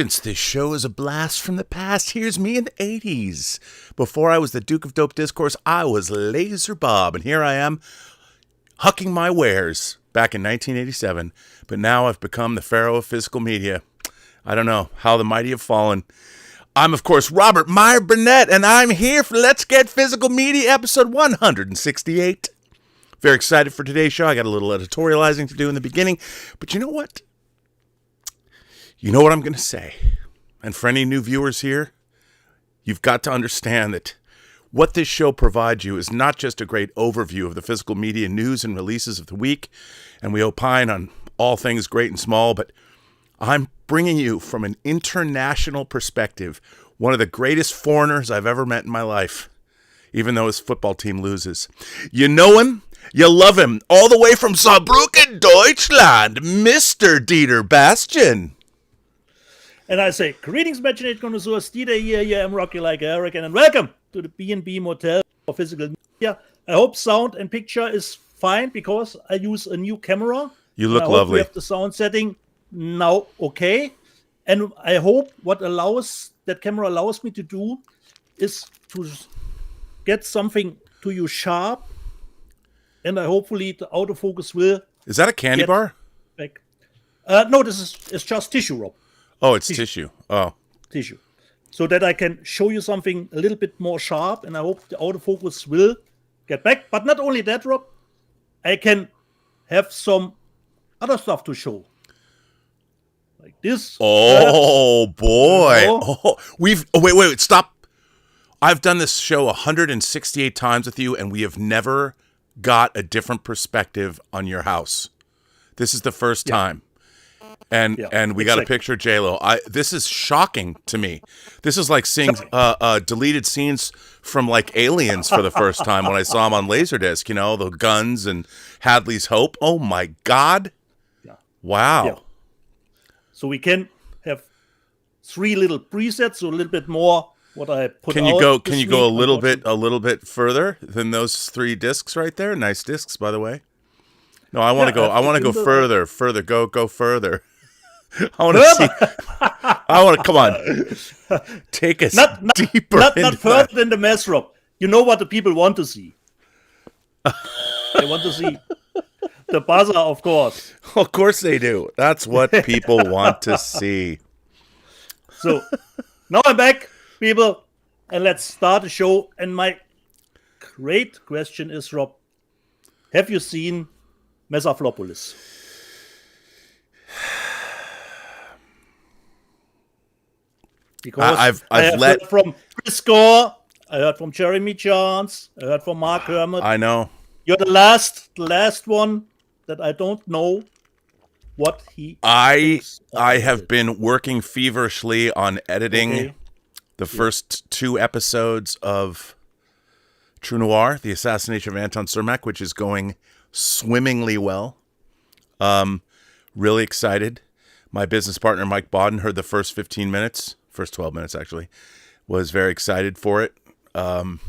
Since this show is a blast from the past, here's me in the 80s. Before I was the Duke of Dope Discourse, I was Laser Bob, and here I am, hucking my wares back in 1987. But now I've become the pharaoh of physical media. I don't know how the mighty have fallen. I'm, of course, Robert Meyer Burnett, and I'm here for Let's Get Physical Media, episode 168. Very excited for today's show. I got a little editorializing to do in the beginning, but you know what? You know what I'm going to say. And for any new viewers here, you've got to understand that what this show provides you is not just a great overview of the physical media news and releases of the week, and we opine on all things great and small, but I'm bringing you from an international perspective one of the greatest foreigners I've ever met in my life, even though his football team loses. You know him, you love him, all the way from Saarbrücken, Deutschland, Mr. Dieter Bastian. And I say, greetings, imaginate connoisseurs, Dieter here, I'm Rocky like Eric, and welcome to the B&B Motel for Physical Media. I hope sound and picture is fine, because I use a new camera. You look lovely. We have the sound setting now okay. And I hope what that camera allows me to do is to get something to you sharp, and hopefully the autofocus will... Is that a candy bar? Back. No, it's just tissue, Rob. Oh, it's tissue. Oh. Tissue. So that I can show you something a little bit more sharp, and I hope the autofocus will get back. But not only that, Rob, I can have some other stuff to show. Like this. Oh, boy. Oh, wait, stop. I've done this show 168 times with you, and we have never got a different perspective on your house. This is the first time. And we got a picture of J-Lo. This is shocking to me. This is like seeing deleted scenes from like Aliens for the first time when I saw them on Laserdisc, you know, the guns and Hadley's Hope. Oh my God. Yeah. Wow. Yeah. So we can have 3 little presets, so a little bit more what I put Can you go a little bit further than those 3 discs right there? Nice discs, by the way. No, I want to go. I want to go further. Go further. I want to see. Come on. Take us deeper. Not further than the mess, Rob. You know what the people want to see. They want to see the buzzer, of course. Of course they do. That's what people want to see. So now I'm back, people, and let's start the show. And my great question is, Rob, have you seen Megalopolis? Because I've heard from Chris Gore, I heard from Jeremy Johns, I heard from Mark Hermit. I know. You're the last one that I don't know what he thinks. I have been working feverishly on editing the first 2 episodes of True Noir, The Assassination of Anton Cermak, which is going swimmingly well. Really excited. My business partner Mike Bodden heard the first 12 minutes actually, was very excited for it. And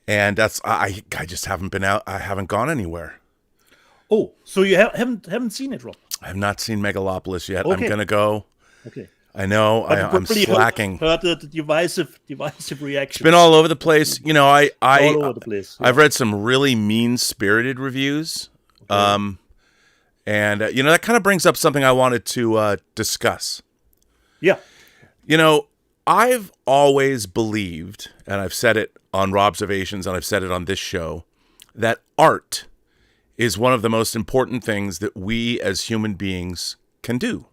that's I just haven't been out. I haven't gone anywhere. Oh, so you haven't seen it, Rob? I have not seen Megalopolis yet. Okay. I'm gonna go. Okay. I know. I'm slacking. Heard the divisive reaction. It's been all over the place. You know, all over the place. Yeah. I've read some really mean-spirited reviews. Okay. And you know, that kind of brings up something I wanted to discuss. Yeah. You know, I've always believed, and I've said it on Robservations, and I've said it on this show, that art is one of the most important things that we as human beings can do.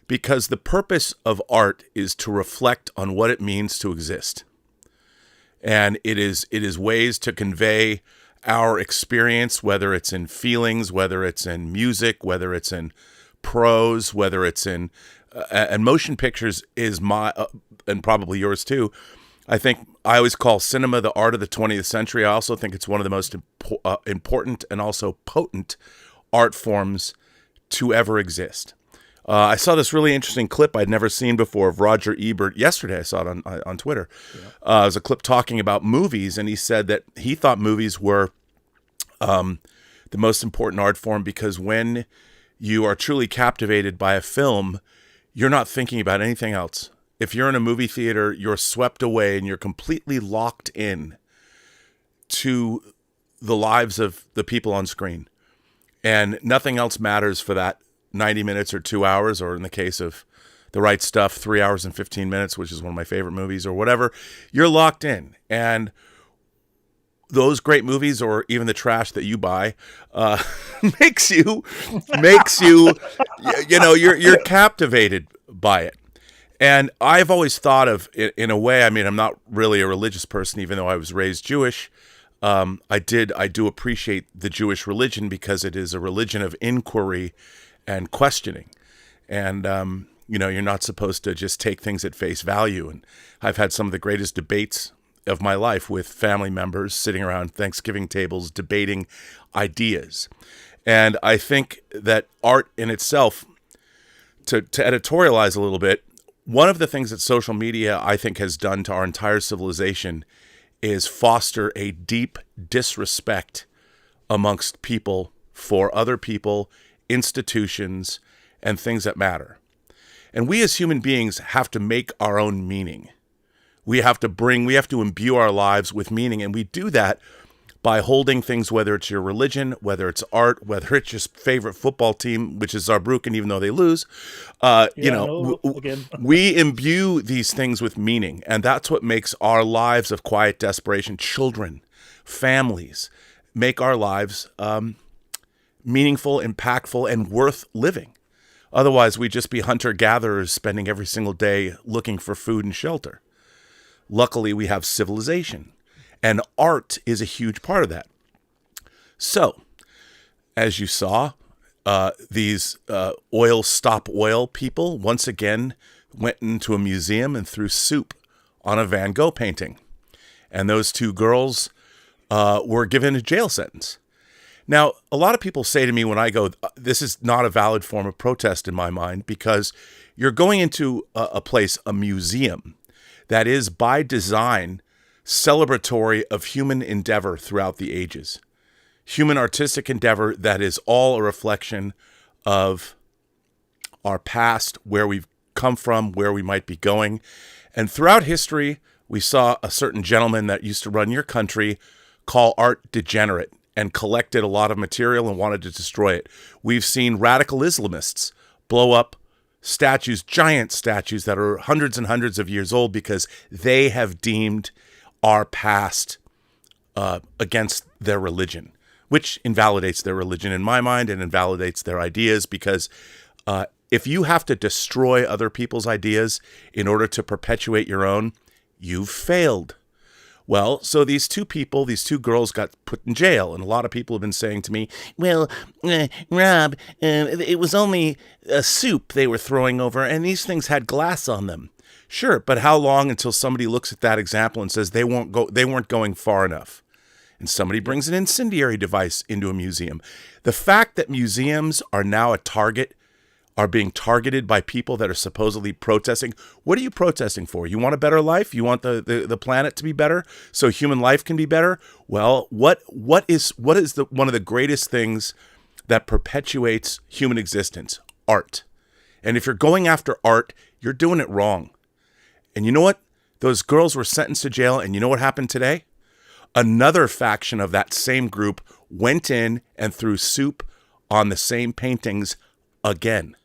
Because the purpose of art is to reflect on what it means to exist. And it is ways to convey our experience, whether it's in feelings, whether it's in music, whether it's in prose, whether it's in... and motion pictures is my... and probably yours too. I think I always call cinema the art of the 20th century. I also think it's one of the most important and also potent art forms to ever exist. I saw this really interesting clip I'd never seen before of Roger Ebert. Yesterday I saw it on Twitter. Yeah. It was a clip talking about movies, and he said that he thought movies were the most important art form because when you are truly captivated by a film, you're not thinking about anything else. If you're in a movie theater, you're swept away and you're completely locked in to the lives of the people on screen. And nothing else matters for that 90 minutes or 2 hours, or in the case of The Right Stuff, 3 hours and 15 minutes, which is one of my favorite movies, or whatever. You're locked in. And those great movies, or even the trash that you buy, makes you, you're captivated by it. And I've always thought of, in a way, I mean, I'm not really a religious person, even though I was raised Jewish. I do appreciate the Jewish religion because it is a religion of inquiry and questioning. And, you're not supposed to just take things at face value. And I've had some of the greatest debates of my life with family members sitting around Thanksgiving tables debating ideas. And I think that art in itself, to editorialize a little bit, one of the things that social media, I think, has done to our entire civilization is foster a deep disrespect amongst people for other people, institutions, and things that matter. And we as human beings have to make our own meaning. We have to imbue our lives with meaning, and we do that by holding things, whether it's your religion, whether it's art, whether it's your favorite football team, which is Saarbrücken, even though they lose. We imbue these things with meaning, and that's what makes our lives of quiet desperation, children, families, make our lives meaningful, impactful, and worth living. Otherwise, we'd just be hunter-gatherers spending every single day looking for food and shelter. Luckily, we have civilization, and art is a huge part of that. So, as you saw, these Stop Oil people once again went into a museum and threw soup on a Van Gogh painting. And those two girls were given a jail sentence. Now, a lot of people say to me when I go, this is not a valid form of protest in my mind, because you're going into a place, a museum, that is by design celebratory of human endeavor throughout the ages. Human artistic endeavor that is all a reflection of our past, where we've come from, where we might be going. And throughout history, we saw a certain gentleman that used to run your country call art degenerate and collected a lot of material and wanted to destroy it. We've seen radical Islamists blow up statues, giant statues that are hundreds and hundreds of years old, because they have deemed our past against their religion, which invalidates their religion in my mind and invalidates their ideas, because if you have to destroy other people's ideas in order to perpetuate your own, you've failed. Well, so these two girls got put in jail, and a lot of people have been saying to me, well, Rob, it was only a soup they were throwing over, and these things had glass on them. Sure, but how long until somebody looks at that example and says they weren't going far enough? And somebody brings an incendiary device into a museum. The fact that museums are now are being targeted by people that are supposedly protesting. What are you protesting for? You want a better life? You want the planet to be better so human life can be better? Well, what is one of the greatest things that perpetuates human existence? Art. And if you're going after art, you're doing it wrong. And you know what? Those girls were sentenced to jail, and you know what happened today? Another faction of that same group went in and threw soup on the same paintings again.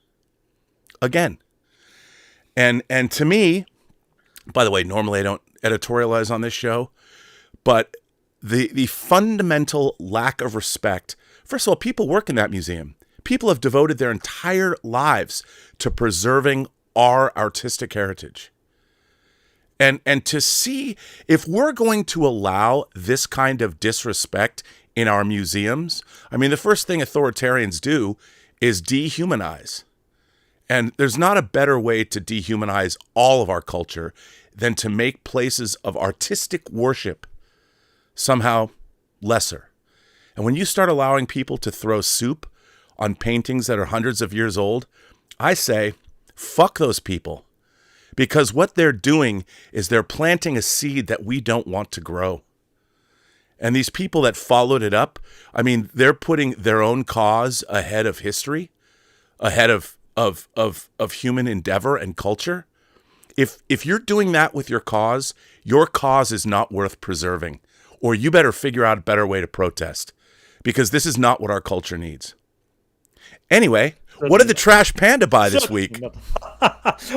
And to me, by the way, normally I don't editorialize on this show, but the fundamental lack of respect. First of all, people work in that museum. People have devoted their entire lives to preserving our artistic heritage. And to see, if we're going to allow this kind of disrespect in our museums, I mean, the first thing authoritarians do is dehumanize. And there's not a better way to dehumanize all of our culture than to make places of artistic worship somehow lesser. And when you start allowing people to throw soup on paintings that are hundreds of years old, I say, fuck those people. Because what they're doing is they're planting a seed that we don't want to grow. And these people that followed it up, I mean, they're putting their own cause ahead of history, ahead of of human endeavor and culture. If you're doing that with your cause is not worth preserving, or you better figure out a better way to protest, because this is not what our culture needs. Anyway, what did the trash panda buy this week?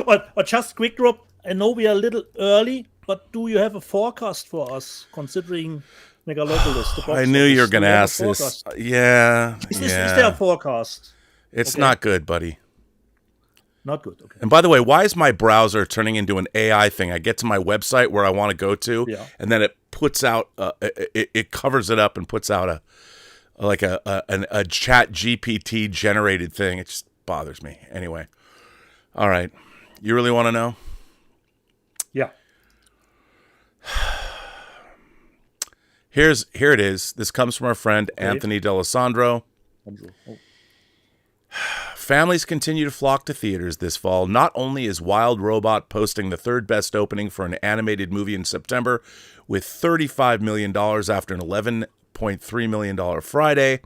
Well, just quick drop. I know we are a little early, but do you have a forecast for us, considering Megalopolis? I knew you were going to ask this. Yeah. Is there a forecast? It's not good, buddy. Not good. Okay. And by the way, why is my browser turning into an AI thing? I get to my website where I want to go to, and then it puts out, it covers it up and puts out a chat GPT generated thing. It just bothers me. Anyway. All right. You really want to know? Yeah. Here it is. This comes from our friend Anthony D'Alessandro. Oh. Families continue to flock to theaters this fall. Not only is Wild Robot posting the third best opening for an animated movie in September with $35 million after an $11.3 million Friday,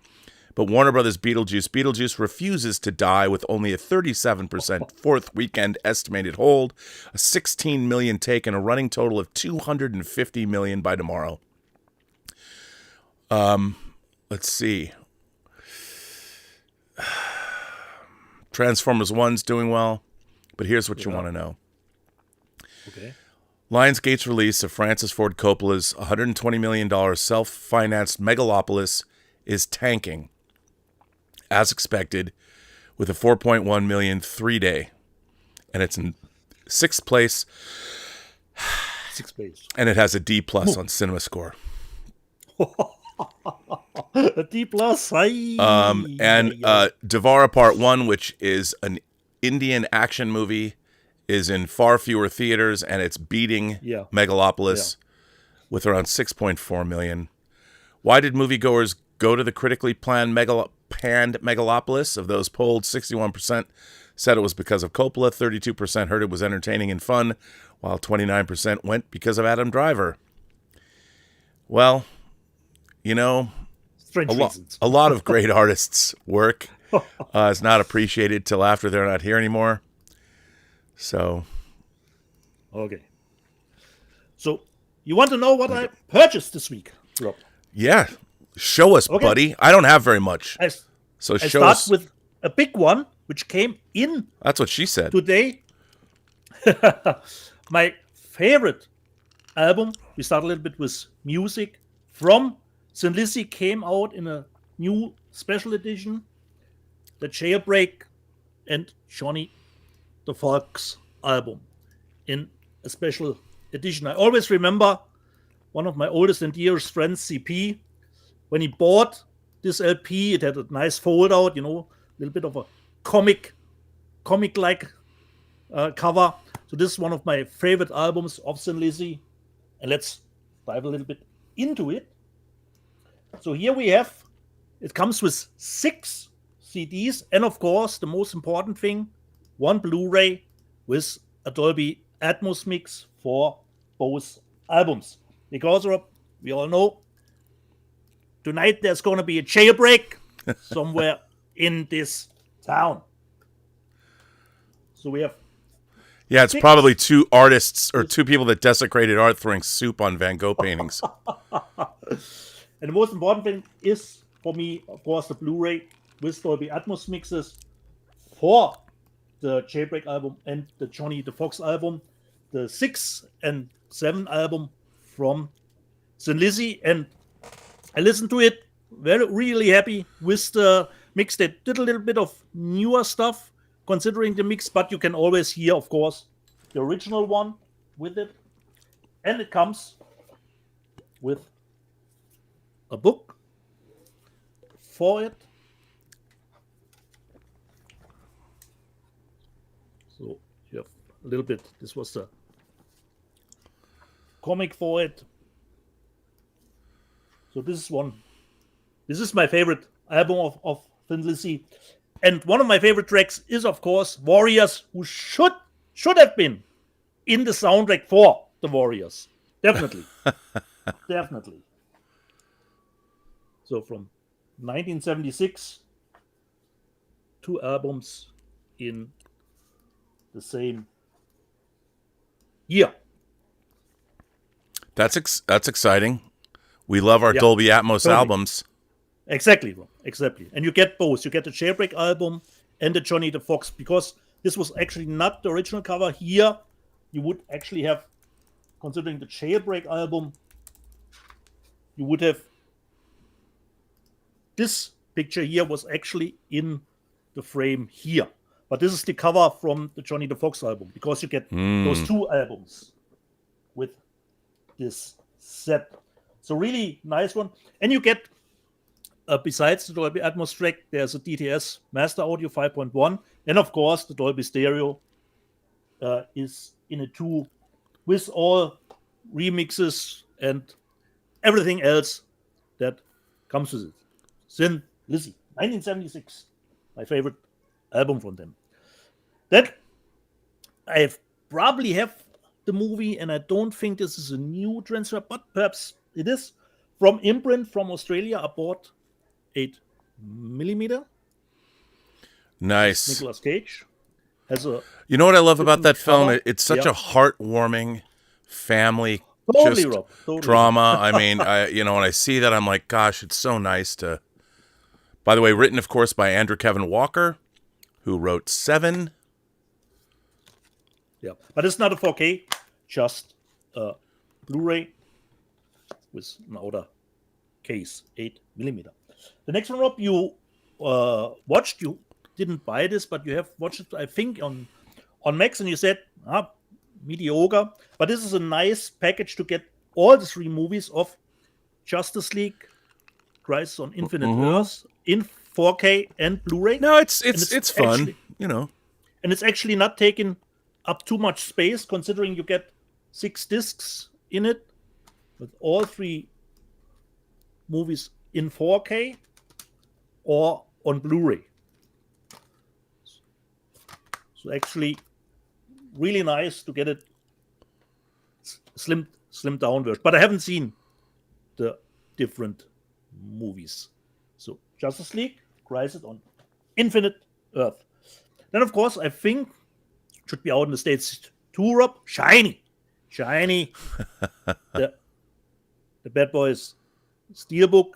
but Warner Brothers' Beetlejuice refuses to die with only a 37% fourth weekend estimated hold, a $16 million take, and a running total of $250 million by tomorrow. Let's see. Transformers 1's doing well, but here's what you want to know. Okay. Lionsgate's release of Francis Ford Coppola's $120 million self-financed Megalopolis is tanking, as expected, with a 4.1 million 3-day, and it's in sixth place. And it has a D+ on CinemaScore. A D+. Devara Part 1, which is an Indian action movie, is in far fewer theaters, and it's beating Megalopolis with around 6.4 million. Why did moviegoers go to the critically panned Megalopolis? Of those polled, 61% said it was because of Coppola, 32% heard it was entertaining and fun, while 29% went because of Adam Driver. Well, you know, a lot of great artists' work is not appreciated till after they're not here anymore. So, okay. So, you want to know what I purchased this week, Rob? Yeah, show us, buddy. I don't have very much. I show us. Start with a big one, which came in. That's what she said. Today. My favorite album. We start a little bit with music from Thin Lizzy, came out in a new special edition, the Jailbreak and Johnny the Fox album in a special edition. I always remember one of my oldest and dearest friends, CP, when he bought this LP. It had a nice fold out, a little bit of a comic-like cover. So this is one of my favorite albums of Thin Lizzy, and let's dive a little bit into it. So here we have, it comes with 6 CDs, and of course, the most important thing, 1 Blu-ray with a Dolby Atmos mix for both albums. Because we all know, tonight there's going to be a jailbreak somewhere in this town. So we have... Yeah, it's probably 2 artists or 2 people that desecrated art throwing soup on Van Gogh paintings. And the most important thing is, for me, of course, the Blu-ray with Dolby Atmos mixes for the Jailbreak album and the Johnny the Fox album, the 6 and 7 album from Thin Lizzy. And I listened to it, really happy with the mix. They did a little bit of newer stuff considering the mix, but you can always hear, of course, the original one with it. And it comes with a book for it. So you have a little bit, this was the comic for it. So this is my favorite album of Thin Lizzy. And one of my favorite tracks is, of course, Warriors, who should have been in the soundtrack for the Warriors. Definitely. Definitely. So from 1976, 2 albums in the same year. That's exciting. We love our Dolby Atmos totally. albums. Exactly, Rob. Exactly. And you get both. You get the Jailbreak album and the Johnny the Fox, because this was actually not the original cover. Here, you would actually have, considering the Jailbreak album, you would have this picture here was actually in the frame here. But this is the cover from the Johnny the Fox album, because you get those two albums with this set. So really nice one. And you get, besides the Dolby Atmos track, there's a DTS Master Audio 5.1. And of course, the Dolby Stereo is in a 2 with all remixes and everything else that comes with it. Thin Lizzy, 1976, my favorite album from them. Then I probably have the movie, and I don't think this is a new transfer, but perhaps it is. From Imprint from Australia, I bought 8mm. Nice. Nicolas Cage has a. You know what I love about that film? cover. It's such a heartwarming family Totally, just Rob. Totally. drama. I mean, when I see that, I'm like, gosh, it's so nice to. By the way, written, of course, by Andrew Kevin Walker, who wrote Seven. Yeah, but it's not a 4K, just a Blu-ray with an outer case, 8mm. The next one, Rob, you watched. You didn't buy this, but you have watched it, I think, on Max, and you said, mediocre. But this is a nice package to get all the 3 movies of Justice League, Crisis on Infinite Earths in 4K and Blu-ray. No, it's fun, actually, And it's actually not taking up too much space, considering you get 6 discs in it with all 3 movies in 4K or on Blu-ray. So actually, really nice to get it slimmed down version. But I haven't seen the different movies. So Justice League, Crisis on Infinite Earth. Then, of course, I think should be out in the States too, Rob. Shiny. the Bad Boys Steelbook,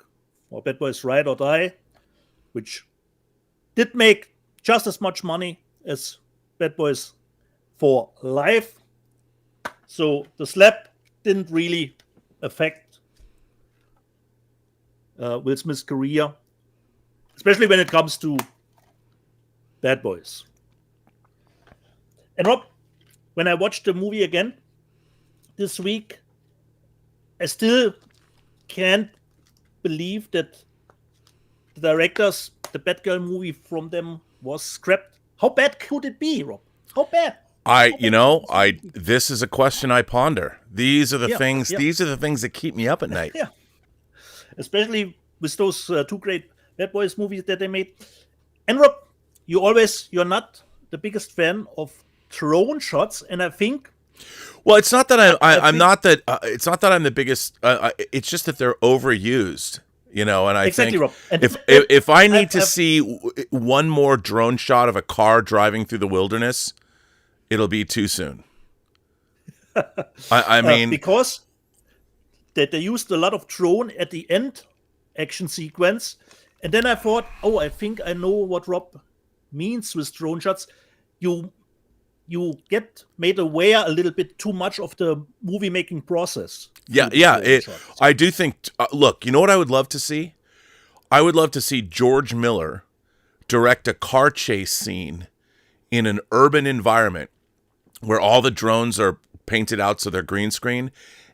or Bad Boys Ride or Die, which did make just as much money as Bad Boys for Life. So the slap didn't really affect Will Smith's career, especially when it comes to Bad Boys. And Rob, when I watched the movie again this week, I still can't believe that the directors, the Batgirl movie from them was scrapped. How bad could it be, Rob? How bad? This is a question I ponder. These are the things. Yeah. These are the things that keep me up at night. Yeah, especially with those 2 great Bad Boys movies that they made. And Rob, you're not the biggest fan of drone shots, and I think. Well, it's not that I'm not that. It's not that I'm the biggest. It's just that they're overused. And I exactly, think Rob. And if I need to see one more drone shot of a car driving through the wilderness, it'll be too soon. I mean, because they used a lot of drone at the end action sequence, and then I thought, I think I know what Rob means with drone shots. You get made aware a little bit too much of the movie making process. I do think. Look, you know what I would love to see? I would love to see George Miller direct a car chase scene in an urban environment where all the drones are painted out so they're green screen,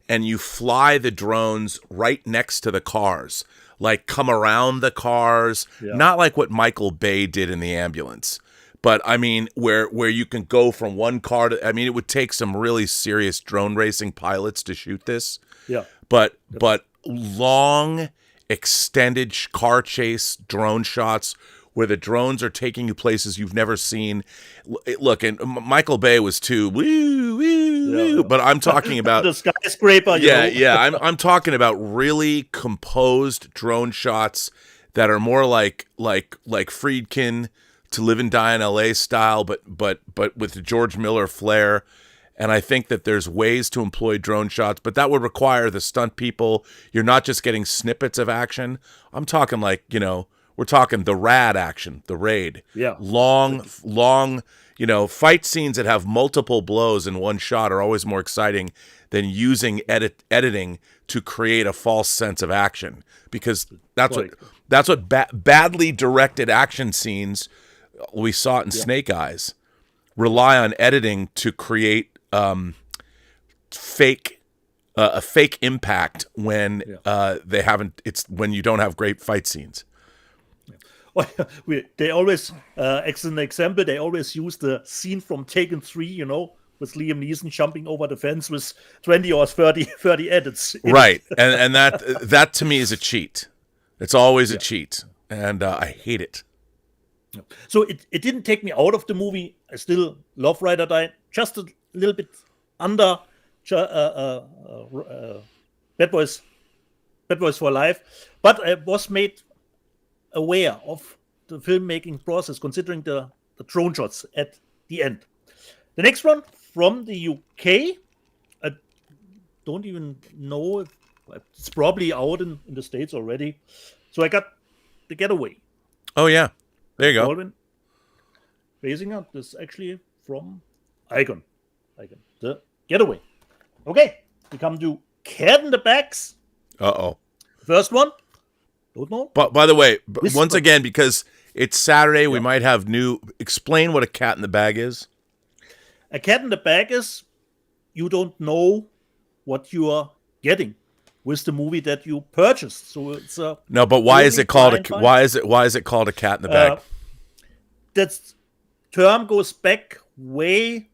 and you fly the drones right next to the cars, like come around the cars, not like what Michael Bay did in The Ambulance. But I mean, where you can go from one car to, it would take some really serious drone racing pilots to shoot this. Yeah. But long, extended car chase drone shots where the drones are taking you places you've never seen. Look, and Michael Bay was too woo, but I'm talking about the skyscraper. I'm talking about really composed drone shots that are more like Friedkin To Live and Die in LA style, but with the George Miller flair. And I think that there's ways to employ drone shots, but that would require the stunt people. You're not just getting snippets of action. I'm talking like, we're talking the rad action, the raid. Yeah. Long, fight scenes that have multiple blows in one shot are always more exciting than using editing to create a false sense of action, because that's what badly directed action scenes, we saw it in Snake Eyes, rely on editing to create a fake impact when they haven't. It's when you don't have great fight scenes. They always, as an example, they always use the scene from Taken 3, with Liam Neeson jumping over the fence with 20 or 30 edits. Right, and that to me is a cheat. It's always a cheat, and I hate it. So it didn't take me out of the movie. I still love Ride or Die, just a little bit under Bad Boys for Life, but I was made aware of the filmmaking process, considering the drone shots at the end. The next one from the UK, I don't even know if it's probably out in the States already. So I got The Getaway. Oh yeah, there you go. Baldwin Basinger. This is actually from Icon. The Getaway. Okay, we come to Cat in the Bags. Uh-oh. First one. Don't know. But by the way, once again, because it's Saturday, we might have explain what a cat in the bag is. A cat in the bag is you don't know what you are getting with the movie that you purchased. So it's no, but why is it called why is it called a cat in the bag? That term goes back way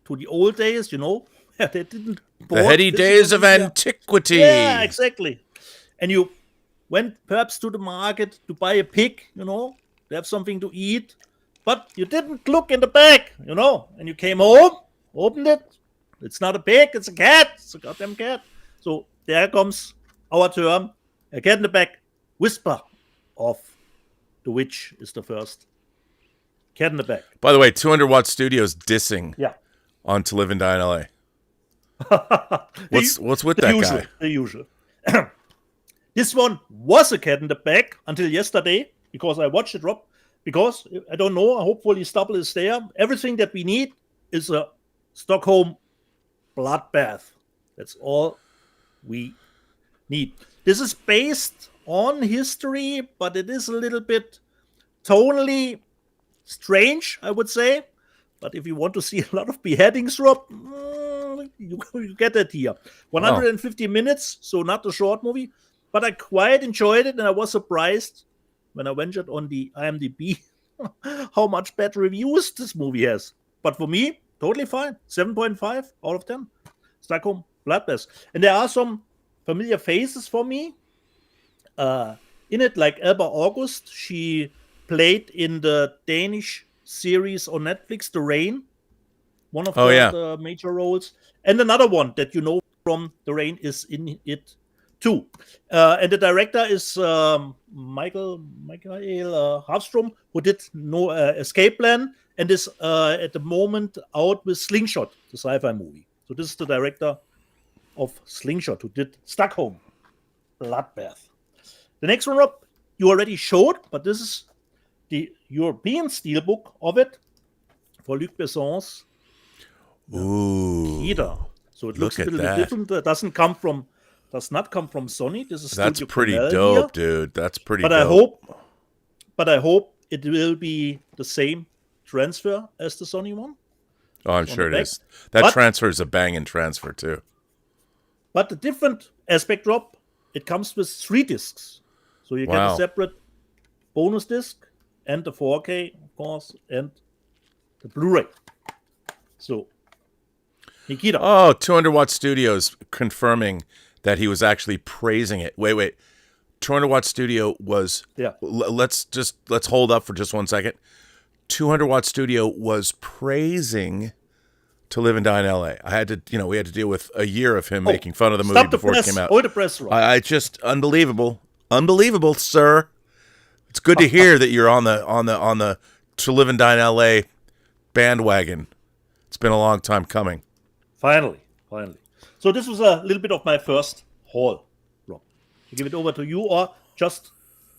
to the old days, They didn't. The heady days of antiquity. Yeah, exactly. And you went perhaps to the market to buy a pig, to have something to eat, but you didn't look in the bag, and you came home, opened it. It's not a pig, it's a cat. It's a goddamn cat. So there comes our term, a cat in the bag. Whisper of the Witch is the first. Cat in the bag. By the way, 200 Watt Studios dissing on To Live and Die in LA. What's with that guy? The usual. This one was a cat in the bag until yesterday, because I watched it, Rob. Because, I don't know, hopefully stubble is there. Everything that we need is a Stockholm bloodbath. That's all we need. This is based on history, but it is a little bit tonally strange, I would say. But if you want to see a lot of beheadings, Rob, you get it here. 150 minutes, so not a short movie. But I quite enjoyed it, and I was surprised when I ventured on the IMDb how much bad reviews this movie has. But for me, totally fine. 7.5 out of 10. Stockholm Bloodbath. And there are some familiar faces for me in it, like Elba August. She played in the Danish series on Netflix, The Rain. One of the major roles. And another one that you know from The Rain is in it too. And the director is Michael Hafstrom, who did No Escape Plan and is at the moment out with Slingshot, the sci-fi movie. So this is the director of Slingshot, who did Stockholm Bloodbath. The next one, Rob, you already showed, but this is the European steelbook of it for Luc Besson's Peter. So it looks a little bit different. It does not come from Sony. That's pretty dope, dude. That's pretty dope. But I hope it will be the same transfer as the Sony one. Oh, I'm sure it is. That transfer is a banging transfer too. But the different aspect, Rob, it comes with 3 discs. So you get a separate bonus disc and the 4K, of course, and the Blu-ray. So, Nikita. Oh, 200 Watt Studios confirming that he was actually praising it. Wait. 200 Watt Studio was... Yeah. Let's hold up for just 1 second. 200 Watt Studio was praising To Live and Die in LA. We had to deal with a year of him making fun of the movie before it came out. The press, Rob. I just unbelievable, sir. It's good to hear that you're on the to Live and Die in L.A. bandwagon. It's been a long time coming. Finally. So this was a little bit of my first haul, Rob. To give it over to you, or just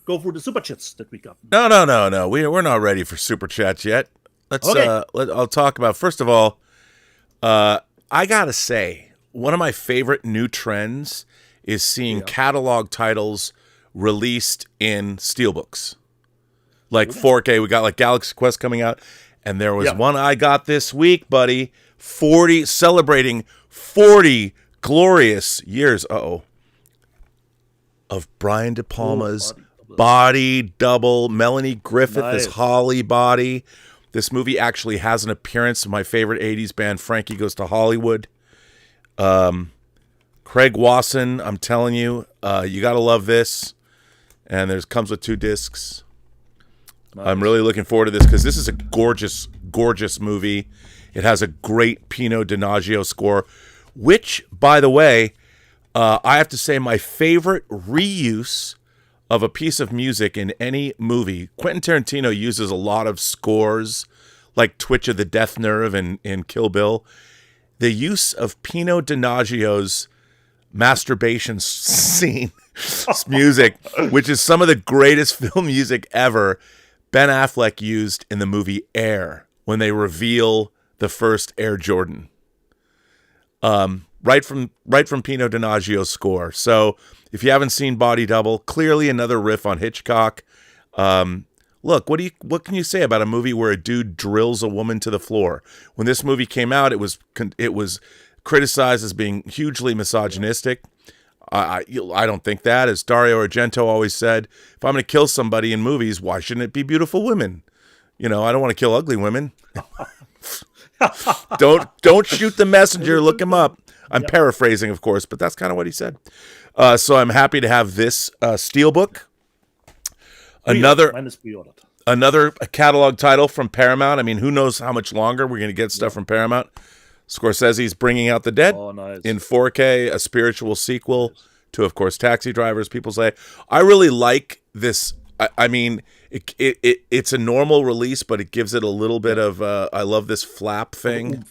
go through the super chats that we got. No. We're not ready for super chats yet. Let's. Okay. I'll talk about, first of all. I gotta say, one of my favorite new trends is seeing catalog titles released in steelbooks, like 4K. We got like Galaxy Quest coming out, and there was one I got this week, buddy. Celebrating 40 glorious years. Of Brian De Palma's Body Double. Melanie Griffith as Holly Body. This movie actually has an appearance of my favorite 80s band, Frankie Goes to Hollywood. Craig Wasson, I'm telling you, you got to love this. And comes with 2 discs. Nice. I'm really looking forward to this because this is a gorgeous, gorgeous movie. It has a great Pino Donaggio score, which, by the way, I have to say my favorite reuse of a piece of music in any movie. Quentin Tarantino uses a lot of scores, like Twitch of the Death Nerve in Kill Bill. The use of Pino Donaggio's masturbation scene music, which is some of the greatest film music ever, Ben Affleck used in the movie Air when they reveal the first Air Jordan. Right from Pino Donaggio's score. So if you haven't seen Body Double, clearly another riff on Hitchcock. Look, what can you say about a movie where a dude drills a woman to the floor? When this movie came out, it was criticized as being hugely misogynistic. I don't think that. As Dario Argento always said, if I'm going to kill somebody in movies, why shouldn't it be beautiful women? I don't want to kill ugly women. Don't shoot the messenger. Look him up. I'm paraphrasing, of course, but that's kind of what he said. So I'm happy to have this steelbook. Another catalog title from Paramount. I mean, who knows how much longer we're going to get stuff from Paramount. Scorsese's Bringing Out the Dead in 4K, a spiritual sequel to, of course, Taxi Drivers. People say, I really like this. I mean, it's a normal release, but it gives it a little bit of, I love this flap thing.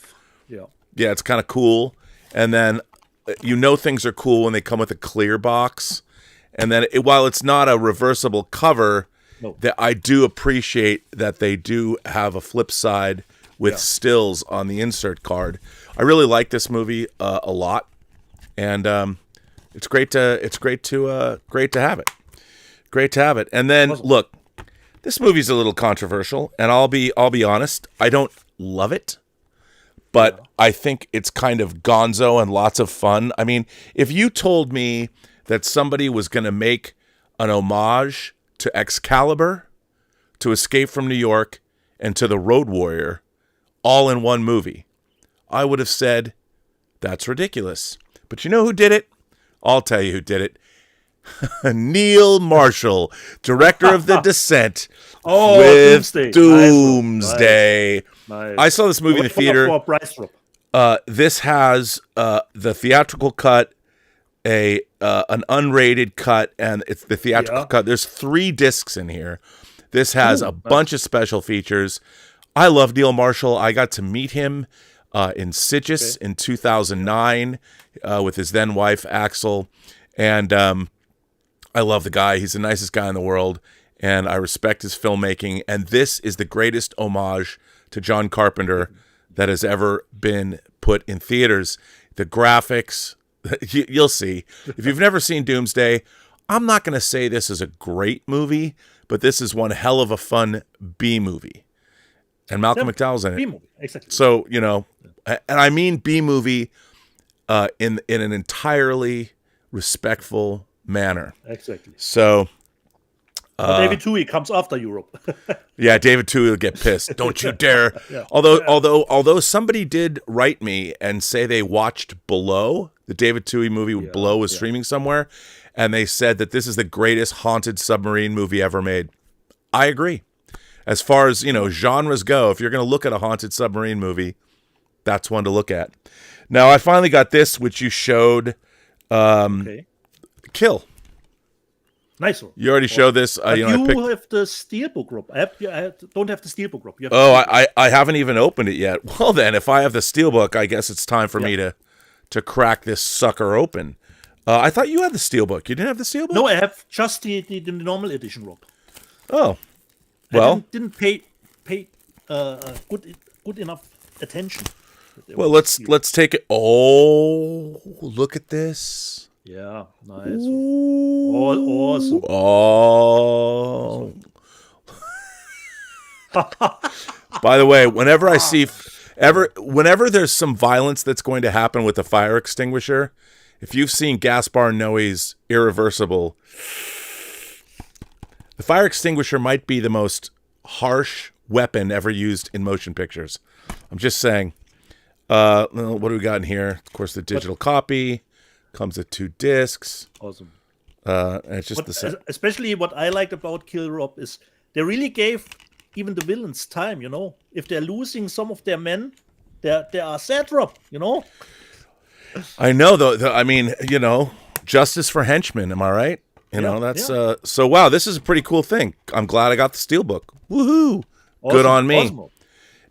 Yeah, it's kind of cool. And then, things are cool when they come with a clear box. And then, while it's not a reversible cover, that I do appreciate that they do have a flip side with stills on the insert card. I really like this movie a lot, and it's great to have it. Great to have it. And then look, this movie's a little controversial, and I'll be honest, I don't love it, but I think it's kind of gonzo and lots of fun. I mean, if you told me that somebody was going to make an homage to Excalibur, to Escape from New York, and to The Road Warrior, all in one movie, I would have said, that's ridiculous. But you know who did it? I'll tell you who did it. Neil Marshall, director of The Descent, with Doomsday. Nice. I saw this movie in the theater. This has the theatrical cut, an unrated cut, and it's the theatrical cut. There's 3 discs in here. This has a bunch of special features. I love Neil Marshall. I got to meet him in Sitges in 2009 with his then wife, Axel. And I love the guy. He's the nicest guy in the world. And I respect his filmmaking. And this is the greatest homage to John Carpenter that has ever been put in theaters. The graphics, you'll see. If you've never seen Doomsday, I'm not going to say this is a great movie, but this is one hell of a fun B movie. And Malcolm McDowell's in it. B-movie, exactly. So, and I mean B-movie in an entirely respectful manner. Exactly. So, David Twohy comes after Europe. Yeah, David Twohy will get pissed. Don't you dare. Although somebody did write me and say they watched Below, the David Twohy movie Below was streaming somewhere, and they said that this is the greatest haunted submarine movie ever made. I agree. As far as, genres go, if you're going to look at a haunted submarine movie, that's one to look at. Now, I finally got this, which you showed, Kill. Nice. You already showed this. But you you know, have the steelbook, Rob. I don't have the steelbook, Rob. You have Oh, the steelbook. I haven't even opened it yet. Well, then, if I have the steelbook, I guess it's time for me to crack this sucker open. I thought you had the steelbook. You didn't have the steelbook? No, I have just the normal edition, Rob. Oh, well. I didn't pay good enough attention. Well, let's take it. Oh, look at this. Yeah, nice. Awesome. Oh. By the way, whenever I see, whenever there's some violence that's going to happen with a fire extinguisher, if you've seen Gaspar Noé's Irreversible, the fire extinguisher might be the most harsh weapon ever used in motion pictures. I'm just saying. What do we got in here? Of course, the digital copy comes with 2 discs. Awesome. And it's just the same. Especially what I liked about Kill Rob is they really gave even the villains time, you know. If they're losing some of their men, they are sad, Rob, you know. I know, though. I mean, you know, justice for henchmen. Am I right? You know, that's so. Wow, this is a pretty cool thing. I'm glad I got the steelbook. Woohoo! Awesome, good on me. Awesome.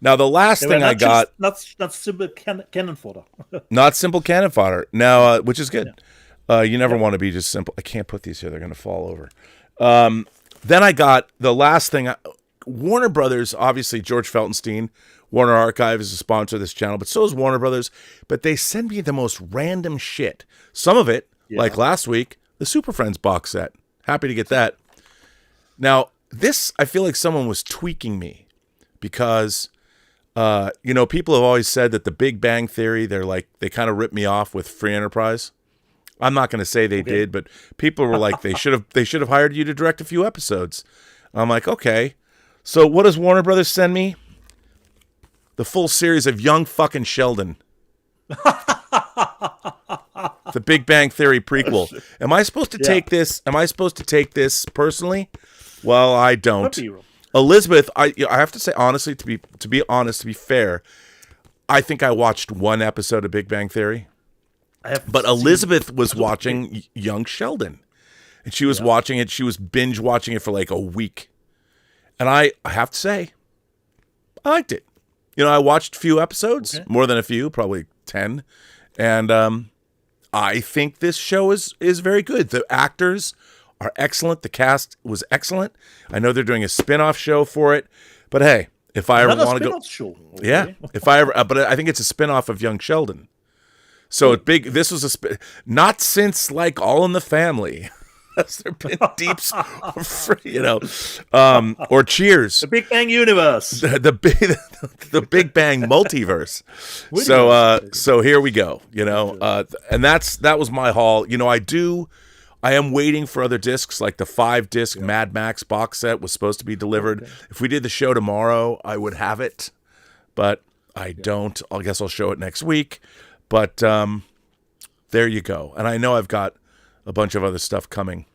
Now the last thing I got, not simple cannon fodder. Not simple cannon fodder. Now, which is good. You never want to be just simple. I can't put these here; they're going to fall over. Then I got the last thing. Warner Brothers, obviously George Feltenstein, Warner Archive is a sponsor of this channel, but so is Warner Brothers. But they send me the most random shit. Some of it, like last week, the Super Friends box set. Happy to get that. Now, this, I feel like someone was tweaking me because, you know, people have always said that the Big Bang Theory, they kind of ripped me off with Free Enterprise. I'm not going to say they did, but people were like, they should have hired you to direct a few episodes. I'm like, okay. So what does Warner Brothers send me? The full series of Young fucking Sheldon. The Big Bang Theory prequel. Am I supposed to take this? Am I supposed to take this personally? Well, I don't. Elizabeth, I have to say honestly, to be honest, to be fair, I think I watched 1 episode of Big Bang Theory. But Elizabeth was watching Young Sheldon. And she was watching it. She was binge watching it for like a week. And I have to say, I liked it. You know, I watched a few episodes, more than a few, probably 10. And I think this show is very good. The actors are excellent. The cast was excellent. I know they're doing a spin-off show for it. But hey, if I ever want to go... show. Okay. Yeah, if I ever... but I think it's a spin-off of Young Sheldon. So this was not since like All in the Family. Has there been deeps, you know, or Cheers, the Big Bang universe, the Big Bang multiverse. So here we go, you know, and that was my haul. You know, I am waiting for other discs, like the 5-disc Mad Max box set was supposed to be delivered. If we did the show tomorrow, I would have it, but I don't. I guess I'll show it next week. But there you go. And I know I've got a bunch of other stuff coming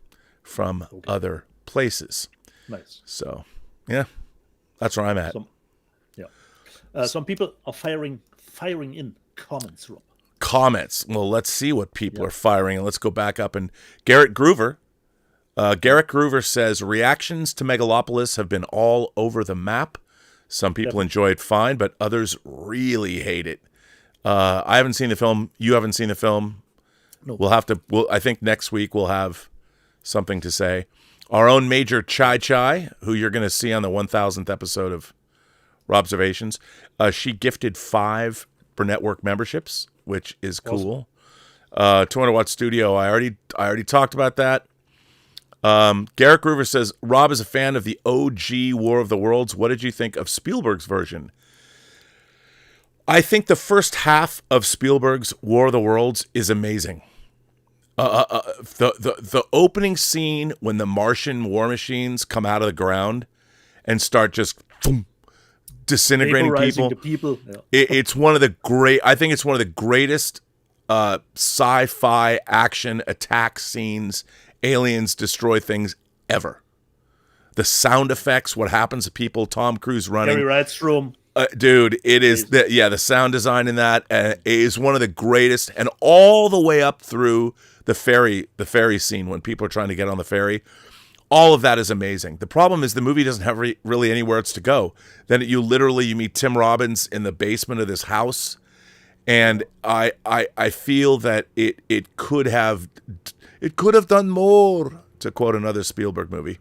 from other places. Nice. So, yeah, that's where I'm at. Some people are firing in comments, Rob. Comments. Well, let's see what people are firing. And let's go back up. And Garrett Groover. Garrett Groover says, reactions to Megalopolis have been all over the map. Some people enjoy it fine, but others really hate it. I haven't seen the film. You haven't seen the film. No. I think next week we'll have something to say. Our own Major Chai, who you're going to see on the 1000th episode of Robservations, she gifted 5 Burnettwork memberships, which is cool. 200 Watt Studio. I already talked about that. Garrett Groover says, Rob is a fan of the OG War of the Worlds. What did you think of Spielberg's version? I think the first half of Spielberg's War of the Worlds is amazing. The opening scene when the Martian war machines come out of the ground and start just disintegrating people. Yeah. It's one of the great. I think it's one of the greatest sci-fi action attack scenes. Aliens destroy things ever. The sound effects, what happens to people, Tom Cruise running. Gary Wright's dude, it is the sound design in that is one of the greatest, and all the way up through the ferry scene when people are trying to get on the ferry. All of that is amazing. The problem is the movie doesn't have really anywhere else to go. Then you meet Tim Robbins in the basement of this house, and I feel that it could have done more, to quote another Spielberg movie.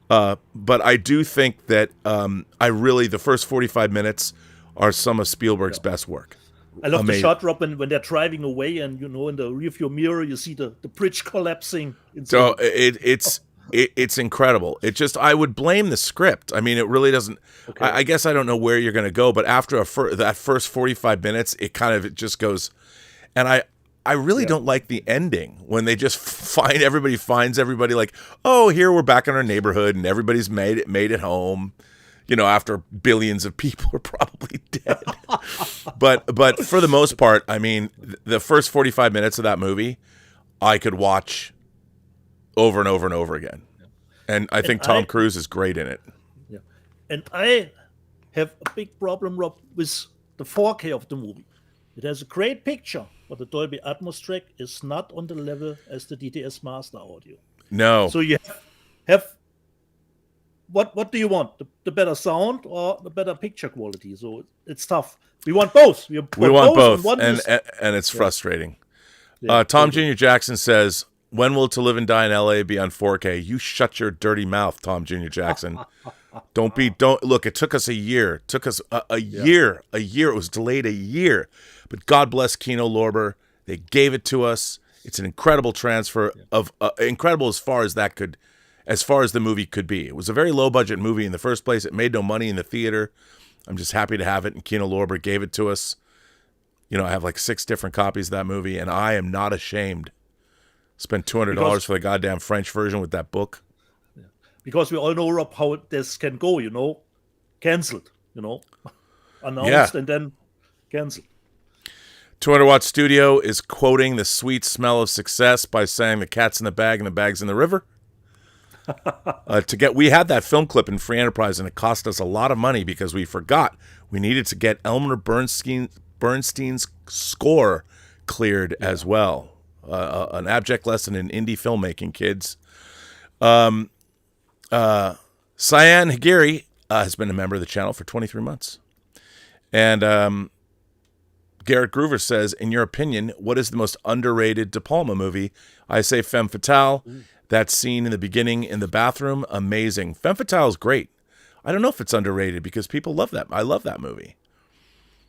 But I do think that the first 45 minutes are some of Spielberg's best work. I love the shot, Rob, when they're driving away, and in the rearview mirror you see the bridge collapsing. So it's incredible. I would blame the script. I mean, it really doesn't. Okay. I guess I don't know where you're going to go, but after that first 45 minutes, it just goes. And I really don't like the ending when they just finds everybody like, oh, here we're back in our neighborhood and everybody's made it home. After billions of people are probably dead. but for the most part, I mean, the first 45 minutes of that movie, I could watch over and over and over again. And I think Tom Cruise is great in it. Yeah. And I have a big problem, Rob, with the 4K of the movie. It has a great picture, but the Dolby Atmos track is not on the level as the DTS Master Audio. No. So you have what do you want? The better sound or the better picture quality? So it's tough. We want both. We want both. And it's frustrating. Yeah, Tom Jr. Jackson says, when will To Live and Die in LA be on 4K? You shut your dirty mouth, Tom Jr. Jackson. Don't look, it took us a year. It took us a year. It was delayed a year. But God bless Kino Lorber. They gave it to us. It's an incredible transfer of incredible as far as the movie could be. It was a very low budget movie in the first place. It made no money in the theater. I'm just happy to have it, and Kino Lorber gave it to us. I have like 6 different copies of that movie, and I am not ashamed. Spent $200 for the goddamn French version with that book. Yeah. Because we all know, Rob, how this can go, Cancelled, announced and then cancelled. 200 Watt Studio is quoting the sweet smell of success by saying the cat's in the bag and the bag's in the river. We had that film clip in Free Enterprise, and it cost us a lot of money because we forgot we needed to get Elmer Bernstein's score cleared as well. An abject lesson in indie filmmaking, kids. Cyan Higiri has been a member of the channel for 23 months. And Garrett Groover says, in your opinion, what is the most underrated De Palma movie? I say Femme Fatale. That scene in the beginning in the bathroom, amazing. Femme Fatale is great. I don't know if it's underrated because people love that. I love that movie.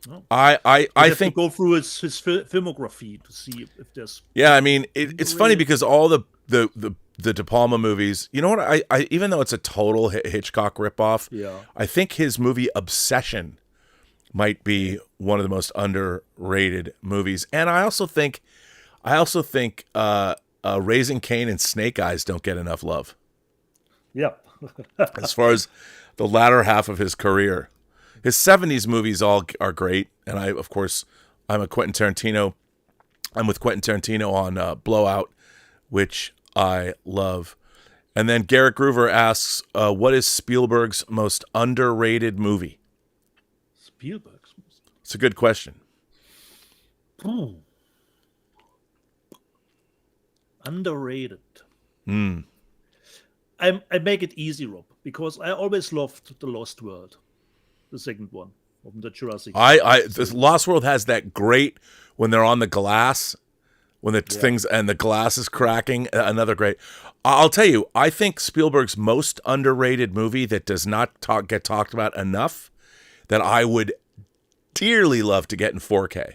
Oh. I think to go through his filmography to see if there's. Yeah, I mean it's funny because all the De Palma movies. You know what? I even though it's a total Hitchcock ripoff, I think his movie Obsession might be one of the most underrated movies. And I also think Raising Cain and Snake Eyes don't get enough love. Yep. As far as the latter half of his career. His 70s movies all are great. And I'm with Quentin Tarantino on Blowout, which I love. And then Garrett Groover asks, what is Spielberg's most underrated movie? Spielberg's? It's a good question. Underrated. I make it easy, Rob, because I always loved The Lost World, the second one from the Jurassic. The Lost World has that great when they're on the glass, when the things and the glass is cracking. Another great. I'll tell you, I think Spielberg's most underrated movie that does not get talked about enough, that I would dearly love to get in 4K.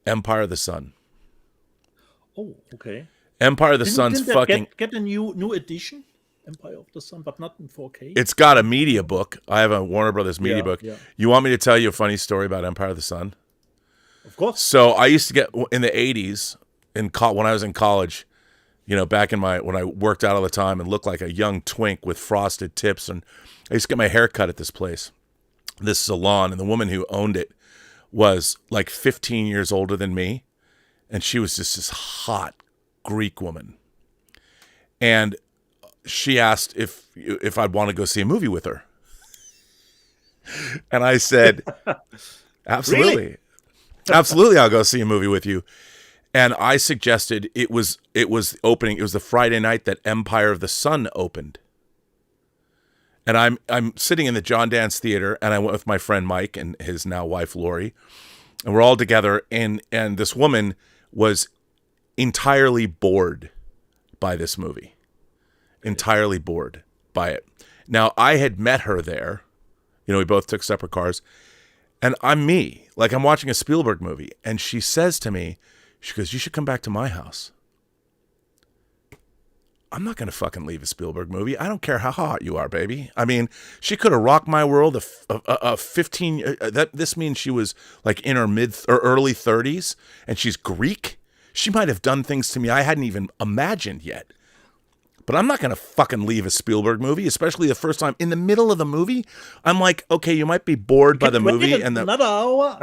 Empire of the Sun. Oh, okay. Empire of the Sun's fucking get a new edition, Empire of the Sun, but not in 4K. It's got a media book. I have a Warner Brothers media book. Yeah. You want me to tell you a funny story about Empire of the Sun? Of course. So I used to get in the 80s when I was in college, back when I worked out all the time and looked like a young twink with frosted tips, and I used to get my hair cut at this place, this salon, and the woman who owned it was like 15 years older than me. And she was just this hot Greek woman. And she asked if I'd want to go see a movie with her. And I said, absolutely. Really? Absolutely, I'll go see a movie with you. And I suggested it was opening. It was the Friday night that Empire of the Sun opened. And I'm sitting in the John Dance Theater, and I went with my friend Mike and his now wife Lori, and we're all together. And this woman was entirely bored by this movie, entirely bored by it. Now I had met her there. We both took separate cars, and I'm me, like I'm watching a Spielberg movie, and she says to me, she goes, "You should come back to my house." I'm not going to fucking leave a Spielberg movie. I don't care how hot you are, baby. I mean, she could have rocked my world a 15. This means she was like in her mid or early 30s, and she's Greek. She might have done things to me I hadn't even imagined yet. But I'm not going to fucking leave a Spielberg movie, especially the first time. In the middle of the movie, I'm like, okay, you might be bored by the movie. Another hour.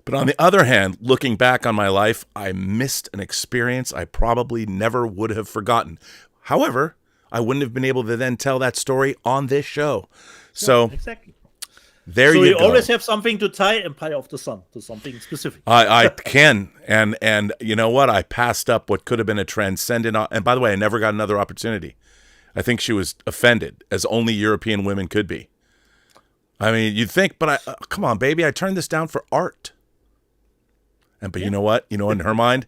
But on the other hand, looking back on my life, I missed an experience I probably never would have forgotten. However, I wouldn't have been able to then tell that story on this show. So exactly. There you go. So you always have something to tie Empire of the Sun to something specific. I can. And you know what? I passed up what could have been a transcendent. And by the way, I never got another opportunity. I think she was offended, as only European women could be. I mean, you'd think, but come on, baby, I turned this down for art. But you know what? In her mind,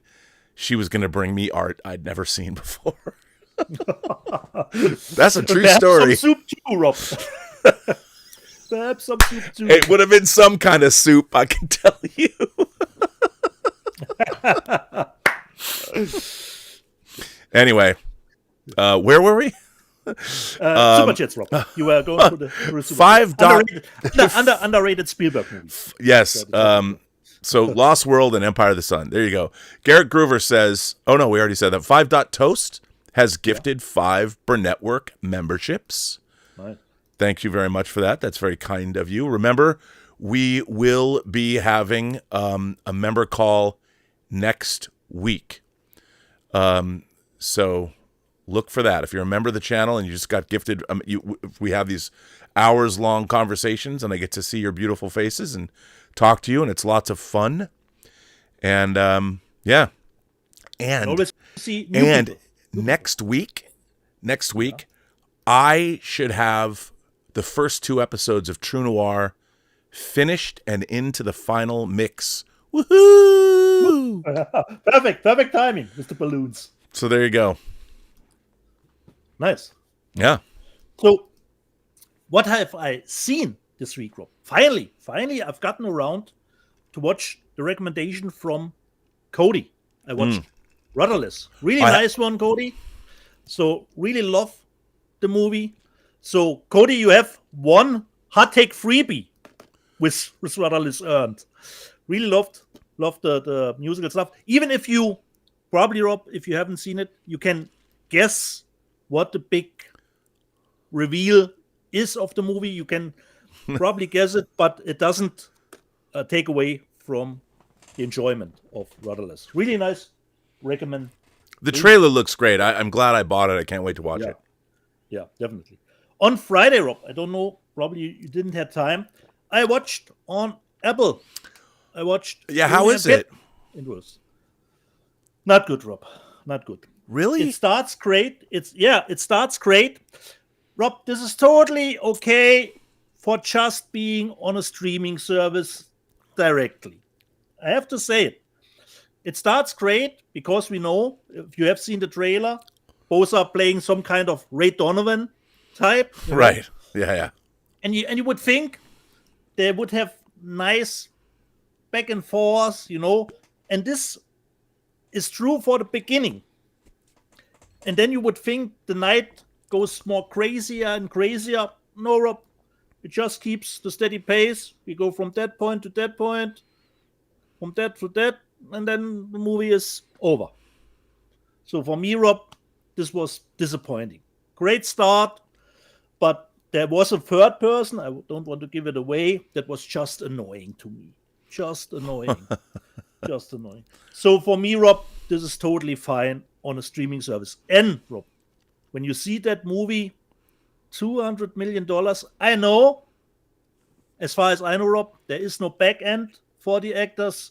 she was going to bring me art I'd never seen before. That's a true story. Some soup too, Rob. Perhaps some soup too. It would have been some kind of soup, I can tell you. Anyway, where were we? Super Jets, Rob. You were going to the Super underrated Spielberg movie. Yes. So Lost World and Empire of the Sun. There you go. Garrett Groover says, oh no, we already said that. 5 Dot Toast has gifted 5 Burnettwork memberships. Right. Thank you very much for that. That's very kind of you. Remember, we will be having a member call next week. So look for that. If you're a member of the channel and you just got gifted, we have these hours-long conversations, and I get to see your beautiful faces and talk to you, and it's lots of fun. And yeah, and next week, I should have the first 2 episodes of True Noir finished and into the final mix. Woohoo! Perfect timing with the balloons. So there you go. Nice. Yeah. So, what have I seen this week, Rob? Finally, I've gotten around to watch the recommendation from Cody. I watched Rudderless. Really nice one, Cody. So, really love the movie. So, Cody, you have one hot take freebie with Rudderless earned. Really loved the musical stuff. Even if you, probably, Rob, if you haven't seen it, you can guess what the big reveal is of the movie. You can probably guess it, but it doesn't take away from the enjoyment of Rudderless. Really nice. Recommend. The trailer looks great. I'm glad I bought it. I can't wait to watch it. Yeah, definitely. On Friday, Rob, I don't know, probably you didn't have time. I watched on Apple. Yeah, how is it? It was not good, Rob. Not good. Really? It starts great. It starts great. Rob, this is totally okay for just being on a streaming service directly. I have to say it. It starts great because we know, if you have seen the trailer, both are playing some kind of Ray Donovan type. Right. Yeah. And you would think they would have nice back and forth, and this is true for the beginning. And then you would think the night goes more crazier and crazier. No, Rob, it just keeps the steady pace. We go from that point to that point, from that to that, and then the movie is over. So for me, Rob, this was disappointing. Great start, but there was a third person, I don't want to give it away, that was just annoying to me. Just annoying. Just annoying. So for me, Rob, this is totally fine on a streaming service. And, Rob, when you see that movie, $200 million, I know, as far as I know, Rob, there is no back end for the actors,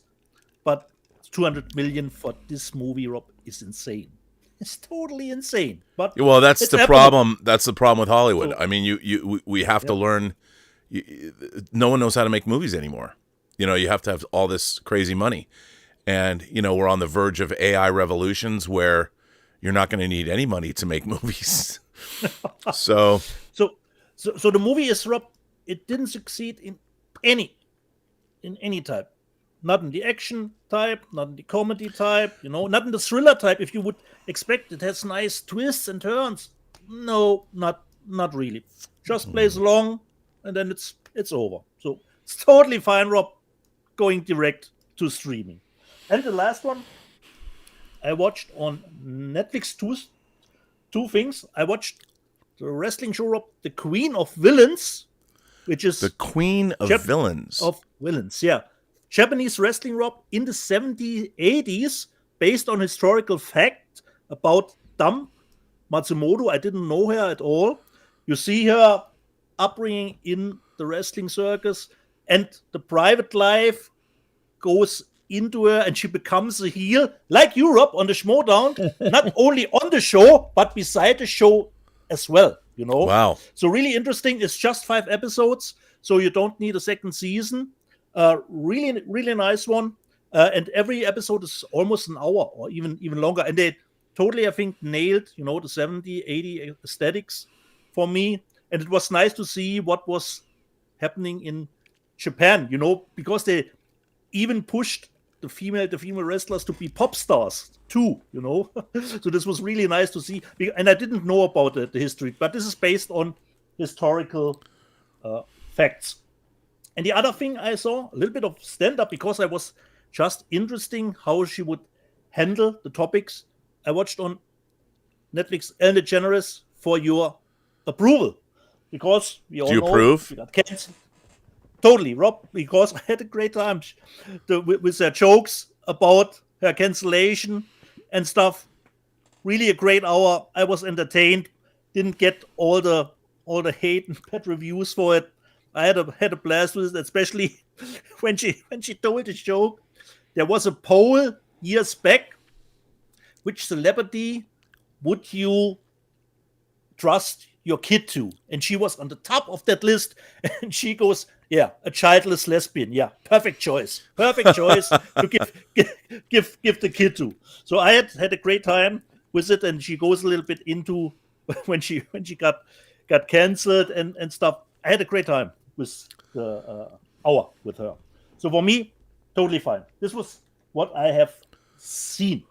but 200 million for this movie, Rob, is insane. It's totally insane. But well, that's the problem. That's the problem with Hollywood. So, I mean, we have to learn. No one knows how to make movies anymore. You have to have all this crazy money, and we're on the verge of AI revolutions where you're not going to need any money to make movies. So the movie is, Rob, it didn't succeed in any type. Not in the action type, not in the comedy type, not in the thriller type. If you would expect it has nice twists and turns, no, not really. Just plays along, and then it's over. So it's totally fine, Rob, going direct to streaming. And the last one, I watched on Netflix two things. I watched the wrestling show, Rob, The Queen of Villains, which is the Queen of Villains. Of Villains, yeah. Japanese wrestling, Rob, in the 70s, 80s, based on historical fact about Dam Matsumoto. I didn't know her at all. You see her upbringing in the wrestling circus, and the private life goes into her, and she becomes a heel, like Europe on the Schmodown, not only on the show, but beside the show as well, Wow. So really interesting. It's just 5 episodes, so you don't need a second season. Really, really nice one. And every episode is almost an hour or even longer. And they totally, I think, nailed, the 70, 80 aesthetics for me. And it was nice to see what was happening in Japan, because they even pushed the female wrestlers to be pop stars too, So this was really nice to see. And I didn't know about the history, but this is based on historical facts. And the other thing I saw, a little bit of stand-up, because I was just interesting how she would handle the topics. I watched on Netflix Ellen DeGeneres for your approval, because we all know approve? We got canceled. Totally, Rob, because I had a great time with their jokes about her cancellation and stuff. Really a great hour. I was entertained. Didn't get all the hate and bad reviews for it. I had a blast with it, especially when she told the joke. There was a poll years back. Which celebrity would you trust your kid to? And she was on the top of that list. And she goes, yeah, a childless lesbian. Yeah, perfect choice to give the kid to. So I had a great time with it. And she goes a little bit into when she got canceled and stuff. I had a great time with the hour with her. So for me, totally fine. This was what I have seen.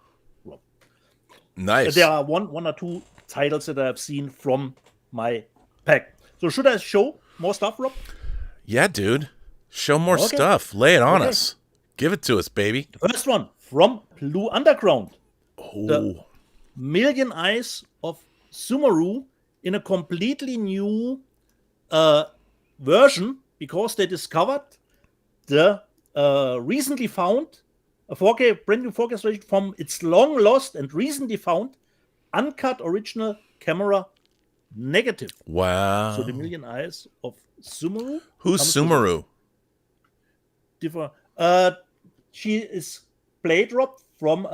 Nice. There are one or two titles that I have seen from my pack. So should I show more stuff, Rob? Yeah, dude. Show more stuff. Lay it on us. Give it to us, baby. The first one from Blue Underground. Oh. The Million Eyes of Sumeru in a completely new version, because they discovered the recently found a brand new 4K version from its long lost and recently found uncut original camera negative. Wow. So the Million Eyes of Sumeru. Who's Sumeru? Different. She is played, Rob, from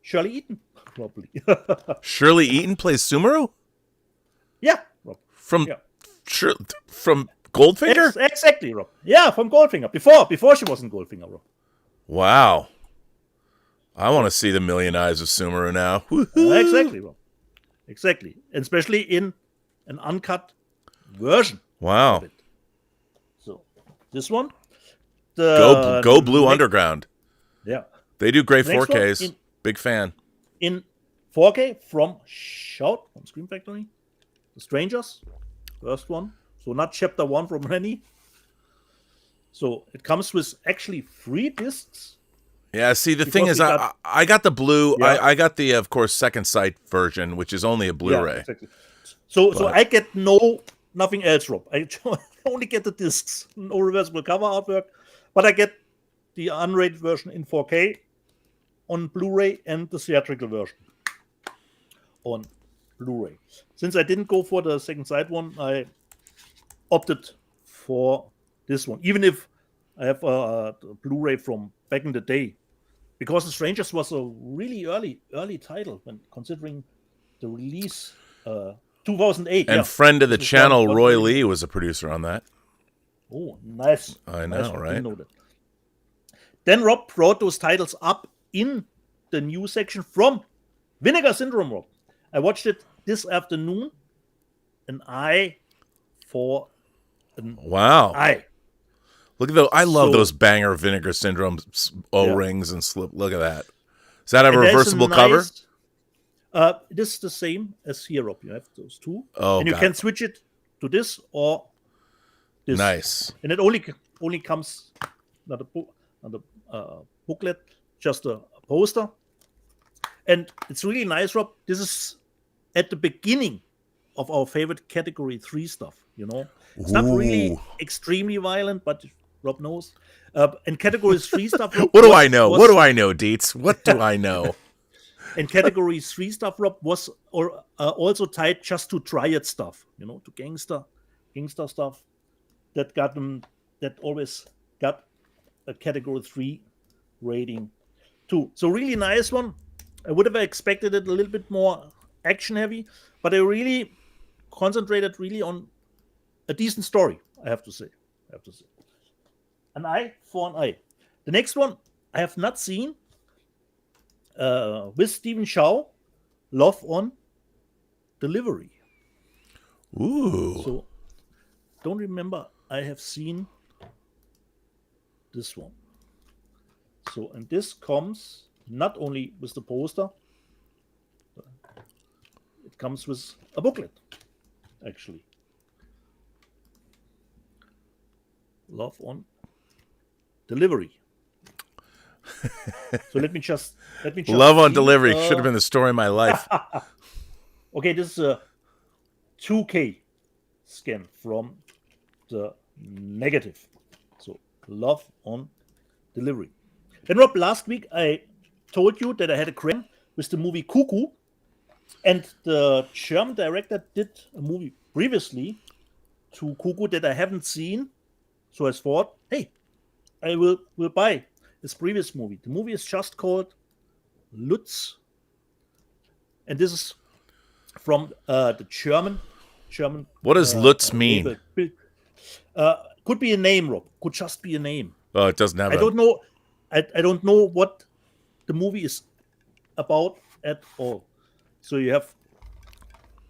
Shirley Eaton, probably. Shirley Eaton plays Sumeru? Yeah, Rob. From Goldfinger? Exactly, Rob. Yeah, from Goldfinger. Before she wasn't Goldfinger, Rob. Wow. I want to see the Million Eyes of Sumeru now. Exactly, Rob. Exactly. And especially in an uncut version. Wow. Of it. So, this one. Go Blue Underground. Yeah. They do great 4Ks. Big fan. In 4K from Shout, from Screen Factory. The Strangers. First one. So not chapter 1 from Rennie. So it comes with actually 3 discs. Yeah, see, the thing is, I got the blue. Yeah. I got the, of course, second sight version, which is only a Blu-ray. Yeah, exactly. So I get nothing else, Rob. I only get the discs, no reversible cover artwork, but I get the unrated version in 4K on Blu-ray and the theatrical version on Blu-ray. Since I didn't go for the second sight one, I opted for this one, even if I have a Blu-ray from back in the day, because The Strangers was a really early title when considering the release, 2008. And friend of the channel, Roy Lee, was a producer on that. Oh, nice. I know, nice. right? Didn't know that. Then Rob brought those titles up in the news section from Vinegar Syndrome, Rob. I watched it this afternoon, and Wow. Look at those. I love those banger Vinegar Syndrome O-rings and slip. Look at that. Is that a reversible cover? This is the same as here, Rob. You have those two. Oh, and you can switch it to this or this. Nice. And it only comes not a booklet, just a poster. And it's really nice, Rob. This is at the beginning of our favorite category 3 stuff, you know. It's not really extremely violent, but Rob knows. And category 3 stuff, Rob, what do I know? What do I know, Dietz? What do I know? And category 3 stuff, Rob, was also tied just to triad stuff, you know, to gangster stuff that always got a category 3 rating too. So really nice one. I would have expected it a little bit more action heavy, but I really concentrated on a decent story, I have to say. An eye for an eye. The next one I have not seen, with Stephen Chow, Love on Delivery. Ooh. So don't remember I have seen this one. So, and this comes not only with the poster, it comes with a booklet, actually. Love on Delivery. So let me just Love on Delivery should have been the story of my life. Okay, this is a 2K scan from the negative. So Love on Delivery. And Rob, last week I told you that I had a cram with the movie Cuckoo, and the German director did a movie previously to Cuckoo that I haven't seen. So I thought, hey, I will buy his previous movie. The movie is just called Lutz, and this is from the German. What does Lutz mean? Could be a name, Rob. Could just be a name. Oh, it doesn't have. I don't know. I don't know what the movie is about at all. So you have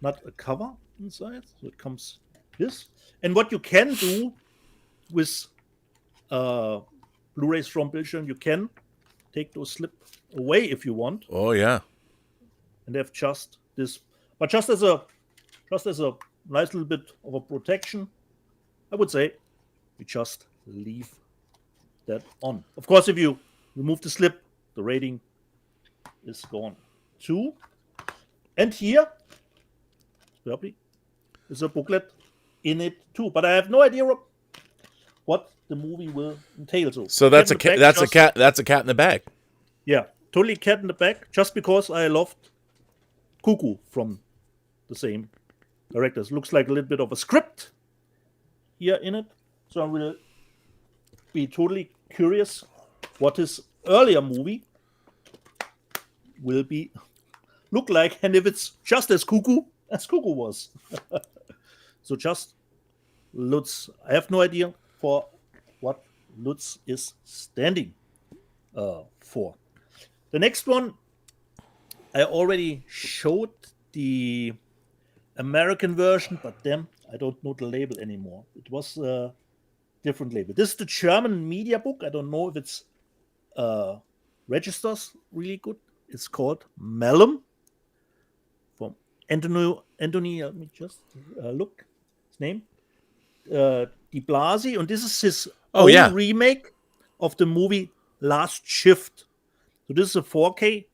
not a cover inside. So it comes this. And what you can do with Blu-rays from Belgium, you can take those slip away if you want. Oh yeah. And have just this, but just as a nice little bit of a protection, I would say we just leave that on. Of course, if you remove the slip, the rating is gone too. And here, probably, is a booklet in it too. But I have no idea what the movie will entail. So that's a cat. That's a cat in the bag. Yeah, totally cat in the bag. Just because I loved Cuckoo from the same directors. Looks like a little bit of a script here in it. So I will be totally curious what his earlier movie will look like, and if it's just as Cuckoo was. So just Lutz. I have no idea for what Lutz is standing for. The next one, I already showed the American version, but then I don't know the label anymore. It was a different label. This is the German media book. I don't know if it's registers really good. It's called Malum from Anthony. Let me just look his name. Di Blasi, and this is his own remake of the movie Last Shift. So this is a 4K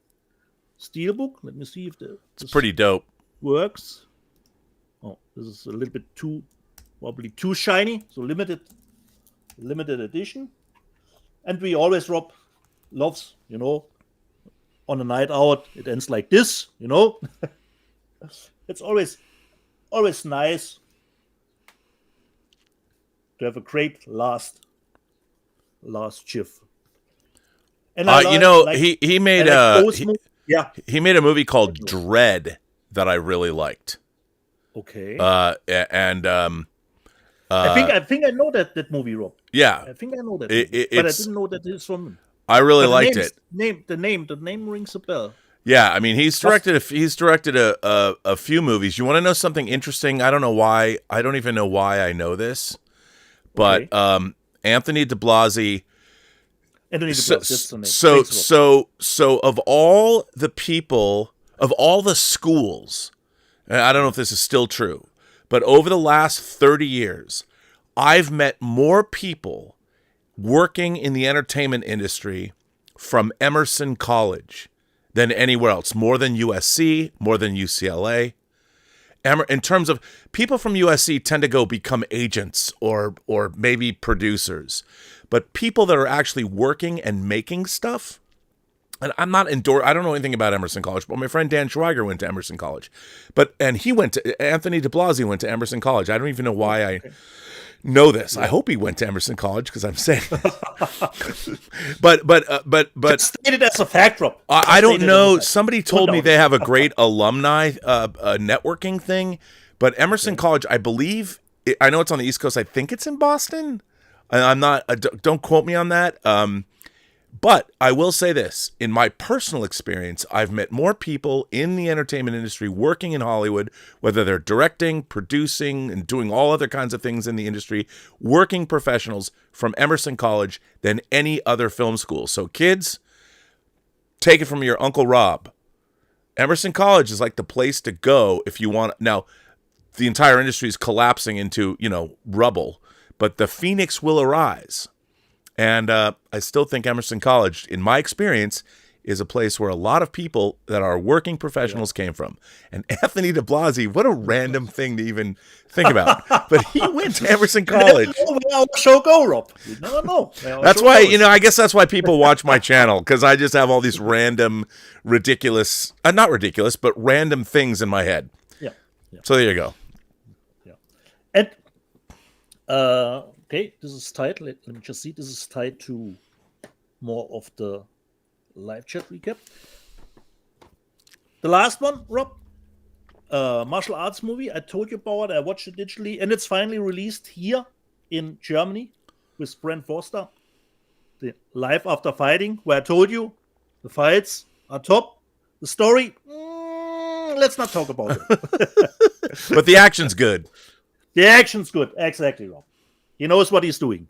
steelbook. Let me see if it's pretty dope. Works. Oh, this is a little bit probably too shiny. So limited edition. And we always loves, on a night out, it ends like this, It's always nice to have a great last shift. And I he made he made a movie called Dread that I really liked. Okay. I think I know that movie, Rob. Yeah. I think I know that, but I didn't know that it's from him. I really liked it. The name rings a bell. Yeah, I mean, he's directed a few movies. You want to know something interesting? I don't know why. I don't even know why I know this, but Anthony de Blasi. That's the name. So of all the people, of all the schools, and I don't know if this is still true, but over the last 30 years, I've met more people working in the entertainment industry from Emerson College than anywhere else, more than USC, more than UCLA. In terms of people from USC tend to go become agents or maybe producers, but people that are actually working and making stuff. And I'm not I don't know anything about Emerson College, but my friend Dan Schweiger went to Emerson College, Anthony de Blasi went to Emerson College. I don't even know why I know this. I hope he went to Emerson College because I'm saying, but just stated as a fact, Rob. I don't know. Somebody told me they have a great alumni networking thing, but Emerson College, I believe, I know it's on the East Coast. I think it's in Boston. I'm not. Don't quote me on that. But I will say this. In my personal experience, I've met more people in the entertainment industry working in Hollywood, whether they're directing, producing, and doing all other kinds of things in the industry, working professionals from Emerson College than any other film school. So kids, take it from your Uncle Rob. Emerson College is like the place to go if you want. Now, the entire industry is collapsing into, rubble, but the phoenix will arise. And I still think Emerson College, in my experience, is a place where a lot of people that are working professionals came from. And Anthony de Blasi, what a random thing to even think about. But he went to Emerson College. Show go, Rob. You never know. That's why, I guess that's why people watch my channel, because I just have all these random, ridiculous, not ridiculous, but random things in my head. Yeah. So there you go. Yeah. And, okay, this is tied. Let me just see. This is tied to more of the live chat recap. The last one, Rob, martial arts movie. I told you about it. I watched it digitally, and it's finally released here in Germany with Brent Forster. The Life After Fighting, where I told you the fights are top. The story, let's not talk about it. But the action's good. The action's good. Exactly, Rob. He knows what he's doing.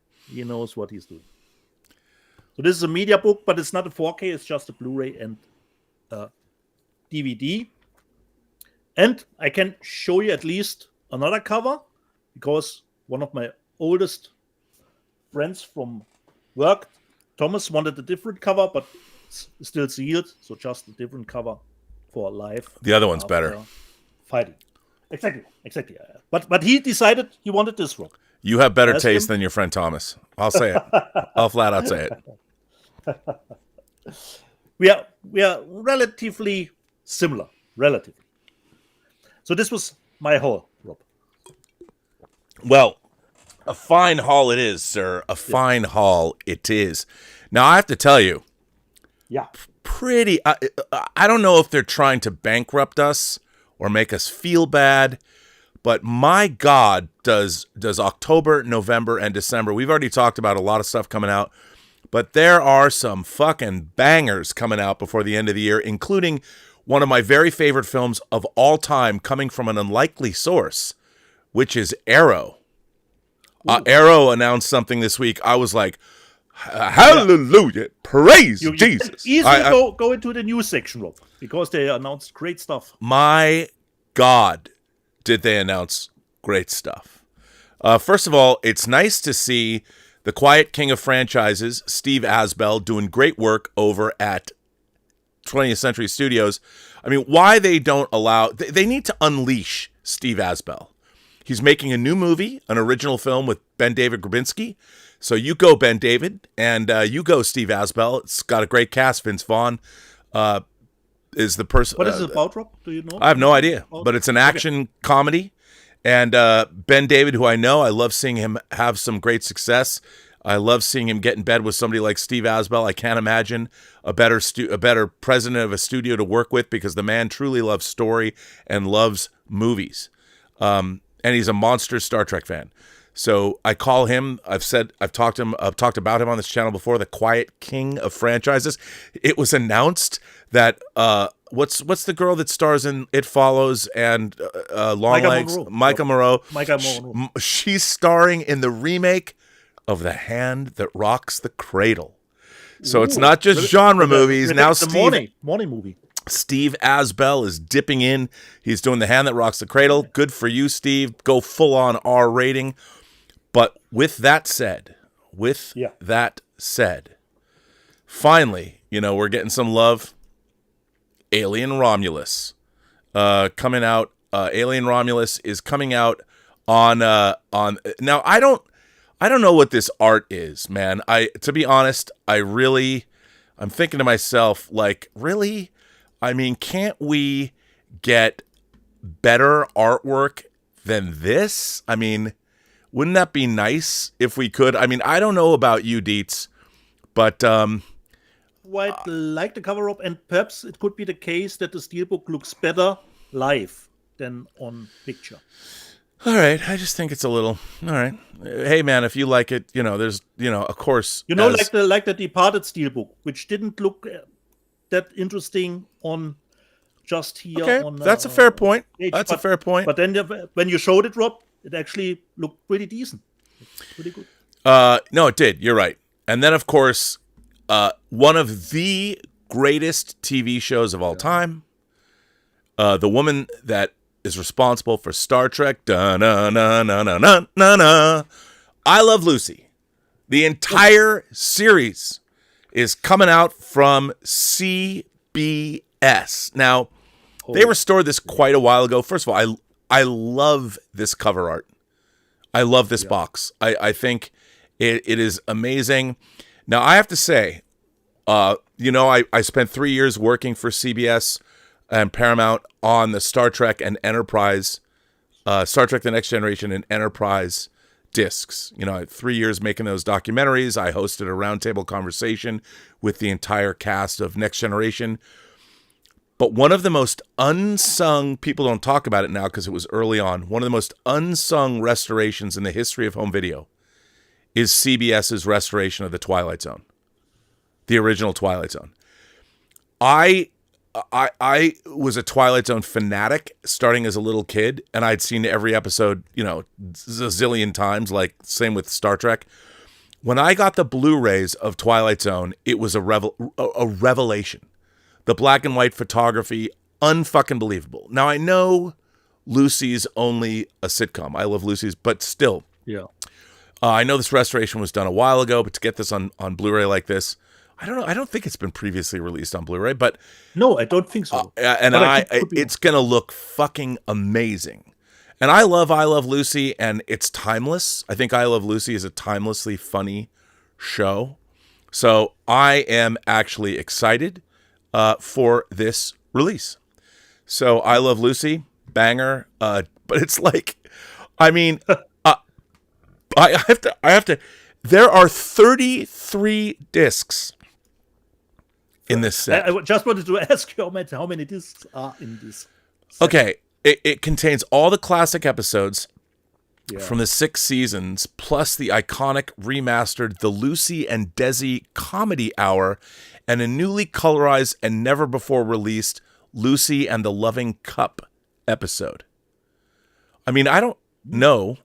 So this is a media book, but it's not a 4K. It's just a Blu-ray and DVD. And I can show you at least another cover, because one of my oldest friends from work, Thomas, wanted a different cover, but it's still sealed. So just a different cover for live. The other one's better. Fighting. Exactly. But he decided he wanted this one. You have better taste than your friend Thomas. I'll say it. I'll flat out say it. We are relatively similar. Relatively. So this was my haul, Rob. Well, a fine haul it is, sir. A fine haul it is. Now, I have to tell you. Yeah. Pretty. I don't know if they're trying to bankrupt us or make us feel bad. But my God, does October, November, and December, we've already talked about a lot of stuff coming out, but there are some fucking bangers coming out before the end of the year, including one of my very favorite films of all time coming from an unlikely source, which is Arrow. Arrow announced something this week. I was like, hallelujah, praise Jesus. Easily go into the news section, Rob, because they announced great stuff. My God. Did they announce great stuff? First of all, it's nice to see the quiet king of franchises, Steve Asbell, doing great work over at 20th Century Studios. I mean, why they don't allow... They need to unleash Steve Asbell. He's making a new movie, an original film with Ben David Grabinski. So you go, Ben David, and you go, Steve Asbell. It's got a great cast. Vince Vaughn is the person. What is it about, Rob? Do you know? I have no idea, but it's an action comedy. And Ben David, who I know, I love seeing him have some great success. I love seeing him get in bed with somebody like Steve Asbell. I can't imagine a better president of a studio to work with, because the man truly loves story and loves movies. And he's a monster Star Trek fan. So I call him, I've talked about him on this channel before, the quiet king of franchises. It was announced that what's the girl that stars in It Follows and Long Legs? Micah Moreau. She's starring in the remake of The Hand That Rocks the Cradle. So it's not just genre movies. Now the morning movie. Steve Asbell is dipping in. He's doing The Hand That Rocks the Cradle. Good for you, Steve. Go full on R rating. But with that said, finally, we're getting some love. Alien Romulus coming out. Alien Romulus is coming out on now. I don't know what this art is, man. To be honest, I'm thinking to myself, like, really? I mean, can't we get better artwork than this? I mean, wouldn't that be nice if we could? I mean, I don't know about you, Dietz, but I'd like the cover up, and perhaps it could be the case that the steelbook looks better live than on picture. All right, I just think it's a little. All right, hey man, if you like it, there's, of course, like the Departed steelbook, which didn't look that interesting on just here. Okay, that's a fair point. That's a fair point. But then when you showed it, Rob, it actually looked pretty decent. Pretty good. No, it did. You're right. And then, of course, one of the greatest TV shows of all time, the woman that is responsible for Star Trek, I Love Lucy. The entire series is coming out from CBS. Now, they restored this quite a while ago. First of all, I love this cover art. I love this box. I think it is amazing. Now, I have to say, I spent 3 years working for CBS and Paramount on the Star Trek and Enterprise, Star Trek The Next Generation and Enterprise discs. I had 3 years making those documentaries. I hosted a roundtable conversation with the entire cast of Next Generation. But one of the most unsung, people don't talk about it now because it was early on, one of the most unsung restorations in the history of home video is CBS's restoration of The Twilight Zone, the original Twilight Zone. I was a Twilight Zone fanatic starting as a little kid, and I'd seen every episode, a zillion times, like same with Star Trek. When I got the Blu-rays of Twilight Zone, it was a revelation. The black and white photography, unfucking believable. Now, I know Lucy's only a sitcom. I Love Lucy's, but still. Yeah. I know this restoration was done a while ago, but to get this on Blu-ray like this, I don't know. I don't think it's been previously released on Blu-ray, but no, I don't think so. It's gonna look fucking amazing. And I love Lucy, and it's timeless. I think I Love Lucy is a timelessly funny show. So I am actually excited for this release. So I Love Lucy, banger. But it's like, I mean, I have to. There are 33 discs in this set. I just wanted to ask you how many discs are in this set. Okay, it contains all the classic episodes from the 6 seasons, plus the iconic remastered The Lucy and Desi Comedy Hour, and a newly colorized and never before released Lucy and the Loving Cup episode. I mean, I don't know.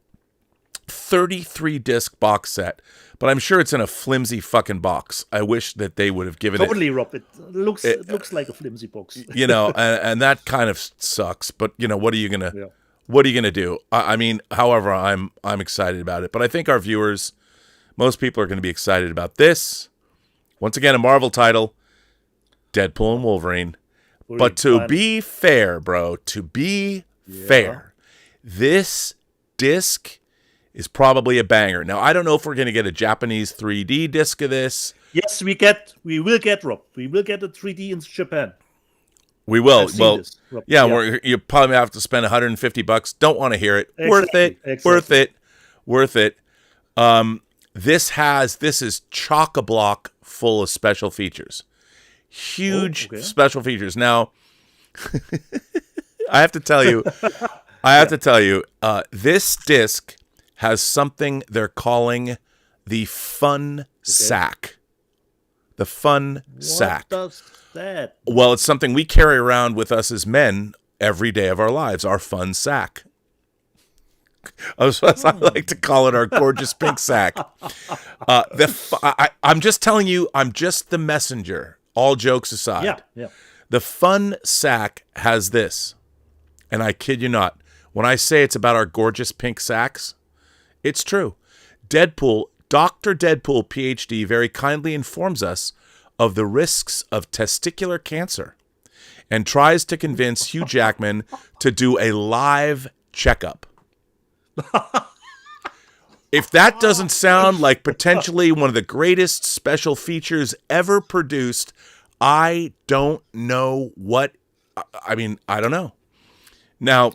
33 disc box set, but I'm sure it's in a flimsy fucking box. I wish that they would have given totally, Rob. It looks like a flimsy box. And that kind of sucks. But what are you gonna do? I mean, however, I'm excited about it. But I think our viewers, most people are going to be excited about this. Once again, a Marvel title, Deadpool and Wolverine. But to be fair, bro, fair, this disc is probably a banger. Now, I don't know if we're going to get a Japanese 3D disc of this. Yes, we will get, Rob. We will get a 3D in Japan. We will. Well, this, you probably have to spend $150. Don't want to hear it. Exactly. Worth it. This is chock-a-block full of special features. Huge special features. Now, I have to tell you, this disc has something they're calling the fun sack. The fun sack. What does that? Well, it's something we carry around with us as men every day of our lives, our fun sack. As I like to call it, our gorgeous pink sack. I'm just telling you, I'm just the messenger, all jokes aside. Yeah. The fun sack has this, and I kid you not, when I say it's about our gorgeous pink sacks, it's true. Deadpool, Dr. Deadpool, PhD, very kindly informs us of the risks of testicular cancer and tries to convince Hugh Jackman to do a live checkup. If that doesn't sound like potentially one of the greatest special features ever produced, I don't know what. I mean, I don't know. Now,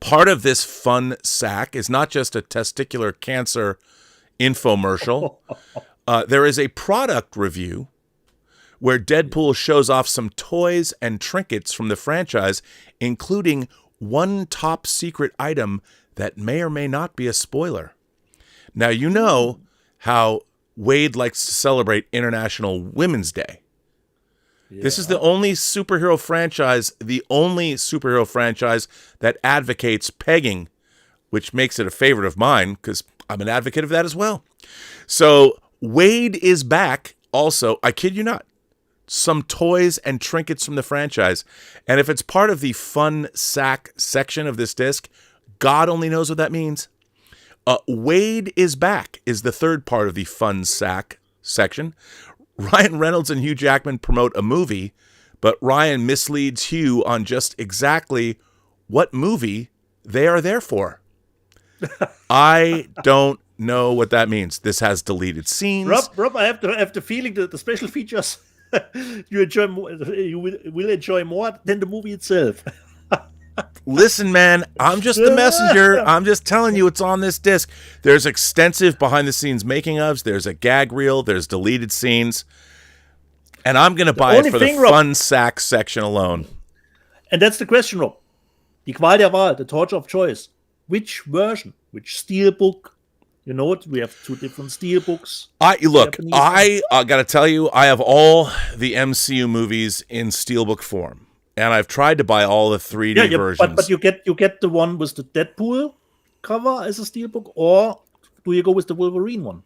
part of this fun sack is not just a testicular cancer infomercial. There is a product review where Deadpool shows off some toys and trinkets from the franchise, including one top secret item that may or may not be a spoiler. Now, you know how Wade likes to celebrate International Women's Day. Yeah. This is the only superhero franchise that advocates pegging, which makes it a favorite of mine because I'm an advocate of that as well. So Wade is back also, I kid you not, some toys and trinkets from the franchise. And if it's part of the fun sack section of this disc, God only knows what that means. Wade is back is the third part of the fun sack section. Ryan Reynolds and Hugh Jackman promote a movie, but Ryan misleads Hugh on just exactly what movie they are there for. I don't know what that means. This has deleted scenes. Rob, I have the feeling that the special features you will enjoy more than the movie itself. Listen, man, I'm just the messenger. I'm just telling you it's on this disc. There's extensive behind-the-scenes making-ofs. There's a gag reel. There's deleted scenes. And I'm going to buy it for the fun sack section alone. And that's the question, Rob. Die Qual der Wahl, the torture of choice. Which version? Which steelbook? You know what? We have two different steelbooks. I got to tell you, I have all the MCU movies in steelbook form. And I've tried to buy all the 3D versions. But you get the one with the Deadpool cover as a steelbook, or do you go with the Wolverine one?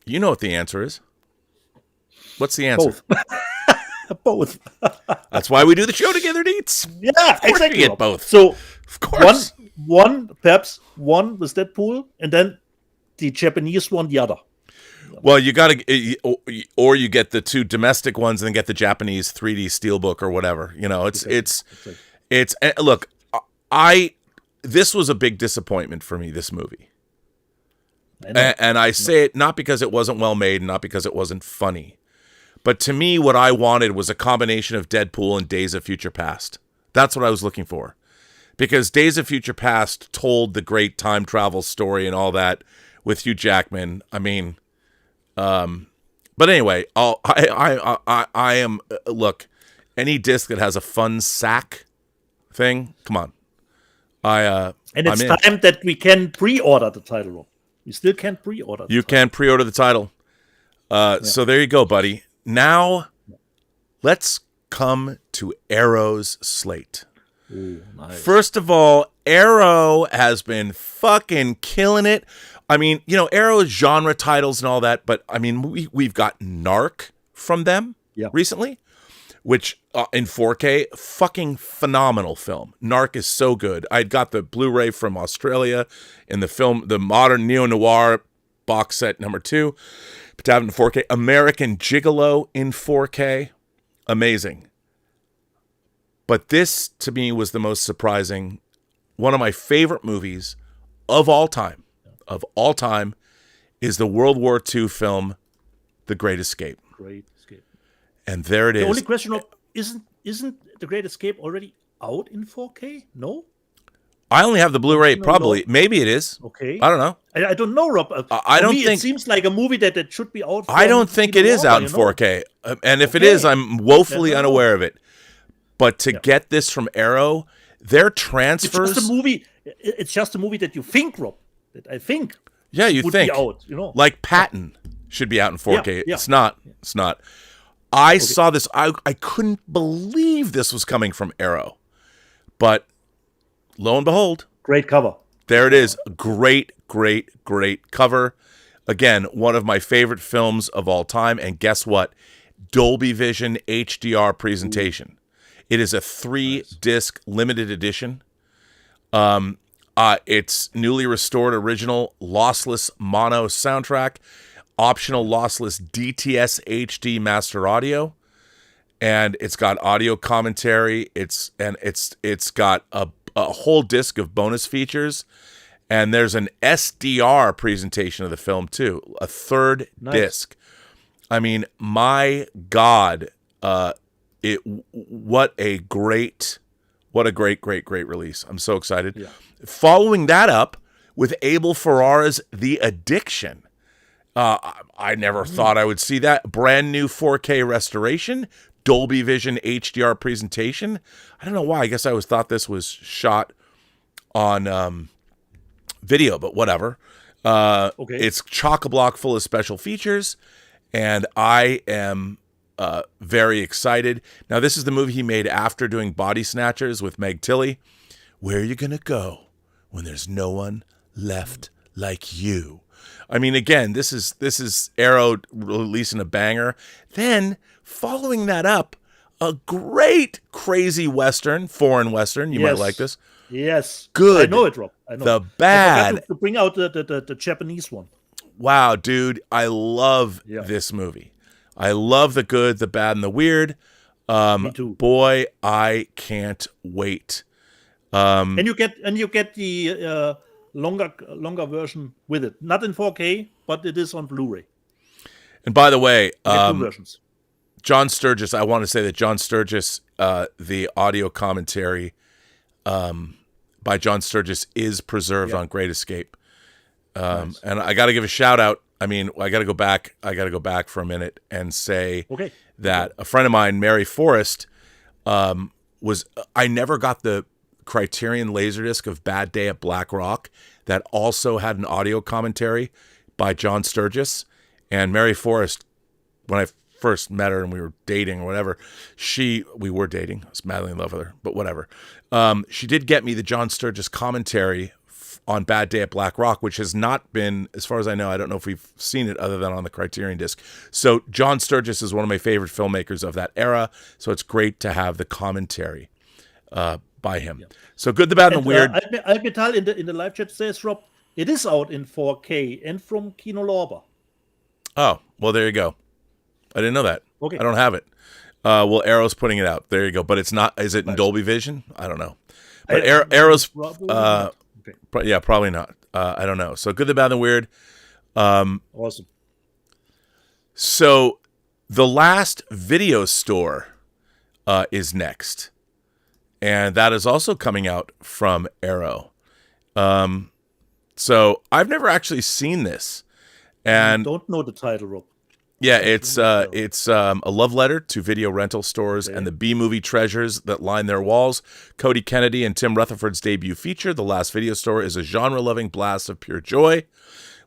You know what the answer is. What's the answer? Both. Both. That's why we do the show together, Deets. Yeah, of course exactly. We get both. So, of course, perhaps one with Deadpool, and then the Japanese one, the other. Well, you got to, or you get the two domestic ones and then get the Japanese 3D steelbook or whatever. You know, it's look, this was a big disappointment for me, this movie. And I say it not because it wasn't well made, not because it wasn't funny, but to me, what I wanted was a combination of Deadpool and Days of Future Past. That's what I was looking for, because Days of Future Past told the great time travel story and all that with Hugh Jackman. I mean. But anyway, I am, look, any disc that has a fun sack thing, come on. And it's time that we can pre-order the title. We still can't pre-order. You can pre-order the title. So there you go, buddy. Now, let's come to Arrow's slate. Ooh, nice. First of all, Arrow has been fucking killing it. I mean, you know, Arrow's genre titles and all that, but I mean, we've got Narc from them recently, which in 4K, fucking phenomenal film. Narc is so good. I got the Blu-ray from Australia in the film, the modern neo-noir box set number 2, but to have it in 4K. American Gigolo in 4K, amazing. But this, to me, was the most surprising, one of my favorite movies of all time. Is the World War II film, The Great Escape. And there it is. The only question of, isn't The Great Escape already out in 4K? No? I only have the Blu-ray. No, Probably, no. maybe it is. Okay. I don't know. I don't know, Rob. I For don't me, think it seems like a movie that should be out. I don't From think Kino it is out in Lorber, 4K. And if it is, I'm woefully Then I unaware of it. But to get this from Arrow, their transfers. It's just a movie. It's just a movie that you think, Rob. That I think. Yeah, you would think. Be out, you know. Like Patton should be out in 4K. Yeah. It's not. It's not. I saw this. I couldn't believe this was coming from Arrow. But lo and behold. Great cover. There it is. Great, great, great cover. Again, one of my favorite films of all time. And guess what? Dolby Vision HDR presentation. It is a 3-disc limited edition. It's newly restored original lossless mono soundtrack, optional lossless DTS HD master audio, and it's got audio commentary. It's got a whole disc of bonus features, and there's an SDR presentation of the film too, a third disc. I mean, my God, what a great release. I'm so excited. Yeah. Following that up with Abel Ferrara's The Addiction. I never thought I would see that. Brand new 4K restoration, Dolby Vision HDR presentation. I don't know why. I guess I always thought this was shot on video, but whatever. It's chock-a-block full of special features, and I am very excited. Now, this is the movie he made after doing Body Snatchers with Meg Tilly. Where are you going to go when there's no one left like you? I mean, again, this is Arrow releasing a banger. Then, following that up, a great, crazy Western, foreign Western. You might like this. Yes. Good. I know it, Rob. I know The it. Bad. I forgot to bring out the Japanese one. Wow, dude. I love this movie. I love the good, the bad, and the weird. Me too. Boy, I can't wait. And you get the longer version with it. Not in 4K, but it is on Blu-ray. And by the way, two versions. John Sturgis, I want to say that John Sturgis, the audio commentary by John Sturgis is preserved on Great Escape. Nice. And I got to give a shout out. I mean, I got to go back for a minute and say that a friend of mine, Mary Forrest, I never got the Criterion Laserdisc of Bad Day at Black Rock that also had an audio commentary by John Sturgis. And Mary Forrest, when I first met her and we were dating or whatever, we were dating. I was madly in love with her, but whatever. She did get me the John Sturgis commentary on Bad Day at Black Rock, which has not been, as far as I know, I don't know if we've seen it other than on the Criterion disc. So John Sturgis is one of my favorite filmmakers of that era. So it's great to have the commentary by him. Yeah. So good, the bad, and the weird. Albetal in the live chat says, Rob, it is out in 4K and from Kino Lorber. Oh, well, there you go. I didn't know that. Okay. I don't have it. Well, Arrow's putting it out. There you go. But it's not, is it in Dolby Vision? I don't know. But Arrow's, yeah, probably not. I don't know. So good, the bad, and the weird. Awesome. So the last video store is next. And that is also coming out from Arrow. So I've never actually seen this. And I don't know the title, Rob. Yeah, it's a love letter to video rental stores and the B-movie treasures that line their walls. Cody Kennedy and Tim Rutherford's debut feature, The Last Video Store, is a genre-loving blast of pure joy.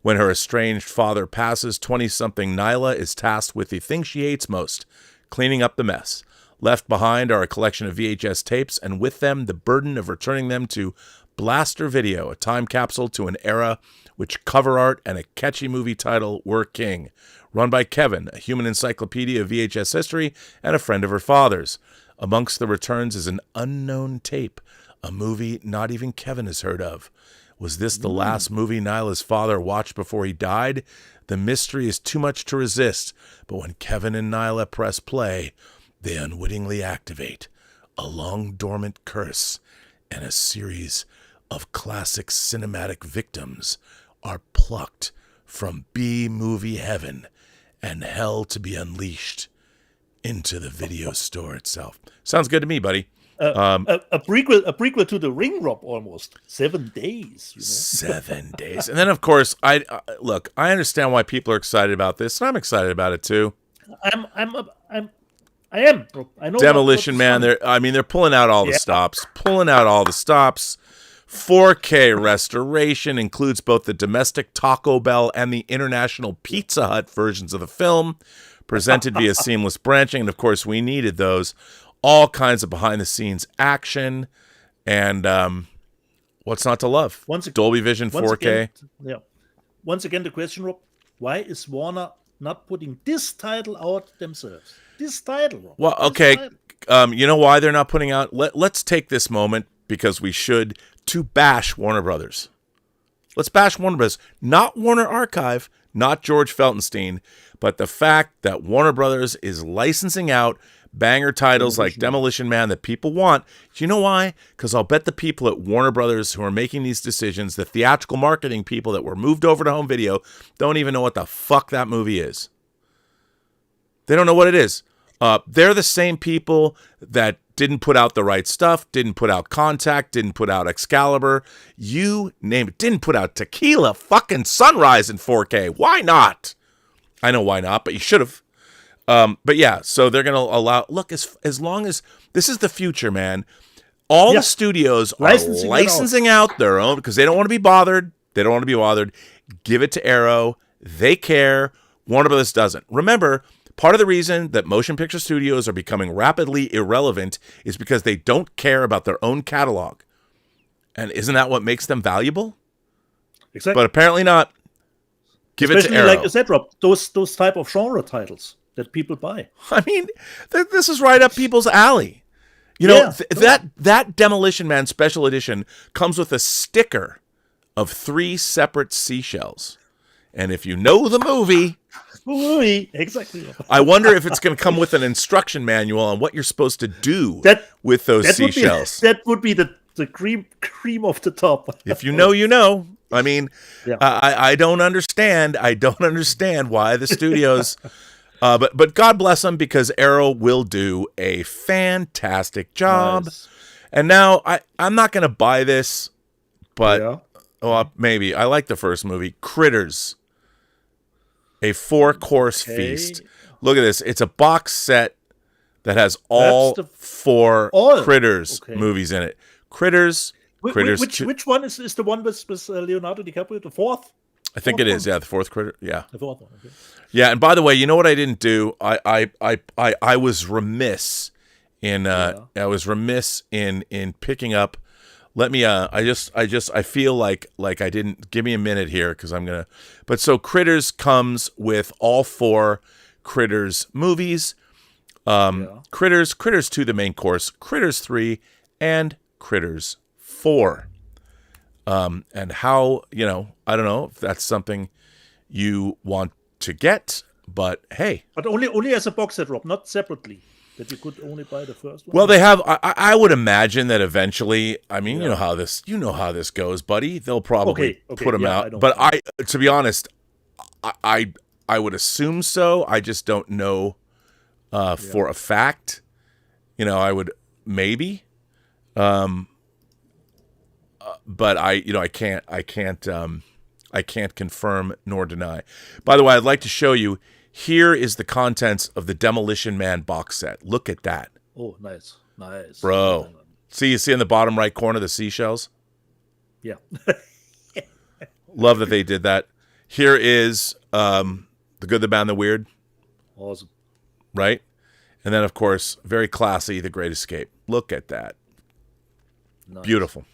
When her estranged father passes, 20-something Nyla is tasked with the thing she hates most, cleaning up the mess. Left behind are a collection of VHS tapes, and with them, the burden of returning them to Blaster Video, a time capsule to an era which cover art and a catchy movie title were king. Run by Kevin, a human encyclopedia of VHS history and a friend of her father's. Amongst the returns is an unknown tape, a movie not even Kevin has heard of. Was this the last movie Nyla's father watched before he died? The mystery is too much to resist, but when Kevin and Nyla press play, they unwittingly activate a long-dormant curse, and a series of classic cinematic victims are plucked from B-movie heaven and hell to be unleashed into the video store itself. Sounds good to me, buddy. A prequel to The Ring, Rob, almost 7 days. 7 days, and then of course, I understand why people are excited about this, and I'm excited about it too. I am. I know Demolition Man. They're pulling out all the stops. 4K restoration includes both the domestic Taco Bell and the international Pizza Hut versions of the film, presented via seamless branching, and of course, we needed those. All kinds of behind-the-scenes action, and what's not to love? Dolby Vision 4K. Once again, the question, Rob: why is Warner not putting this title out themselves? This title, Rob. Well, okay. You know why they're not putting out? Let's take this moment, because we should, to bash Warner Brothers. Let's bash Warner Brothers. Not Warner Archive, not George Feltenstein, but the fact that Warner Brothers is licensing out banger titles like Demolition Man that people want. Do you know why? Because I'll bet the people at Warner Brothers who are making these decisions, the theatrical marketing people that were moved over to home video, don't even know what the fuck that movie is. They don't know what it is. They're the same people that didn't put out The Right Stuff, didn't put out Contact, didn't put out Excalibur, you name it, didn't put out Tequila fucking Sunrise in 4K. Why not? I know why not, but you should have. But yeah, so they're going to allow, look, as long as, this is the future, man. All the studios are licensing out their own, because they don't want to be bothered. Give it to Arrow. They care. Warner Brothers doesn't. Remember, part of the reason that motion picture studios are becoming rapidly irrelevant is because they don't care about their own catalog. And isn't that what makes them valuable? Exactly. But apparently not. Give it to Arrow. Like I said, Rob, those type of genre titles that people buy. I mean, this is right up people's alley. You know, that Demolition Man special edition comes with a sticker of 3 separate seashells. And if you know the movie, exactly. I wonder if it's going to come with an instruction manual on what you're supposed to do with those seashells. That would be the cream of the top. If you know, you know. I mean, I don't understand. I don't understand why the studios... But God bless them, because Arrow will do a fantastic job. Nice. And now I'm not going to buy this, but maybe. I like the first movie, Critters, a 4-course feast. Look at this. It's a box set that has all 4 Critters movies in it. Critters. Which one is the one with Leonardo DiCaprio? The 4th? I think it is. Yeah, the 4th Critter. Yeah. The 4th one. Okay. Yeah, and by the way, you know what I didn't do? I was remiss in picking up. Let me I feel like I didn't. Give me a minute here, because I'm gonna. But so Critters comes with all 4 Critters movies. Critters 2, the main course, Critters 3, and Critters 4. And how, I don't know if that's something you want to get, but hey. But only as a box set, Rob, not separately. That you could only buy the first one. Well, they have. I would imagine that eventually. I mean, you know how this goes, buddy. They'll probably put them out. But to be honest, I would assume so. I just don't know for a fact. I would maybe. But I can't confirm nor deny. By the way, I'd like to show you. Here is the contents of the Demolition Man box set. Look at that. Oh, nice, bro. You see in the bottom right corner the seashells. Yeah. Love that they did that. Here is The Good, the Bad, and the Weird. Awesome. Right, and then of course, very classy, The Great Escape. Look at that. Nice. Beautiful.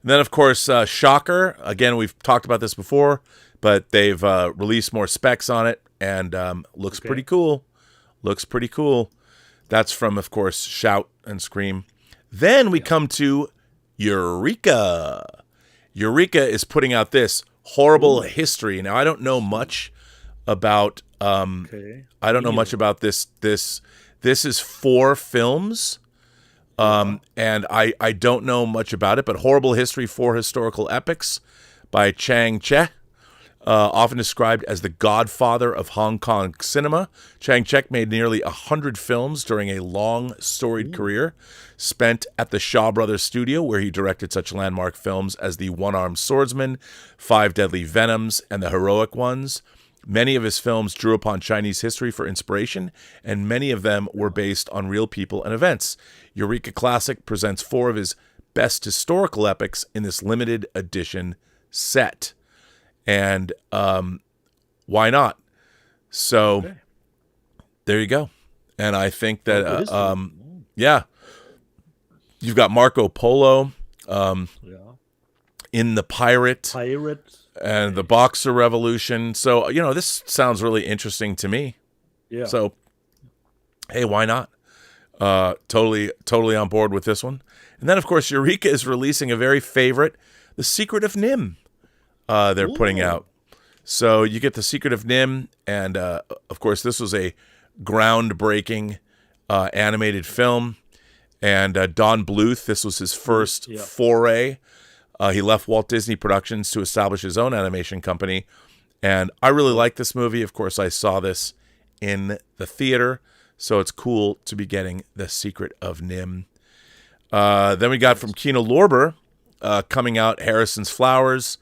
And then, of course, Shocker. Again, we've talked about this before, but they've released more specs on it, and looks pretty cool. That's from, of course, Shout and Scream. Then we come to Eureka. Eureka is putting out this Horrible History. Now, I don't know much about. I don't know much about this. This is 4 films. And I don't know much about it, but Horrible History, 4 Historical Epics by Chang Che. Often described as the godfather of Hong Kong cinema, Chiang Chek made nearly 100 films during a long, storied career, spent at the Shaw Brothers studio, where he directed such landmark films as The One-Armed Swordsman, Five Deadly Venoms, and The Heroic Ones. Many of his films drew upon Chinese history for inspiration, and many of them were based on real people and events. Eureka Classic presents 4 of his best historical epics in this limited edition set. And why not? So there you go. And I think that, yeah, you've got Marco Polo, in the Pirate. And the Boxer Revolution. So, this sounds really interesting to me. Yeah. So, hey, why not? Totally on board with this one. And then, of course, Eureka is releasing a very favorite, The Secret of Nim. They're putting out. So you get The Secret of Nim. And, of course, this was a groundbreaking animated film. And Don Bluth, this was his first foray. He left Walt Disney Productions to establish his own animation company. And I really like this movie. Of course, I saw this in the theater. So it's cool to be getting The Secret of Nim. Then we got from Kino Lorber coming out Harrison's Flowers,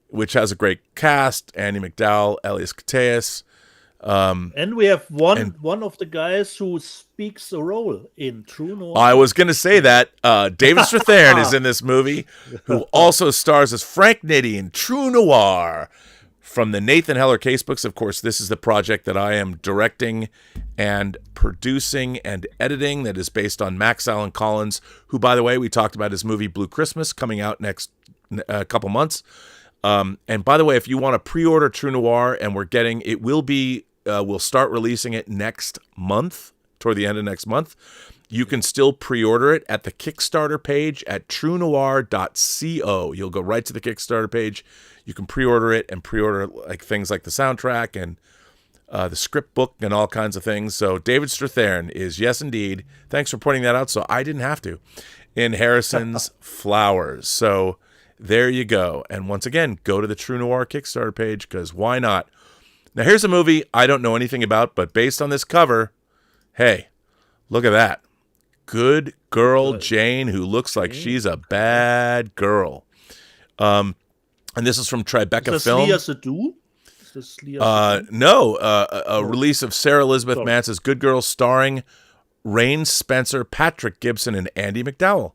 which has a great cast. Andy McDowell, Elias Koteas. And we have one of the guys who speaks a role in True Noir. I was going to say that. David Strathairn is in this movie, who also stars as Frank Nitti in True Noir. From the Nathan Heller casebooks, of course, this is the project that I am directing and producing and editing that is based on Max Allan Collins, who, by the way, we talked about his movie Blue Christmas coming out next couple months. And by the way, if you want to pre-order True Noir, and we'll start releasing it next month, toward the end of next month. You can still pre-order it at the Kickstarter page at truenoir.co. You'll go right to the Kickstarter page. You can pre-order it and pre-order things like the soundtrack and the script book and all kinds of things. So David Strathairn is, yes, indeed. Thanks for pointing that out, so I didn't have to. In Harrison's Flowers. So there you go. And once again, go to the True Noir Kickstarter page, because why not? Now, here's a movie I don't know anything about, but based on this cover, hey, look at that. Good girl Jane, who looks like she's a bad girl. And this is from Tribeca Film. No, a release of Sarah Elizabeth Mance's Good Girl, starring Rain Spencer, Patrick Gibson, and Andy McDowell.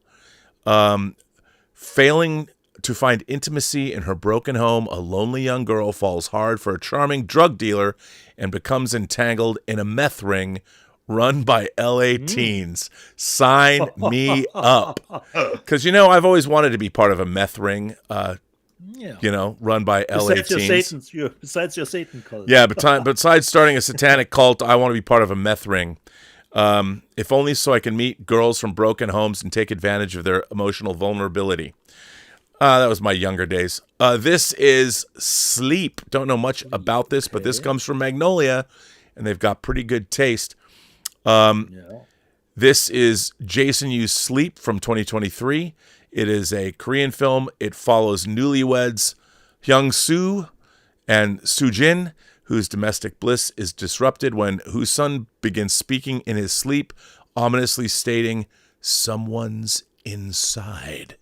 Failing to find intimacy in her broken home, a lonely young girl falls hard for a charming drug dealer and becomes entangled in a meth ring run by L.A. teens. Sign me up. Because, I've always wanted to be part of a meth ring, run by L.A. teens. Besides your Satan cult. Yeah, besides starting a satanic cult, I want to be part of a meth ring. If only so I can meet girls from broken homes and take advantage of their emotional vulnerability. That was my younger days. This is Sleep. Don't know much about this, but this comes from Magnolia, and they've got pretty good taste. This is Jason Yu's Sleep from 2023. It is a Korean film. It follows newlyweds Hyung Soo and Soo Jin, whose domestic bliss is disrupted when whose son begins speaking in his sleep, ominously stating, "Someone's inside."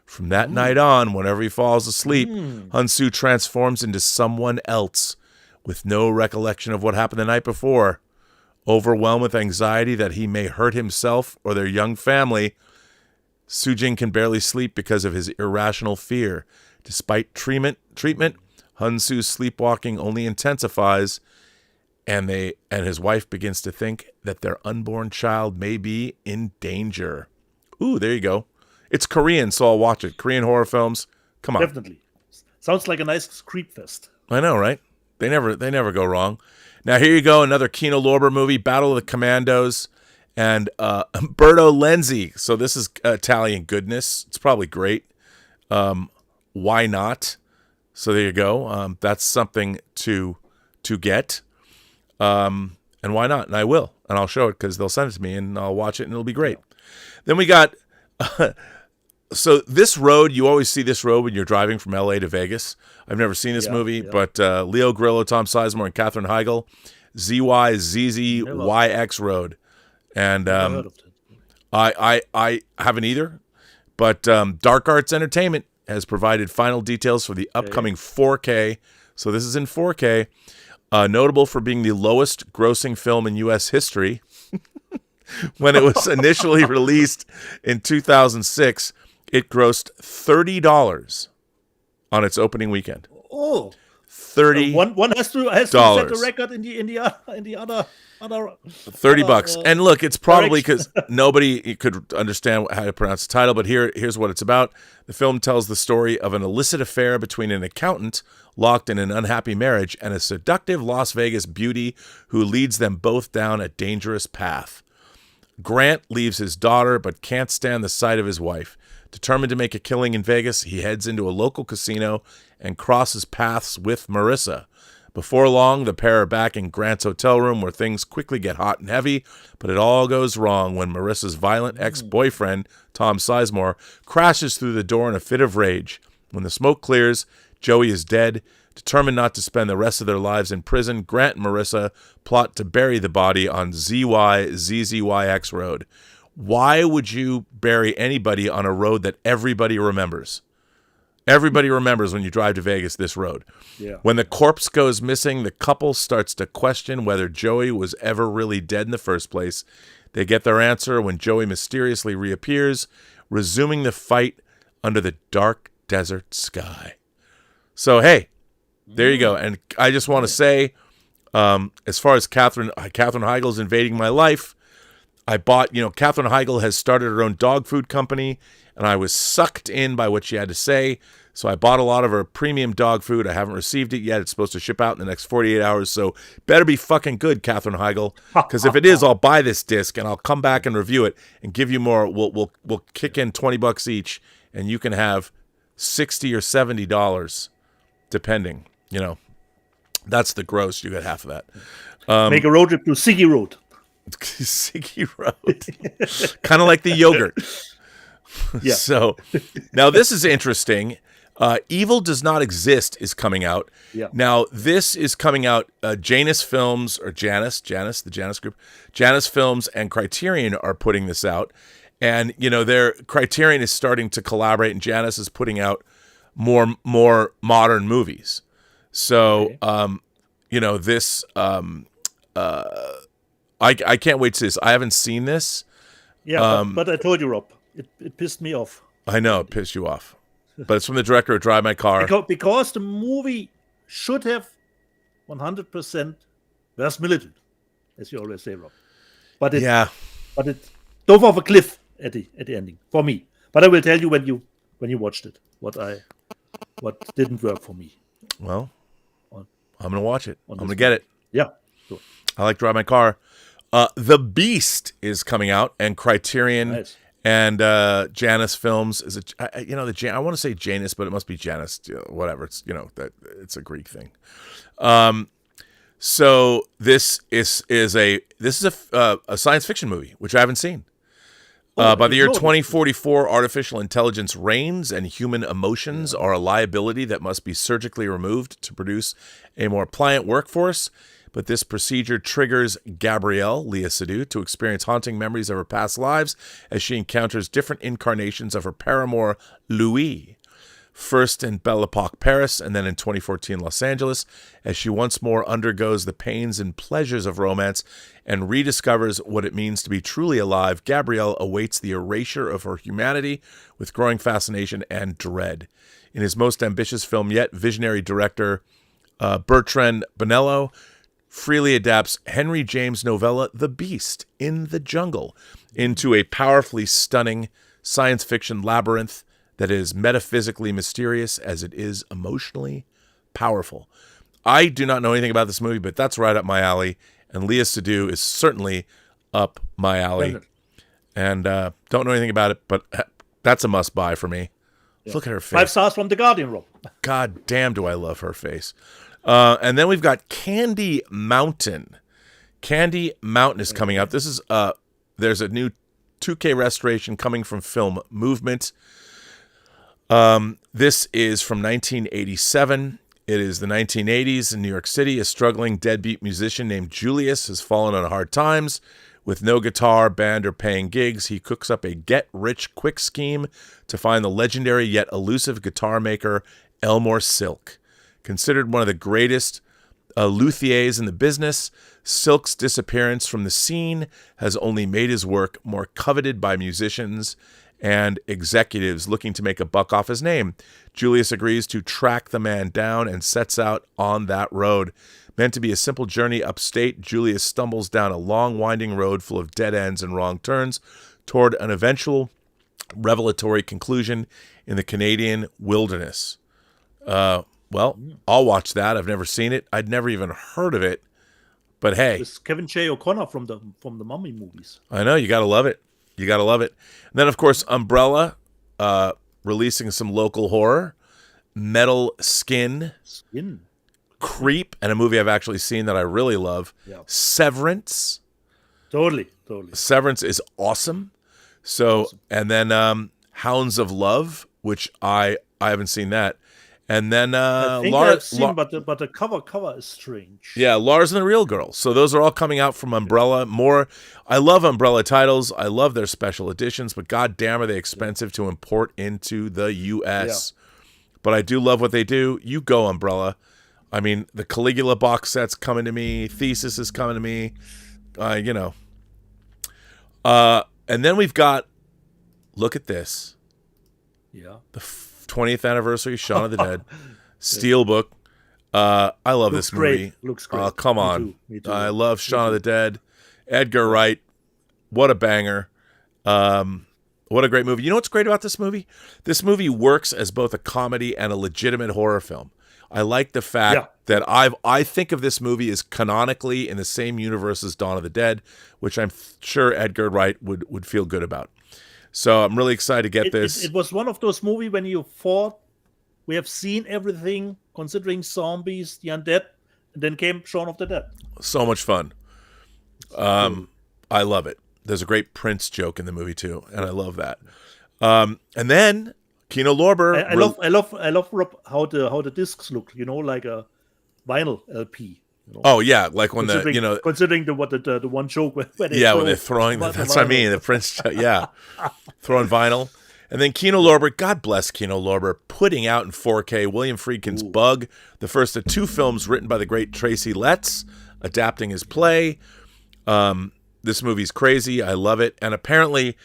From that night on, whenever he falls asleep, Hyun-soo transforms into someone else with no recollection of what happened the night before. Overwhelmed with anxiety that he may hurt himself or their young family, Soo-jin can barely sleep because of his irrational fear. Despite treatment, Hyun-soo's sleepwalking only intensifies, and his wife begins to think that their unborn child may be in danger. Ooh, there you go. It's Korean, so I'll watch it. Korean horror films, come on. Definitely. Sounds like a nice creep fest. I know, right? They never go wrong. Now here you go, another Kino Lorber movie, Battle of the Commandos, and Umberto Lenzi. So this is Italian goodness. It's probably great. Why not? So there you go. That's something to get. And why not? And I will. And I'll show it because they'll send it to me and I'll watch it and it'll be great. Then we got So this road, you always see this road when you're driving from LA to Vegas. I've never seen this movie, but Leo Grillo, Tom Sizemore, and Katherine Heigl, ZYZZYX Road. And Never heard of that. I haven't either, but Dark Arts Entertainment has provided final details for the upcoming 4K. So this is in 4K, notable for being the lowest grossing film in U.S. history. When it was initially released in 2006, it grossed $30 on its opening weekend. Oh, $30. One has to set the record in the other $30. And look, it's probably because nobody could understand how to pronounce the title, but here's what it's about. The film tells the story of an illicit affair between an accountant locked in an unhappy marriage and a seductive Las Vegas beauty who leads them both down a dangerous path. Grant leaves his daughter but can't stand the sight of his wife. Determined to make a killing in Vegas, he heads into a local casino and crosses paths with Marissa. Before long, the pair are back in Grant's hotel room where things quickly get hot and heavy, but it all goes wrong when Marissa's violent ex-boyfriend, Tom Sizemore, crashes through the door in a fit of rage. When the smoke clears, Joey is dead. Determined not to spend the rest of their lives in prison, Grant and Marissa plot to bury the body on ZYZZYX Road. Why would you bury anybody on a road that everybody remembers? Everybody remembers when you drive to Vegas this road. Yeah. When the corpse goes missing, the couple starts to question whether Joey was ever really dead in the first place. They get their answer when Joey mysteriously reappears, resuming the fight under the dark desert sky. So, hey, there you go. And I just want to say, as far as Katherine Heigl's invading my life, I bought, Katherine Heigl has started her own dog food company, and I was sucked in by what she had to say. So I bought a lot of her premium dog food. I haven't received it yet. It's supposed to ship out in the next 48 hours. So better be fucking good, Katherine Heigl. Because if it is, I'll buy this disc and I'll come back and review it and give you more. We'll kick in $20 each, and you can have $60 or $70, depending. That's the gross. You get half of that. Make a road trip to Siggy Road. Siggy Road. Kind of like the yogurt. Yeah. So now this is interesting. Evil Does Not Exist is coming out. Yeah. Now this is coming out. Janus Films, or Janus, the Janus Group, Janus Films and Criterion are putting this out. And, their Criterion is starting to collaborate, and Janus is putting out more modern movies. So, this, I can't wait to see this. I haven't seen this. Yeah, but I told you, Rob, it pissed me off. I know, it pissed you off. But it's from the director of Drive My Car. Because the movie should have 100% verisimilitude, as you always say, Rob. But it dove off a cliff at the ending for me. But I will tell you when you watched it what didn't work for me. Well, I'm gonna watch it. I'm gonna get it. Yeah, sure. I like Drive My Car. The Beast is coming out, and Criterion and Janus Films is I want to say Janus, but it must be Janus. Whatever. It's that it's a Greek thing. So this is a science fiction movie which I haven't seen. By the year 2044, artificial intelligence reigns, and human emotions are a liability that must be surgically removed to produce a more pliant workforce. But this procedure triggers Gabrielle, Léa Seydoux, to experience haunting memories of her past lives as she encounters different incarnations of her paramour, Louis. First in Belle Epoque, Paris, and then in 2014, Los Angeles, as she once more undergoes the pains and pleasures of romance and rediscovers what it means to be truly alive, Gabrielle awaits the erasure of her humanity with growing fascination and dread. In his most ambitious film yet, visionary director Bertrand Bonello freely adapts Henry James' novella The Beast in the Jungle into a powerfully stunning science fiction labyrinth that is metaphysically mysterious as it is emotionally powerful. I do not know anything about this movie, but that's right up my alley, and Léa Seydoux is certainly up my alley. And don't know anything about it, but that's a must-buy for me. Yeah. Look at her face. 5 stars from The Guardian, Rob. God damn, do I love her face. And then we've got Candy Mountain. Candy Mountain is coming out. This is there's a new 2K restoration coming from Film Movement. This is from 1987. It is the 1980s in New York City. A struggling deadbeat musician named Julius has fallen on hard times. With no guitar, band, or paying gigs, he cooks up a get-rich-quick scheme to find the legendary yet elusive guitar maker Elmore Silk. Considered one of the greatest luthiers in the business, Silk's disappearance from the scene has only made his work more coveted by musicians and executives looking to make a buck off his name. Julius agrees to track the man down and sets out on that road. Meant to be a simple journey upstate, Julius stumbles down a long, winding road full of dead ends and wrong turns toward an eventual revelatory conclusion in the Canadian wilderness. Well, I'll watch that. I've never seen it. I'd never even heard of it. But hey, it's Kevin J. O'Connor from the Mummy movies. I know, you gotta love it. You gotta love it. And then, of course, Umbrella releasing some local horror. Metal Skin. Creep, and a movie I've actually seen that I really love. Yeah. Severance. Totally. Severance is awesome. And then Hounds of Love, which I haven't seen that. And then I think I've seen, but the cover is strange. Yeah, Lars and the Real Girl. So those are all coming out from Umbrella. I love Umbrella titles. I love their special editions, but goddamn are they expensive to import into the U.S. Yeah. But I do love what they do. You go, Umbrella. I mean, the Caligula box set's coming to me. Thesis is coming to me. And then we've got, look at this. Yeah. The 20th anniversary Shaun of the Dead. Steelbook. I love this movie. Looks great. Oh, come on. Me too. I love Shaun of the Dead. Edgar Wright. What a banger. What a great movie. You know what's great about this movie? This movie works as both a comedy and a legitimate horror film. I like the fact that I think of this movie as canonically in the same universe as Dawn of the Dead, which I'm sure Edgar Wright would feel good about. So I'm really excited to get this. It was one of those movies when you thought we have seen everything, considering zombies, the undead, and then came Shaun of the Dead. So much fun. I love it. There's a great Prince joke in the movie too, and I love that. And then Kino Lorber. I love Rob, how the discs look. Like a vinyl LP. Oh yeah, like when considering the one joke where when they're throwing that's what I mean, the Prince throwing vinyl. And then Kino Lorber, God bless Kino Lorber, putting out in 4K William Friedkin's Bug, the first of two films written by the great Tracy Letts, adapting his play. This movie's crazy. I love it. And apparently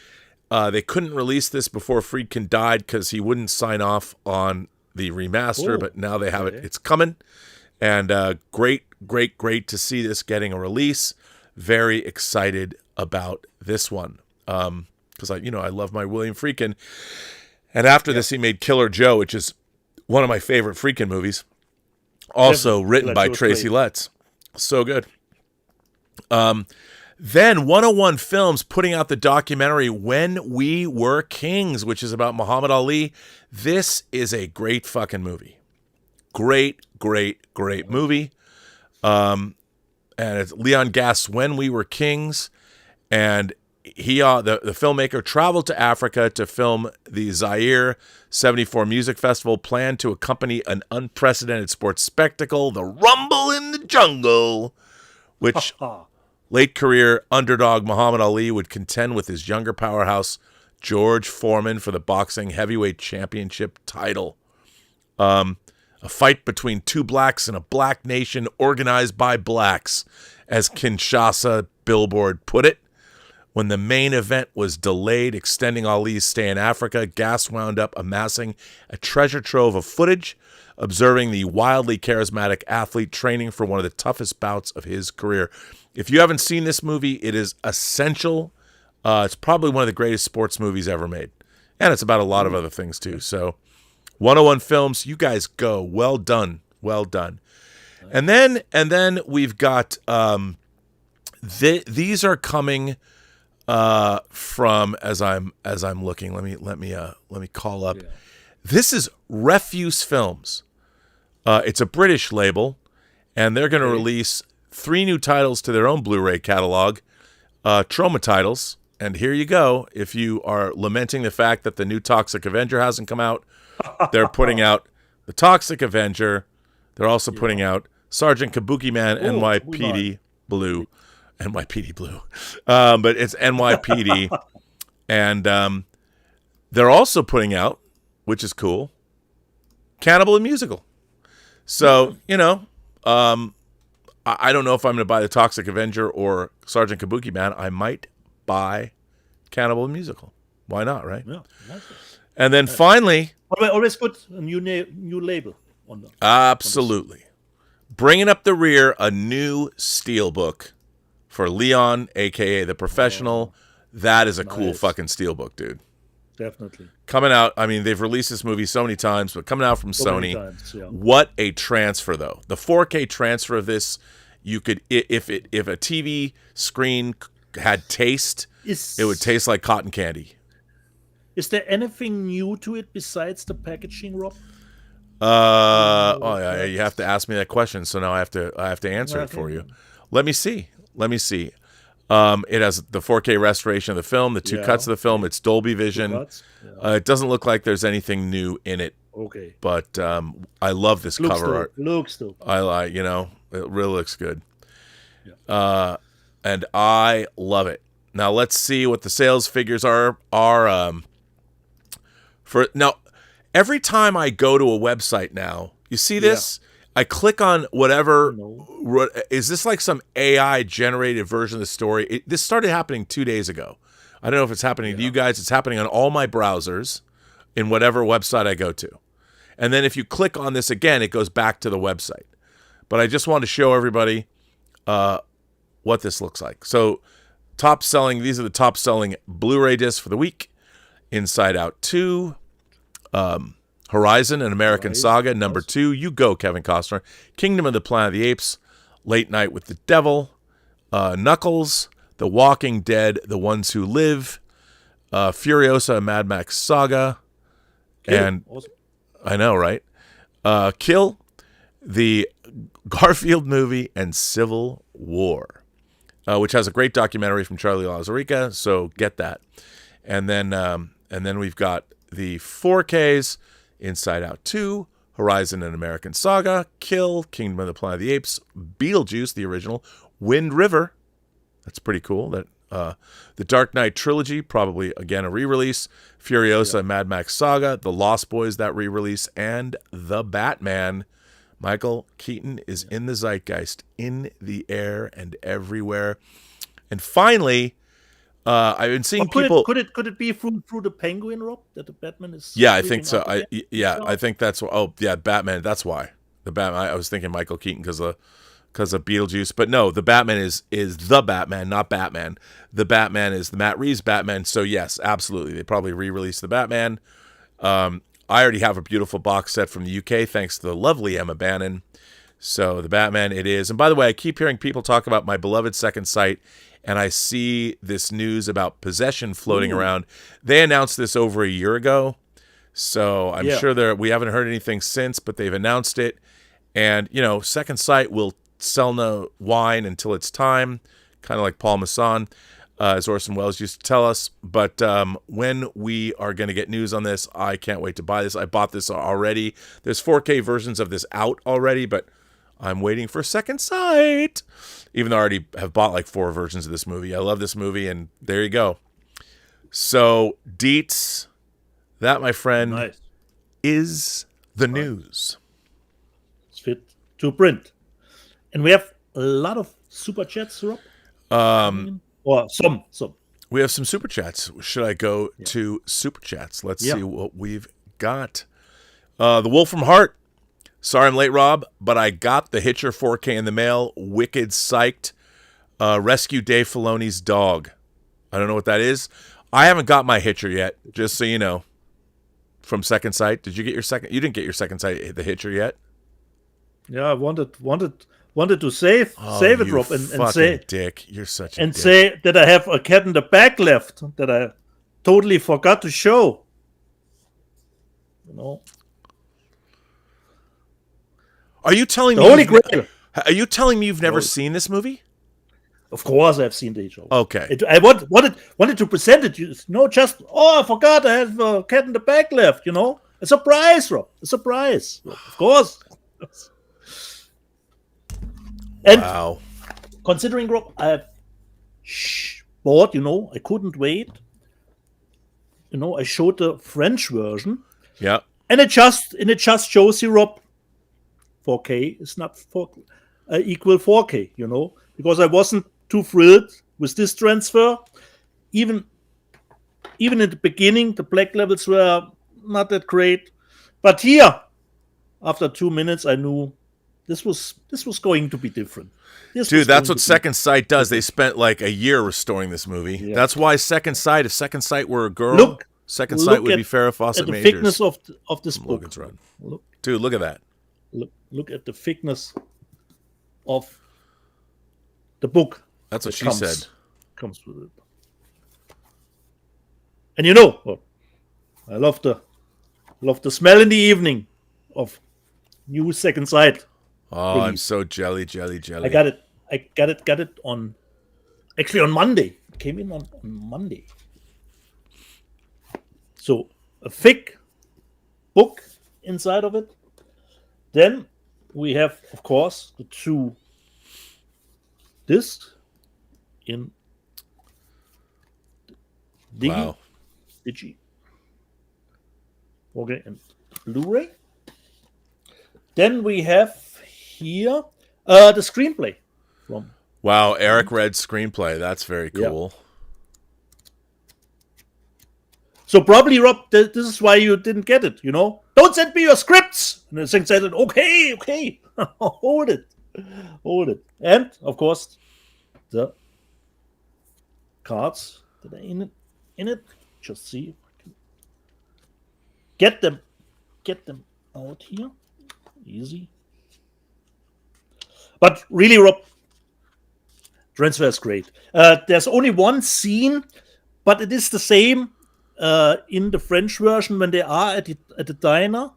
they couldn't release this before Friedkin died because he wouldn't sign off on the remaster, but now they have it. It's coming. And great to see this getting a release. Very excited about this one. Because I love my William Friedkin. And after this, he made Killer Joe, which is one of my favorite Friedkin movies. Also written by Tracy Letts. So good. Then 101 Films putting out the documentary When We Were Kings, which is about Muhammad Ali. This is a great fucking movie. Great movie. And it's Leon Gass's When We Were Kings. And he, the filmmaker, traveled to Africa to film the Zaire 74 Music Festival, planned to accompany an unprecedented sports spectacle, the Rumble in the Jungle, which late career underdog Muhammad Ali would contend with his younger powerhouse, George Foreman, for the boxing heavyweight championship title. A fight between two blacks in a black nation organized by blacks, as Kinshasa Billboard put it. When the main event was delayed, extending Ali's stay in Africa, Gass wound up amassing a treasure trove of footage, observing the wildly charismatic athlete training for one of the toughest bouts of his career. If you haven't seen this movie, it is essential. It's probably one of the greatest sports movies ever made. And it's about a lot of other things too. So 101 Films, you guys go. Well done. Well done. And then we've got these are coming from as I'm looking. Let me call up. Yeah. This is Refuse Films. It's a British label, and they're going to release 3 new titles to their own Blu-ray catalog. Trauma titles. And here you go. If you are lamenting the fact that the new Toxic Avenger hasn't come out, they're putting out the Toxic Avenger. They're also putting out Sergeant Kabuki Man NYPD Blue. NYPD Blue. But it's NYPD. And they're also putting out, which is cool, Cannibal and Musical. So, you know, I don't know if I'm going to buy the Toxic Avenger or Sergeant Kabuki Man. I might buy Cannibal and Musical. Why not, right? Yeah. And then finally... Always good, a new label. Absolutely. Bringing up the rear, a new steelbook for Leon, a.k.a. The Professional. That is a cool fucking steelbook, dude. Definitely. Coming out, I mean, they've released this movie so many times, but coming out from Sony. What a transfer, though. The 4K transfer of this, you could, if a TV screen had taste, it would taste like cotton candy. Is there anything new to it besides the packaging, Rob? Yeah, you have to ask me that question, so now I have to answer it for you. Let me see. It has the 4K restoration of the film, the two cuts of the film. It's Dolby Vision. It doesn't look like there's anything new in it. Okay. But I love this cover art. Looks dope. I like, you know, it really looks good. Yeah. And I love it. Now let's see what the sales figures are. For now, every time I go to a website now, you see this? I click on whatever. No. Is this like some AI generated version of the story? This started happening 2 days ago. I don't know if it's happening to you guys. It's happening on all my browsers in whatever website I go to. And then if you click on this again, it goes back to the website. But I just want to show everybody what this looks like. So these are the top selling Blu-ray discs for the week. Inside Out 2. Horizon, an American Saga, number 2. You go, Kevin Costner. Kingdom of the Planet of the Apes, Late Night with the Devil, Knuckles, The Walking Dead, The Ones Who Live, Furiosa, a Mad Max Saga, and awesome. I know, right? Kill, the Garfield movie, and Civil War, which has a great documentary from Charlie Lazarica. So get that, and then we've got the 4Ks. Inside Out 2, Horizon, an American Saga, Kill, Kingdom of the Planet of the Apes, Beetlejuice, the original, Wind River, that's pretty cool. That the Dark Knight trilogy, probably again a re-release, Furiosa, Mad Max Saga, The Lost Boys, that re-release, and The Batman. Michael Keaton is in the zeitgeist, in the air and everywhere. And finally, I've been seeing people. Could it be through the Penguin, Rob? That the Batman is. Yeah, I think so. I think that's. Oh, yeah, Batman. That's why the Batman. I was thinking Michael Keaton because of Beetlejuice, but no, the Batman is the Batman, not Batman. The Batman is the Matt Reeves Batman. So yes, absolutely, they probably re-released the Batman. I already have a beautiful box set from the UK, thanks to the lovely Emma Bannon. So the Batman, it is. And by the way, I keep hearing people talk about my beloved Second Sight. And I see this news about Possession floating around. They announced this over a year ago. So I'm sure we haven't heard anything since, but they've announced it. And, you know, Second Sight will sell no wine until it's time, kind of like Paul Masson, as Orson Welles used to tell us. But when we are going to get news on this, I can't wait to buy this. I bought this already. There's 4K versions of this out already, but I'm waiting for Second Sight, even though I already have bought like 4 versions of this movie. I love this movie, and there you go. So, Deets, that, my friend, is the news. It's fit to print. And we have a lot of super chats, Rob. Or some. We have some super chats. Should I go to super chats? Let's see what we've got. The Wolf from Heart. Sorry I'm late, Rob, but I got the Hitcher 4K in the mail. Wicked psyched. Rescue Dave Filoni's dog. I don't know what that is. I haven't got my Hitcher yet, just so you know. From Second Sight. Did you get your second? You didn't get your Second Sight, the Hitcher yet? Yeah, I wanted to save it, Rob, and say, dick, you're such a and dick. Say that I have a cat in the back left that I totally forgot to show. You know. Are you telling me? Holy Grail. Are you telling me you've never seen this movie? Of course, I've seen the show. Okay. I wanted to present it. Just I forgot I have a cat in the bag left. A surprise, Rob. A surprise. Of course. And wow. considering, Rob, I bought. I couldn't wait. I showed the French version. Yeah. And it just shows you, Rob, 4K is not equal 4K. Because I wasn't too thrilled with this transfer. Even in the beginning, the black levels were not that great. But here, after 2 minutes, I knew this was going to be different. Dude, that's what Second Sight does. They spent like a year restoring this movie. Yeah. That's why Second Sight, if Second Sight were a girl, Second Sight would be Farrah Fawcett Majors. The thickness of this book. Dude, look at that. Look at the thickness of the book. That's what she said. Comes with it. And I love the smell in the evening of new Second Sight. Oh, release. I'm so jelly. I got it on Monday. It came in on Monday. So a thick book inside of it. Then we have, of course, the 2 discs in Digi. Okay, and Blu-ray. Then we have here the screenplay from. Wow, Eric read screenplay. That's very cool. Yeah. So probably, Rob, this is why you didn't get it. Don't send me your scripts. And the thing said, okay, hold it. And of course, the cards that are in it. Just see if I can get them out here. Easy. But really, Rob, transfer is great. There's only one scene, but it is the same in the French version when they are at the diner,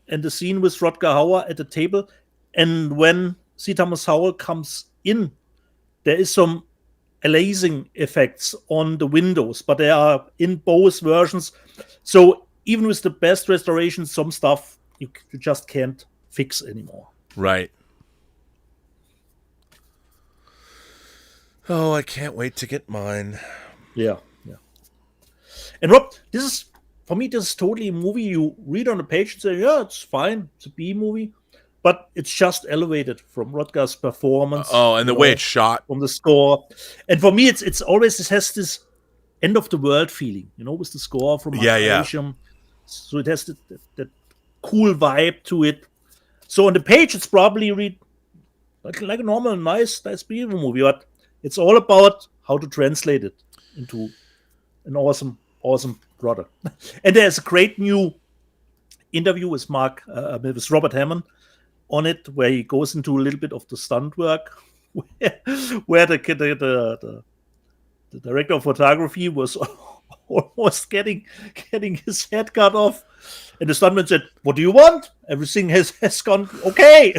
and the scene with Rutger Hauer at the table, and when C. Thomas Howell comes in, there is some aliasing effects on the windows, but they are in both versions. So even with the best restoration, some stuff you just can't fix anymore. Right. Oh, I can't wait to get mine. Yeah. And Rob, this is totally a movie you read on the page and say, yeah, it's fine. It's a B movie. But it's just elevated from Rutger's performance. Oh, and the way it's shot. From the score. And for me, it's always, it has this end of the world feeling, with the score from Haitium. So it has that cool vibe to it. So on the page, it's probably read like a normal, nice B movie. But it's all about how to translate it into an awesome product. And there's a great new interview with with Robert Hammond on it, where he goes into a little bit of the stunt work, where the director of photography was almost getting his head cut off, and the stuntman said, "What do you want? Everything has gone okay."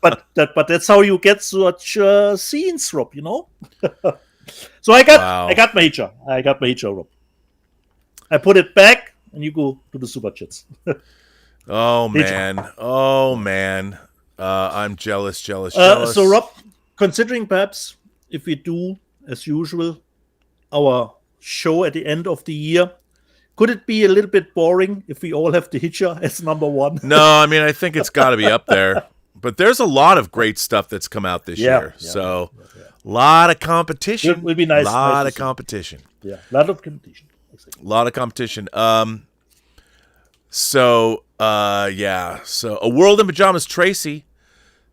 but that's how you get such scenes, Rob. So I got major, Rob. I put it back, and you go to the super chats. Oh man! I'm jealous. So Rob, considering perhaps if we do as usual our show at the end of the year, could it be a little bit boring if we all have the Hitcher as number 1? No, I mean, I think it's got to be up there. But there's a lot of great stuff that's come out this year. So a lot of competition. It would be nice. A lot of competition. Yeah, a lot of competition. A lot of competition. So A World in Pajamas Tracy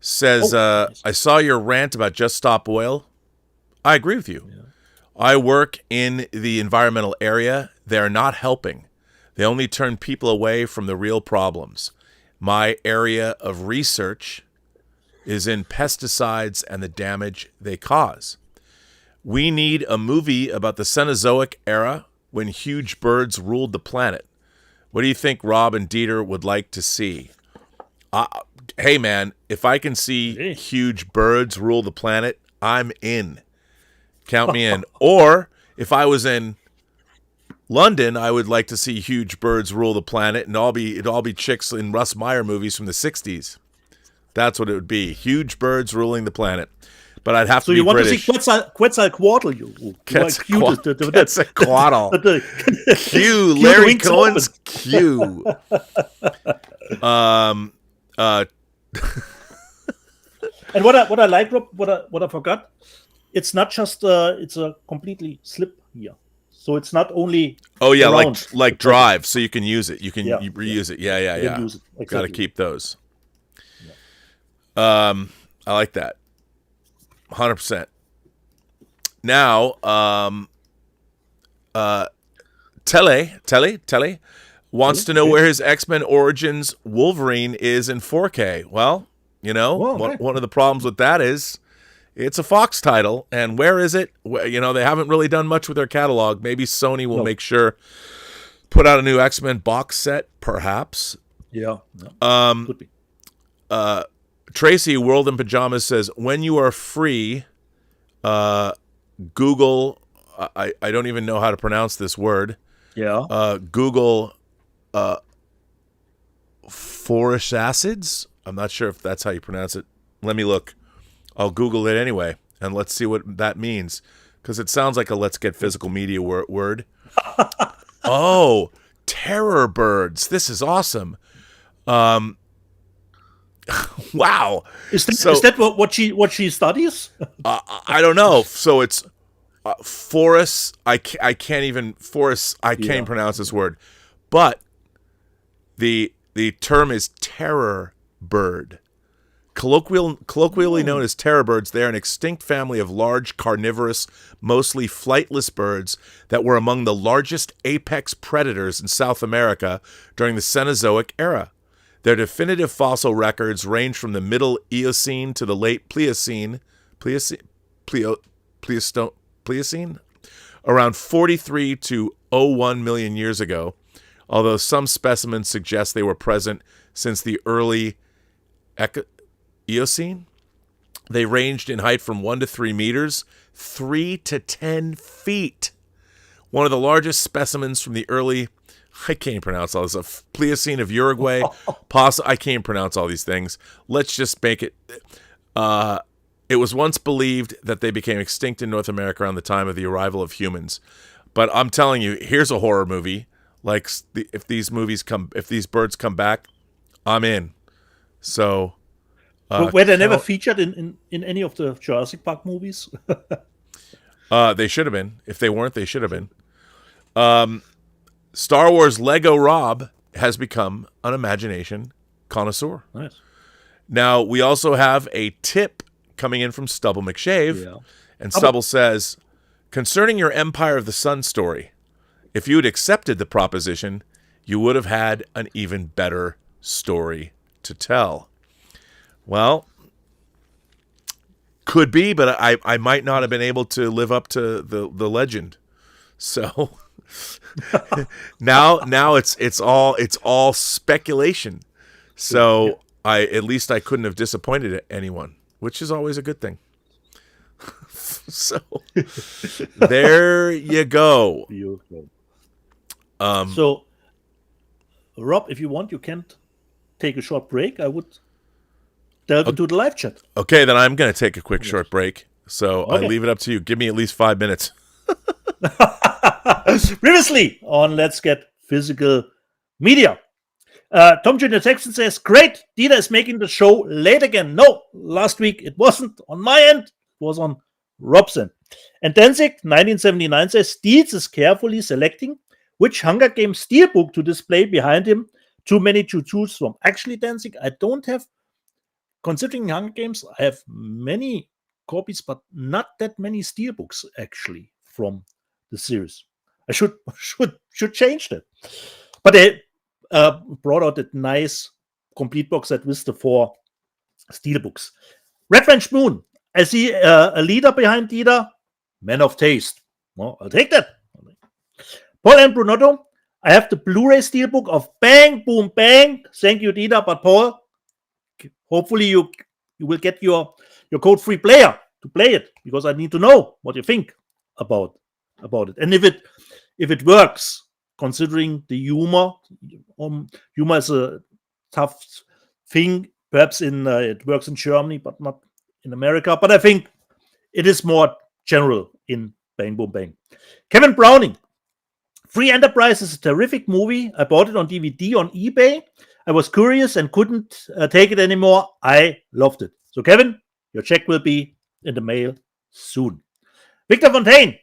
says, I saw your rant about Just Stop Oil. I agree with you. Yeah. I work in the environmental area. They're not helping. They only turn people away from the real problems. My area of research is in pesticides and the damage they cause. We need a movie about the Cenozoic era when huge birds ruled the planet. What do you think Rob and Dieter would like to see? Hey, man, if I can see huge birds rule the planet, I'm in. Count me in. Or if I was in London, I would like to see huge birds rule the planet, and it'd all be chicks in Russ Meyer movies from the 60s. That's what it would be. Huge birds ruling the planet. But I'd have to be British. So you want to see Quetzalcoatl, Quetzalcoatl. Q, Larry Cohen's Q. And what I like, Rob, what I forgot, it's not just it's a completely slip here. So it's not only like drive, so you can use it. You can reuse it. Yeah. Use it. Exactly. Got to keep those. I like that. 100%. Now, Telly wants to know where his X-Men Origins Wolverine is in 4K. Well, one of the problems with that is it's a Fox title, and where is it? They haven't really done much with their catalog. Maybe Sony will make sure put out a new X-Men box set, perhaps. Yeah. Could be. Tracy, World in Pajamas, says, when you are free, Google, I don't even know how to pronounce this word. Yeah. Google phoric acids. I'm not sure if that's how you pronounce it. Let me look. I'll Google it anyway, and let's see what that means, because it sounds like a Let's Get Physical Media word. Oh, terror birds. This is awesome. Wow. Is that what she studies? I don't know. So it's Forest. I can't even Forest. I can't even pronounce this word, but the term is terror bird. Colloquially known as terror birds, they are an extinct family of large carnivorous, mostly flightless birds that were among the largest apex predators in South America during the Cenozoic era. Their definitive fossil records range from the Middle Eocene to the Late Pliocene, around 43 to 01 million years ago, although some specimens suggest they were present since the early Eocene. They ranged in height from 1 to 3 meters, 3 to 10 feet. One of the largest specimens from the early, I can't pronounce all this, a Pliocene of Uruguay. I can't pronounce all these things. Let's just make it. It was once believed that they became extinct in North America around the time of the arrival of humans. But I'm telling you, here's a horror movie. Like, if these birds come back, I'm in. So. Were they never featured in any of the Jurassic Park movies? They should have been. If they weren't, they should have been. Star Wars Lego Rob has become an imagination connoisseur. Nice. Now, we also have a tip coming in from Stubble McShave. Yeah. And Stubble says, concerning your Empire of the Sun story, if you had accepted the proposition, you would have had an even better story to tell. Well, could be, but I might not have been able to live up to the legend. So now it's all speculation. So at least I couldn't have disappointed anyone, which is always a good thing. So there you go. So, Rob, if you want, you can take a short break. I would delve into the live chat. Okay, then I'm going to take a quick short break. So I leave it up to you. Give me at least 5 minutes. Previously on Let's Get Physical Media. Tom Jr. Texan says, great, Dieter is making the show late again. No, last week it wasn't on my end. It was on Rob's end. And Danzig 1979 says, Steels is carefully selecting which Hunger Games steelbook to display behind him. Too many to choose from. Actually, Danzig, I don't have, considering Hunger Games, I have many copies, but not that many steelbooks actually from the series. I should change that. But they brought out that nice complete box set with the 4 steelbooks. Red French Moon. I see a leader behind Dieter. Man of taste. Well, I'll take that. Paul and Brunotto. I have the Blu-ray steelbook of Bang Boom Bang. Thank you, Dieter. But Paul, hopefully you will get your code-free player to play it because I need to know what you think about it, and if it works, considering the humor. Humor is a tough thing. Perhaps it works in Germany, but not in America. But I think it is more general in Bang Boom Bang. Kevin Browning. Free Enterprise is a terrific movie. I bought it on DVD on eBay. I was curious and couldn't take it anymore. I loved it. So, Kevin, your check will be in the mail soon. Victor Fontaine.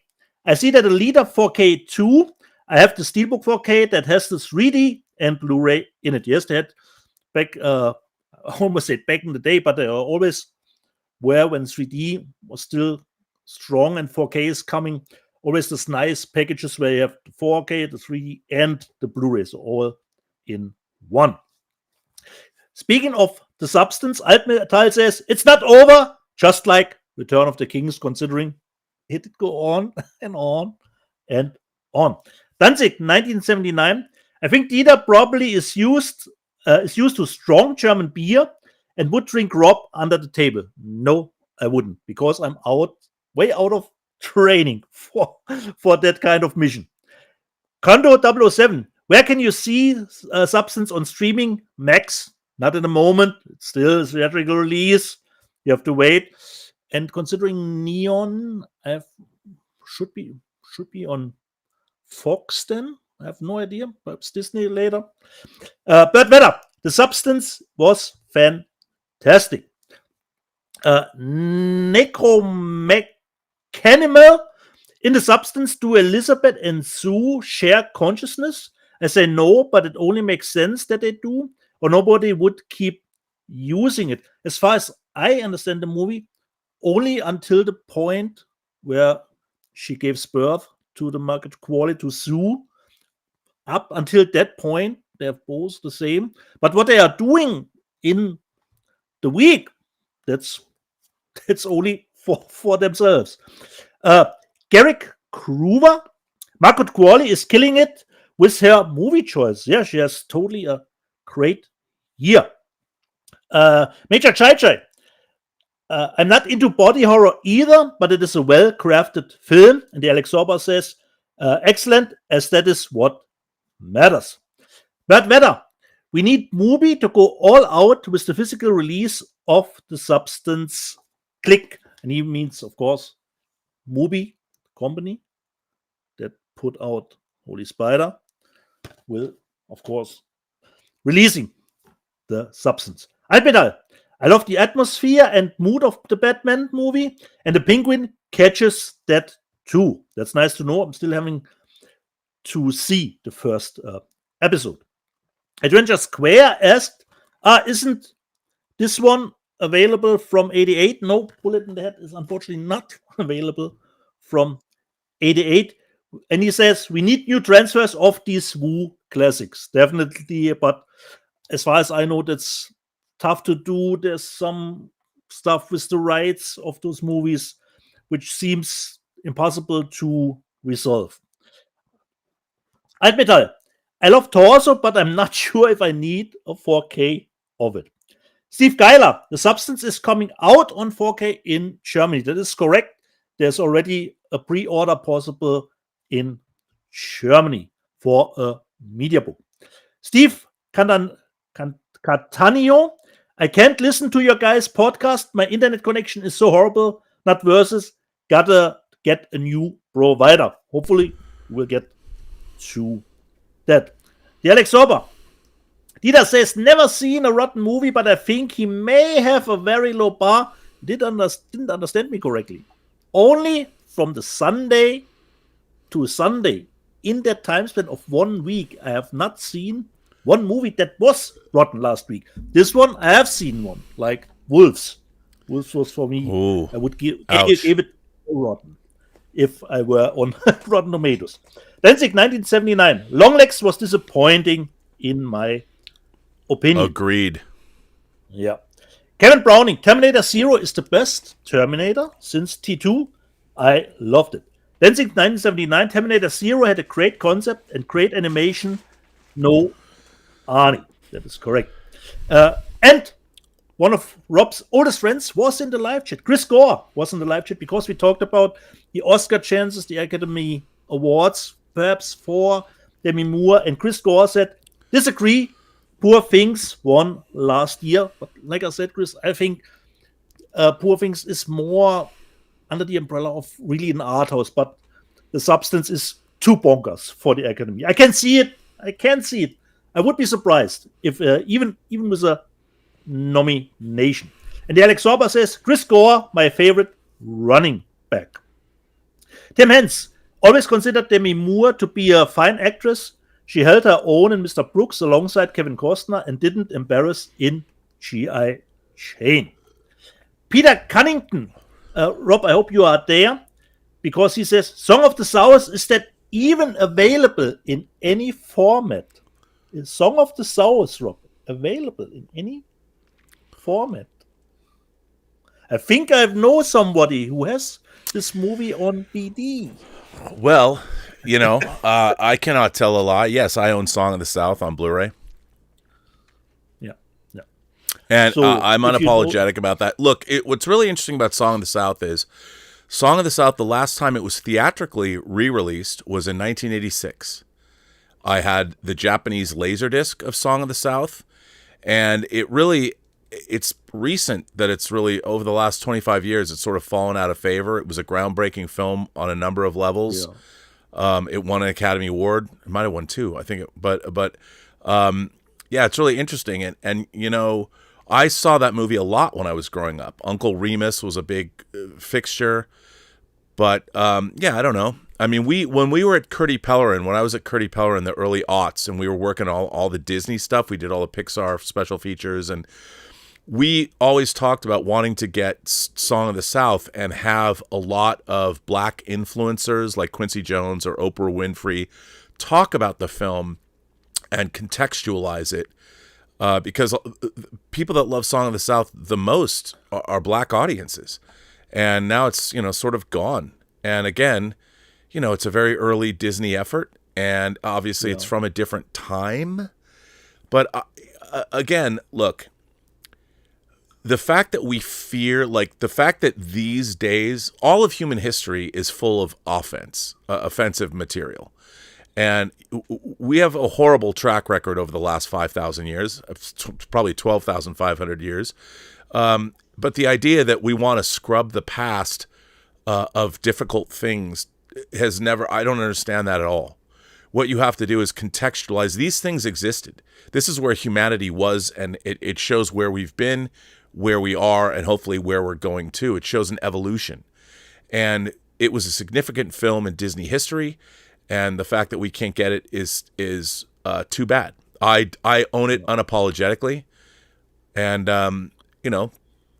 I see that a Leader 4K 2. I have the Steelbook 4K that has the 3D and Blu-ray in it. Yes, they had back, I almost said back in the day, but they always were when 3D was still strong and 4K is coming. Always this nice packages where you have the 4K, the 3D, and the Blu-ray, so all in one. Speaking of the substance, Altmetall says, it's not over, just like Return of the Kings, considering it did go on and on and on. Danzig, 1979. I think Dieter probably is used to strong German beer and would drink Rob under the table. No, I wouldn't, because I'm way out of training for that kind of mission. Kondo 007. Where can you see Substance on streaming? Max. Not in the moment. It's still a theatrical release. You have to wait. And considering Neon, should be on Fox then. I have no idea. Perhaps Disney later. But better. The Substance was fantastic. Necromechanimal. In the Substance, do Elizabeth and Sue share consciousness? I say no, but it only makes sense that they do, or nobody would keep using it. As far as I understand the movie, only until the point where she gives birth to the Margaret Qualley, to Sue. Up until that point, they're both the same. But what they are doing in the week, that's only for themselves. Garrick Kruger. Margaret Qualley is killing it with her movie choice. Yeah, she has totally a great year. Major Chai Chai. I'm not into body horror either, but it is a well-crafted film. And the Alex Sorba says, excellent, as that is what matters. But better, we need movie to go all out with the physical release of the Substance. Click. And he means, of course, movie company that put out Holy Spider will, of course, releasing the Substance. Altmetall. I love the atmosphere and mood of the Batman movie, and the Penguin catches that too. That's nice to know. I'm still having to see the first episode. Adventure Square asked, isn't this one available from 88? No, Bullet in the Head is unfortunately not available from 88. And he says, we need new transfers of these Wu classics. Definitely, but as far as I know, that's tough to do. There's some stuff with the rights of those movies which seems impossible to resolve. Altmetall. I love Torso, but I'm not sure if I need a 4K of it. Steve Geiler. The Substance is coming out on 4K in Germany. That is correct. There's already a pre-order possible in Germany for a media book. Steve Catanio. I can't listen to your guys' podcast. My internet connection is so horrible. Not versus. Gotta get a new provider. Hopefully, we'll get to that. The Alex Sorba. Dieter says, never seen a rotten movie, but I think he may have a very low bar. Didn't understand me correctly. Only from the Sunday to Sunday, in that time span of 1 week, I have not seen one movie that was rotten last week. This one, I have seen one, like Wolves. Wolves was for me. Ooh, I would give it rotten if I were on Rotten Tomatoes. Danzig 1979. Longlegs was disappointing in my opinion. Agreed. Yeah. Kevin Browning. Terminator Zero is the best Terminator since T2. I loved it. Danzig 1979. Terminator Zero had a great concept and great animation. No Arnie. That is correct. And one of Rob's oldest friends was in the live chat. Chris Gore was in the live chat because we talked about the Oscar chances, the Academy Awards, perhaps for Demi Moore. And Chris Gore said, disagree. Poor Things won last year. But like I said, Chris, I think Poor Things is more under the umbrella of really an art house. But the substance is too bonkers for the Academy. I can see it. I would be surprised if even with a nomination. And the Alex Sorba says, Chris Gore, my favorite running back. Tim Hens, always considered Demi Moore to be a fine actress. She held her own in Mr. Brooks alongside Kevin Costner and didn't embarrass in G.I. Jane. Peter Cunnington, Rob, I hope you are there, because he says, Song of the South, is that even available in any format? Is Song of the South, Rob, available in any format? I think I know somebody who has this movie on BD. Well, I cannot tell a lie. Yes, I own Song of the South on Blu-ray. Yeah. And so I'm unapologetic about that. Look, what's really interesting about Song of the South is Song of the South, the last time it was theatrically re-released was in 1986. I had the Japanese Laserdisc of Song of the South, and it's recent that it's really, over the last 25 years, it's sort of fallen out of favor. It was a groundbreaking film on a number of levels. Yeah. It won an Academy Award. It might have won two, I think. Yeah, it's really interesting. And I saw that movie a lot when I was growing up. Uncle Remus was a big fixture. But, yeah, I don't know. I mean, when we were at Curdy Pellerin, when I was at Curdy Pellerin in the early aughts, and we were working all the Disney stuff, we did all the Pixar special features, and we always talked about wanting to get Song of the South and have a lot of black influencers like Quincy Jones or Oprah Winfrey talk about the film and contextualize it, because people that love Song of the South the most are black audiences. And now it's, sort of gone. And again, it's a very early Disney effort, and obviously it's from a different time. But again, look, the fact that we fear, the fact that these days, all of human history is full of offensive material. And we have a horrible track record over the last 5,000 years, probably 12,500 years. But the idea that we want to scrub the past of difficult things has never, I don't understand that at all. What you have to do is contextualize. These things existed. This is where humanity was, and it shows where we've been, where we are, and hopefully where we're going to. It shows an evolution. And it was a significant film in Disney history, and the fact that we can't get it is too bad. I own it unapologetically, and,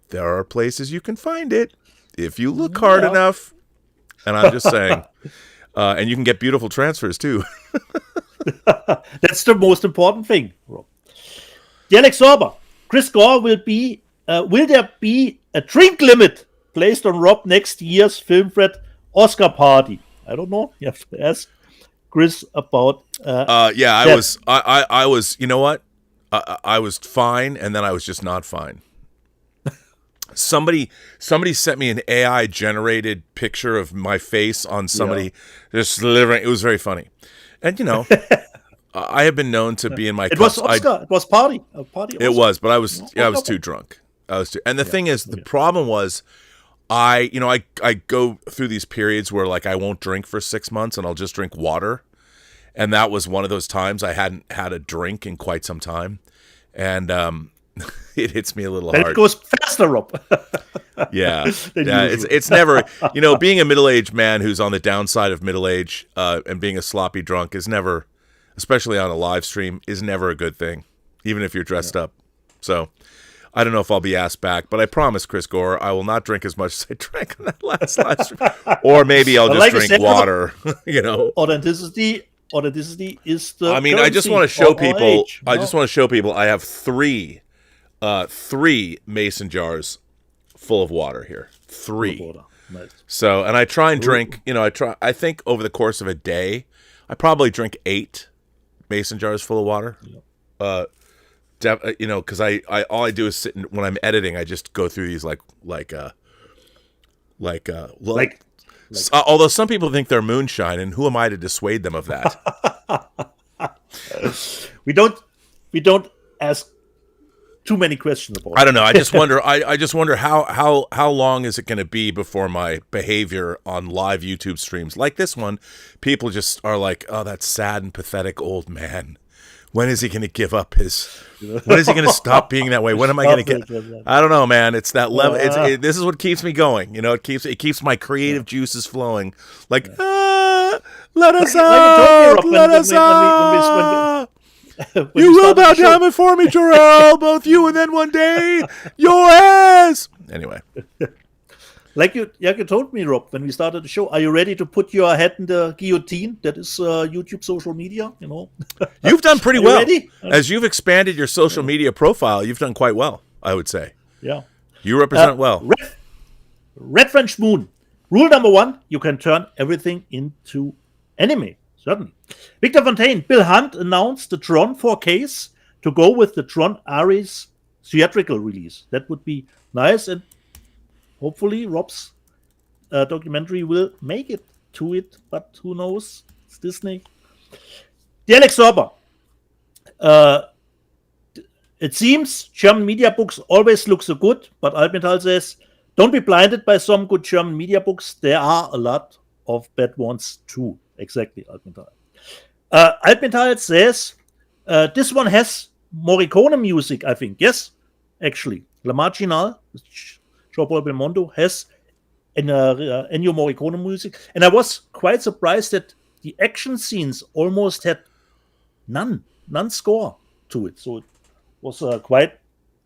there are places you can find it if you look hard enough. And I'm just saying, and you can get beautiful transfers too. That's the most important thing, Rob. The Alex Sorba, Chris Gore will there be a drink limit placed on Rob next year's Film Thread Oscar party? I don't know. You have to ask Chris about. Yeah, I was. You know what? I was fine, and then I was just not fine. Somebody sent me an AI generated picture of my face on somebody just delivering. It was very funny, and I have been known to be in my. It was Oscar. It was party. A party. It was, but I was too drunk. And the thing is, the problem was, I go through these periods where I won't drink for 6 months and I'll just drink water, and that was one of those times I hadn't had a drink in quite some time, and it hits me a little hard. It goes faster, Rob. Yeah. It's never, being a middle-aged man who's on the downside of middle age and being a sloppy drunk is never, especially on a live stream, is never a good thing, even if you're dressed up. So I don't know if I'll be asked back, but I promise, Chris Gore, I will not drink as much as I drank on that last live stream. Or maybe I'll just drink water, Authenticity is the. I mean, I just want to show people. I just want to show people. I have three mason jars full of water here. 3. Nice. So, and I try and drink. I think over the course of a day, I probably drink 8 mason jars full of water. because I all I do is sit when I'm editing. I just go through these although some people think they're moonshine, and who am I to dissuade them of that? We don't ask too many questions about it. I don't know. I just wonder. I just wonder how long is it going to be before my behavior on live YouTube streams like this one, people just are like, "Oh, that sad and pathetic old man. When is he going to give up his? When is he going to stop being that way? When am I going to get?" I don't know, man. It's that level. This is what keeps me going. It keeps my creative juices flowing. Like, let us out, let us out. You will bow down before me, Jarrell, both you and then one day your ass. Anyway, like you told me, Rob, when we started the show, are you ready to put your head in the guillotine? That is YouTube social media. You've done pretty well. As you've expanded your social media profile, you've done quite well, I would say. Yeah, you represent well. Red French Moon. Rule number 1: you can turn everything into anime. Certainly. Victor Fontaine, Bill Hunt announced the Tron 4Ks to go with the Tron Ares theatrical release. That would be nice, and hopefully Rob's documentary will make it to it, but who knows? It's Disney. The Alex Sorber. It seems German media books always look so good, but Altmetall says, don't be blinded by some good German media books. There are a lot of bad ones too. Exactly, Altmetall. Altmetall says, this one has Morricone music, I think. Yes, actually. La Marginal, Jean-Paul Belmondo, has Ennio Morricone music. And I was quite surprised that the action scenes almost had none score to it. So it was quite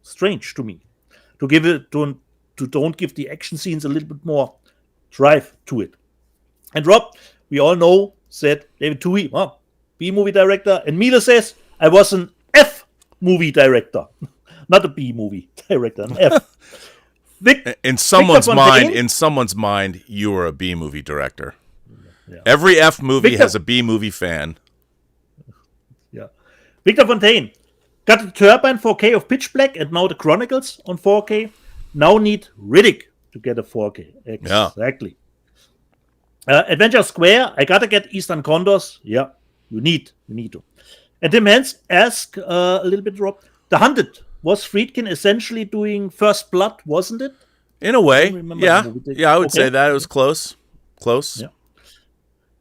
strange to me to don't give the action scenes a little bit more drive to it. And Rob, we all know, said David Toohey, B-movie director. And Mila says, I was an F-movie director. Not a B-movie director, an F. In someone's mind, you were a B-movie director. Yeah. Every F movie has a B-movie fan. Yeah. Victor Fontaine. Got the Turbine 4K of Pitch Black and now the Chronicles on 4K. Now need Riddick to get a 4K. Exactly. Yeah. Adventure Square, I gotta get Eastern Condors. Yeah, you need to. And Tim Hens asked a little bit, Rob, The Hunted, was Friedkin essentially doing First Blood, wasn't it? In a way, yeah. Yeah, I would say that. It was close.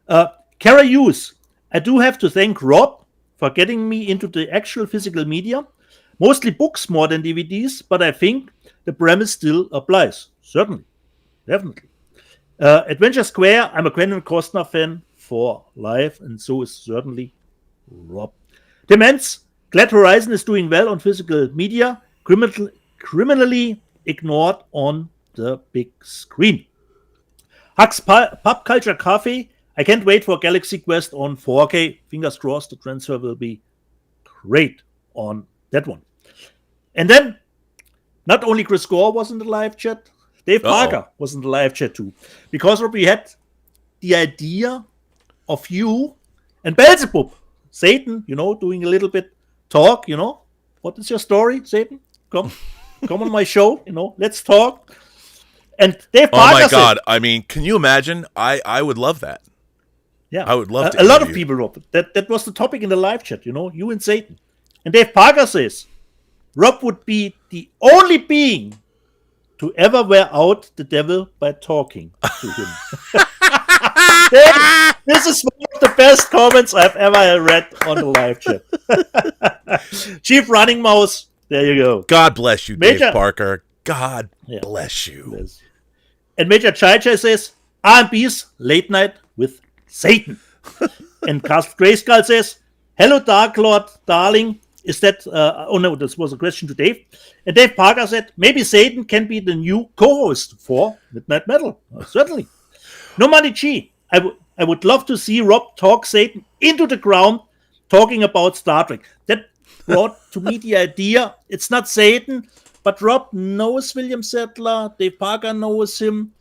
Yeah. Kara Hughes, I do have to thank Rob for getting me into the actual physical media. Mostly books more than DVDs, but I think the premise still applies. Certainly. Definitely. Adventure Square, I'm a Quentin Costner fan for life, and so is certainly Rob. Tim Hens, glad Horizon is doing well on physical media, criminally ignored on the big screen. Huck's Pop Culture Cafe, I can't wait for Galaxy Quest on 4K. Fingers crossed the transfer will be great on that one. And then, not only Chris Gore was in the live chat, Dave Parker was in the live chat too. Because we had the idea of you and Beelzebub, Satan, doing a little bit talk, What is your story, Satan? Come on my show, let's talk. And Dave Parker Oh my God. I mean, can you imagine? I would love that. Yeah. I would love to. A lot of people, Rob. That was the topic in the live chat, you and Satan. And Dave Parker says, Rob would be the only being to ever wear out the devil by talking to him. This is one of the best comments I've ever read on the live chat. Chief Running Mouse, there you go. God bless you, Dave Parker. God bless you. Yes. And Major Chai Chai says, R&B's Late Night with Satan. And Cast Grayskull says, hello, Dark Lord, darling. Is that, this was a question to Dave. And Dave Parker said, maybe Satan can be the new co-host for Midnight Metal. Certainly. No Money G. I would love to see Rob talk Satan into the ground talking about Star Trek. That brought to me the idea, it's not Satan, but Rob knows William Sadler. Dave Parker knows him.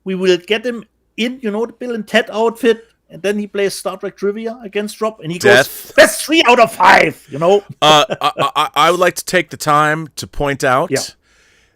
We will get him in, the Bill and Ted outfit. and then he plays Star Trek Trivia against Rob, and he Death. goes, "That's 3 out of 5." You know. I would like to take the time to point out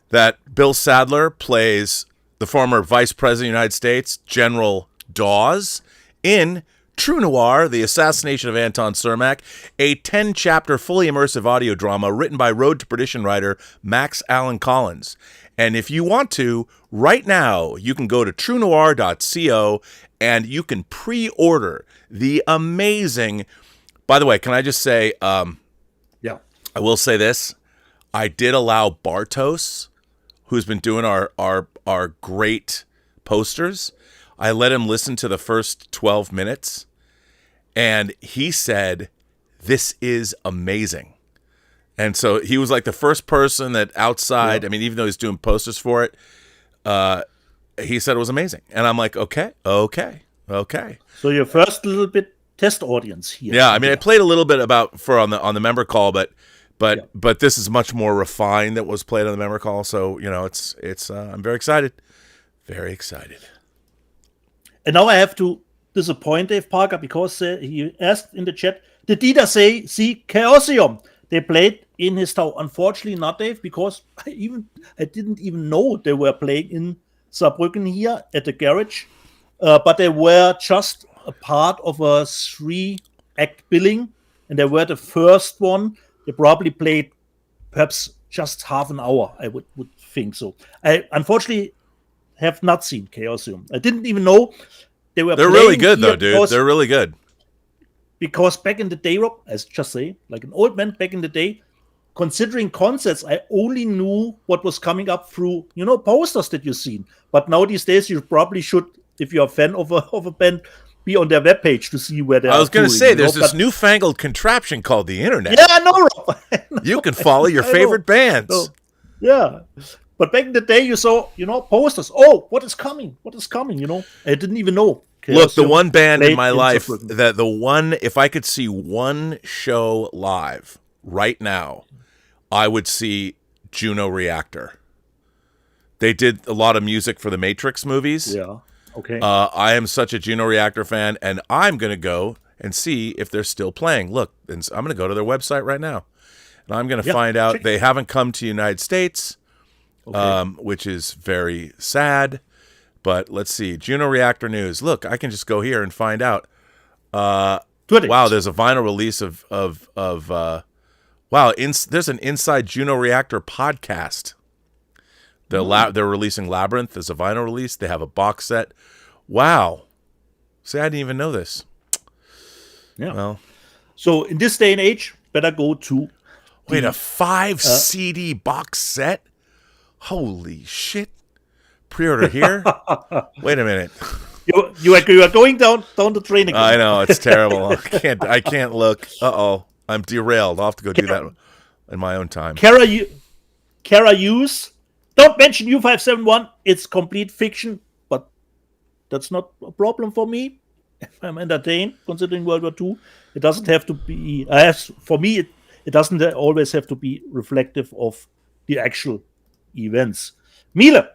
that Bill Sadler plays the former Vice President of the United States, General Dawes, in True Noir, The Assassination of Anton Cermak, a 10-chapter fully immersive audio drama written by Road to Perdition writer Max Allan Collins. And if you want to, right now, you can go to truenoir.co and you can pre-order the amazing... By the way, can I just say... Yeah. I will say this. I did allow Bartos, who's been doing our great posters, I let him listen to the first 12 minutes, and he said, "This is amazing." And so he was like the first person that outside, I mean, even though he's doing posters for it, he said it was amazing. And I'm like, okay. So your first little bit test audience here. Yeah, I mean, I played a little bit on the member call, but this is much more refined than was played on the member call. So, it's I'm very excited. Very excited. And now I have to disappoint Dave Parker because he asked in the chat, did Dieter see Chaosium? They played in his town. Unfortunately not, Dave, because I didn't even know they were playing in Saarbrücken here at the garage. But they were just a part of a 3-act billing, and they were the first one. They probably played perhaps just half an hour, I would think so. I unfortunately have not seen Chaosium. I didn't even know they were. They're really good, though, dude. They're really good. Because back in the day, Rob, as just say, like an old man back in the day, considering concerts, I only knew what was coming up through, posters that you've seen. But now these days, you probably should, if you're a fan of a band, be on their webpage to see where they are. I was going to say, there's this newfangled contraption called the internet. Yeah, I know, Rob. You can follow your favorite bands. So, yeah. But back in the day, you saw, posters. Oh, what is coming? What is coming? I didn't even know. Look, the one band in my life, if I could see one show live right now, I would see Juno Reactor. They did a lot of music for the Matrix movies. Yeah. Okay. I am such a Juno Reactor fan, and I'm going to go and see if they're still playing. Look, I'm going to go to their website right now, and I'm going to find out they haven't come to the United States. Okay. Which is very sad, but let's see. Juno Reactor News. Look, I can just go here and find out. Wow, there's a vinyl release there's an Inside Juno Reactor podcast. They're releasing Labyrinth as a vinyl release. They have a box set. Wow. See, I didn't even know this. Yeah. Well, so in this day and age, better go to a 5 CD box set. Holy shit! Pre-order here. Wait a minute. You are going down the train again. I know, it's terrible. I can't look. I'm derailed. I'll have to go do that in my own time. Kara Hughes. Don't mention U571. It's complete fiction, but that's not a problem for me. I'm entertained considering World War II. It doesn't have to be. For me, it doesn't always have to be reflective of the actual events. Miele,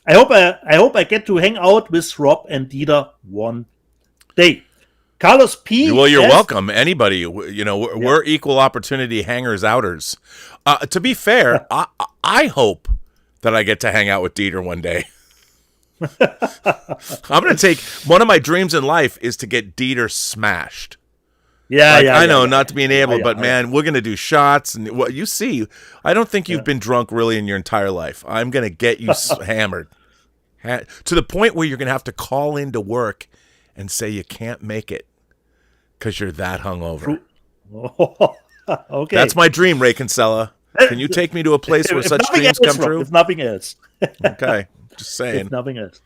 I hope I get to hang out with Rob and Dieter one day. Carlos P. Well, you're welcome. Anybody, we're equal opportunity hangers outers. To be fair, I hope that I get to hang out with Dieter one day. I'm going to take one of my dreams in life is to get Dieter smashed. I know, not to be enabled, but man, we're going to do shots. And what you see, I don't think you've been drunk really in your entire life. I'm going to get you hammered to the point where you're going to have to call into work and say you can't make it because you're that hungover. Okay. That's my dream, Ray Kinsella. Can you take me to a place where such dreams come true? If nothing else. Okay, just saying. If nothing else.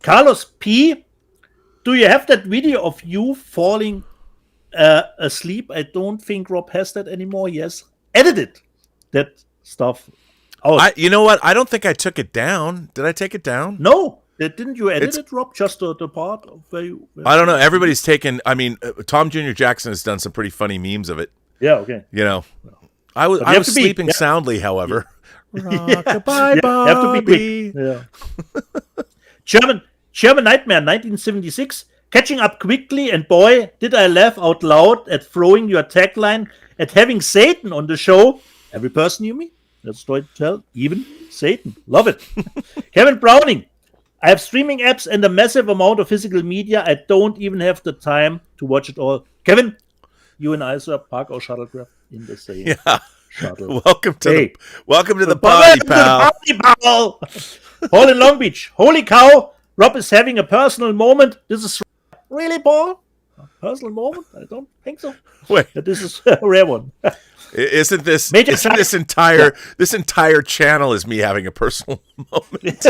Carlos P., do you have that video of you falling asleep? I don't think Rob has that anymore. Yes, edited that stuff out. You know what? I don't think I took it down. Did I take it down? No, didn't you edit it, Rob? Just the part where you. I don't know. Everybody's taken. I mean, Tom Jr. Jackson has done some pretty funny memes of it. Yeah. Okay. I was sleeping soundly, however. Rock-a-bye, Bobby. Have to be quick. Yeah. German Nightmare, 1976. Catching up quickly, and boy, did I laugh out loud at throwing your tagline at having Satan on the show. Every person you meet, that's story to tell, even Satan. Love it. Kevin Browning, I have streaming apps and a massive amount of physical media. I don't even have the time to watch it all. Kevin, you and I, sir, park our shuttlecraft in the same shuttle. Welcome to the party, pal. Paul in Long Beach. Holy cow, Rob is having a personal moment. This is really, Paul? A personal moment? I don't think so. Wait, this is a rare one. Isn't this entire channel is me having a personal moment?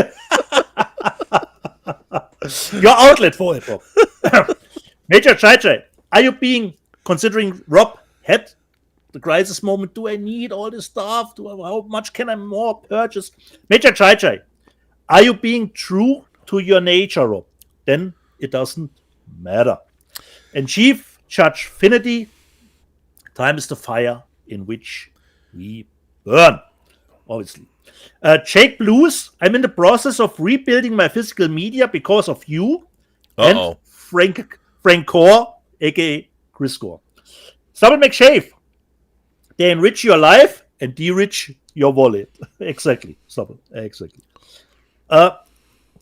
Your outlet for it, Bob. Major Chai, are you considering Rob had the crisis moment? Do I need all this stuff? How much can I more purchase? Major Chai, are you being true to your nature, Rob? Then it doesn't matter. And Chief Judge Finity, time is the fire in which we burn, obviously. Jake Blues, I'm in the process of rebuilding my physical media because of you. And Frank Core, a.k.a. Chris Core. Stubble McShave, they enrich your life and de-rich your wallet. Exactly, Stubble, exactly.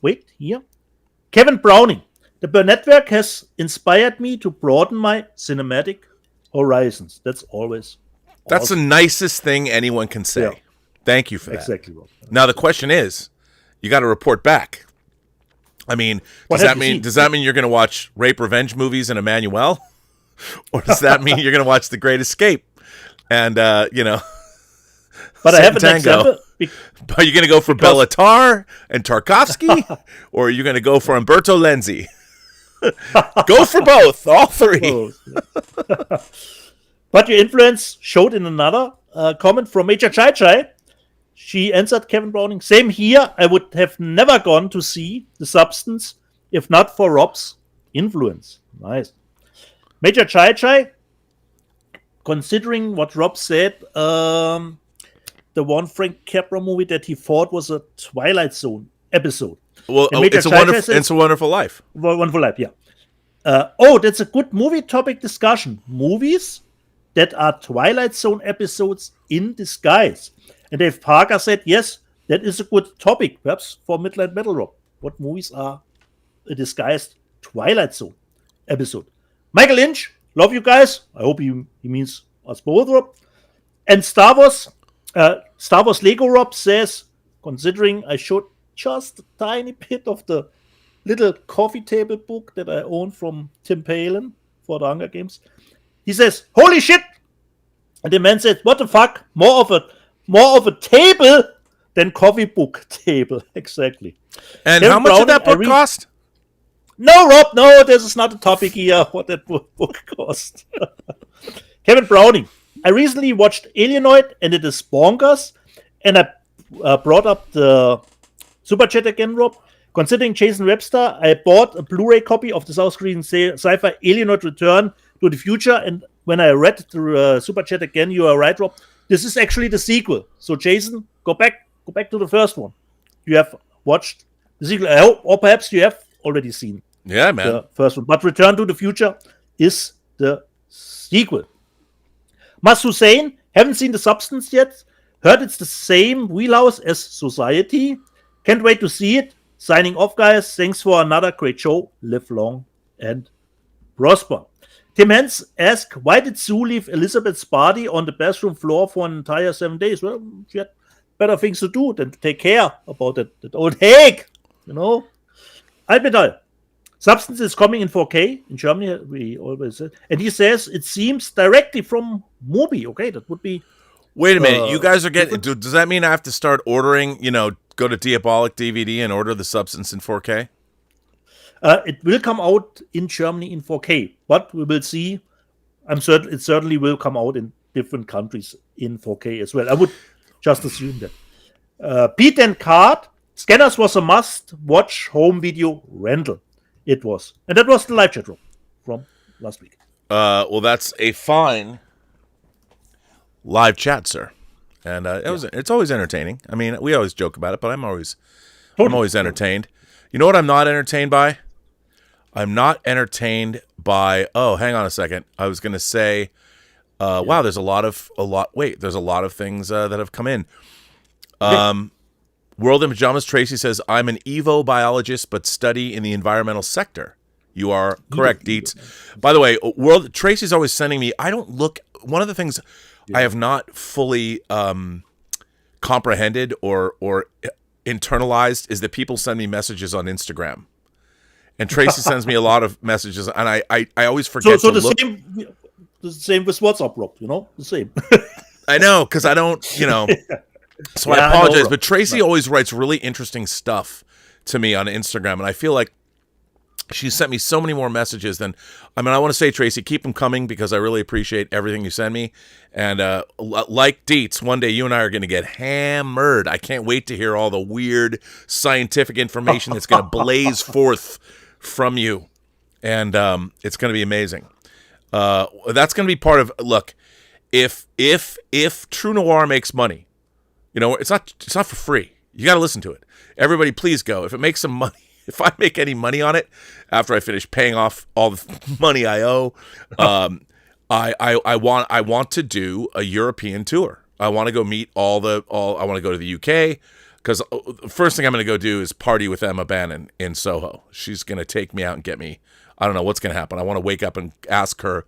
Wait, here. Kevin Browning, the Burnettwork has inspired me to broaden my cinematic horizons. That's always That's the nicest thing anyone can say. Yeah. Thank you for that. Exactly, Rob. Now the question is, you got to report back. I mean, does that mean you're going to watch rape revenge movies in Emmanuel, or does that mean you're going to watch The Great Escape? And But I have an example. Are you going to go for Bellatar and Tarkovsky, or are you going to go for Umberto Lenzi? Go for both, all three. But your influence showed in another comment from Major Chai. She answered Kevin Browning, same here. I would have never gone to see The Substance if not for Rob's influence. Nice. Major Chai, considering what Rob said, the one Frank Capra movie that he thought was a Twilight Zone episode. Well, It's a Wonderful Life. Wonderful Life, yeah. That's a good movie topic discussion. Movies that are Twilight Zone episodes in disguise. And Dave Parker said, yes, that is a good topic, perhaps for Midnight Metal Rock. What movies are a disguised Twilight Zone episode? Michael Lynch, love you guys. I hope he means us both, Rob. And Star Wars Lego Rob says, considering I showed just a tiny bit of the little coffee table book that I own from Tim Palin for the Hunger Games, he says, holy shit! And the man said, what the fuck? More of a table than coffee book table. Exactly. And Kevin how much Browning, did that book cost? No, Rob, no, this is not a topic here, what that book cost. Kevin Browning, I recently watched Alienoid, and it is bonkers. And I brought up the Super Chat again, Rob. Considering Jason Webster, I bought a Blu-ray copy of the South Korean sci-fi Alienoid Return to the Future, and when I read the Super Chat again, you are right, Rob. This is actually the sequel. So, Jason, go back to the first one. You have watched the sequel, I hope, or perhaps you have already seen the first one. But Return to the Future is the sequel. Mas Hussein, haven't seen The Substance yet. Heard it's the same wheelhouse as Society. Can't wait to see it. Signing off, guys. Thanks for another great show. Live long and prosper. Tim Hens asked, why did Sue leave Elizabeth's body on the bathroom floor for an entire 7 days? Well, she had better things to do than to take care about that old hag, Albedal. Substance is coming in 4K in Germany, we always said. And he says it seems directly from Mubi. Okay, that would be... Wait a minute, you guys are getting... Does that mean I have to start ordering, go to Diabolic DVD and order The Substance in 4K? It will come out in Germany in 4K, but we will see. It certainly will come out in different countries in 4K as well. I would just assume that. Pete and Card, Scanners was a must-watch home video rental. It was. And that was the live chat room from last week. Well, that's a fine live chat, sir. And it's always entertaining. I mean, we always joke about it, but I'm always entertained. You know what I'm not entertained by? I'm not entertained by. Oh, hang on a second. I was going to say, wow, there's a lot of things that have come in. World in Pajamas. Tracy says, I'm an evo biologist, but study in the environmental sector. You are correct, Dietz. By the way, Tracy's always sending me. I don't look. One of the things I have not fully comprehended or internalized is that people send me messages on Instagram. And Tracy sends me a lot of messages, and I always forget to look. The same with WhatsApp, Rob, the same. I know, because I don't, so I apologize. But Tracy always writes really interesting stuff to me on Instagram, and I feel like she sent me so many more messages than, I want to say, Tracy, keep them coming, because I really appreciate everything you send me. And like Dietz, one day you and I are going to get hammered. I can't wait to hear all the weird scientific information that's going to blaze forth from you. And it's going to be amazing. That's going to be part of, look, if True Noir makes money, it's not for free. You got to listen to it. Everybody, please go. If it makes some money, if I make any money on it after I finish paying off all the money I owe, I want to do a European tour. I want to go meet I want to go to the UK, because the first thing I'm going to go do is party with Emma Bannon in Soho. She's going to take me out and get me. I don't know what's going to happen. I want to wake up and ask her,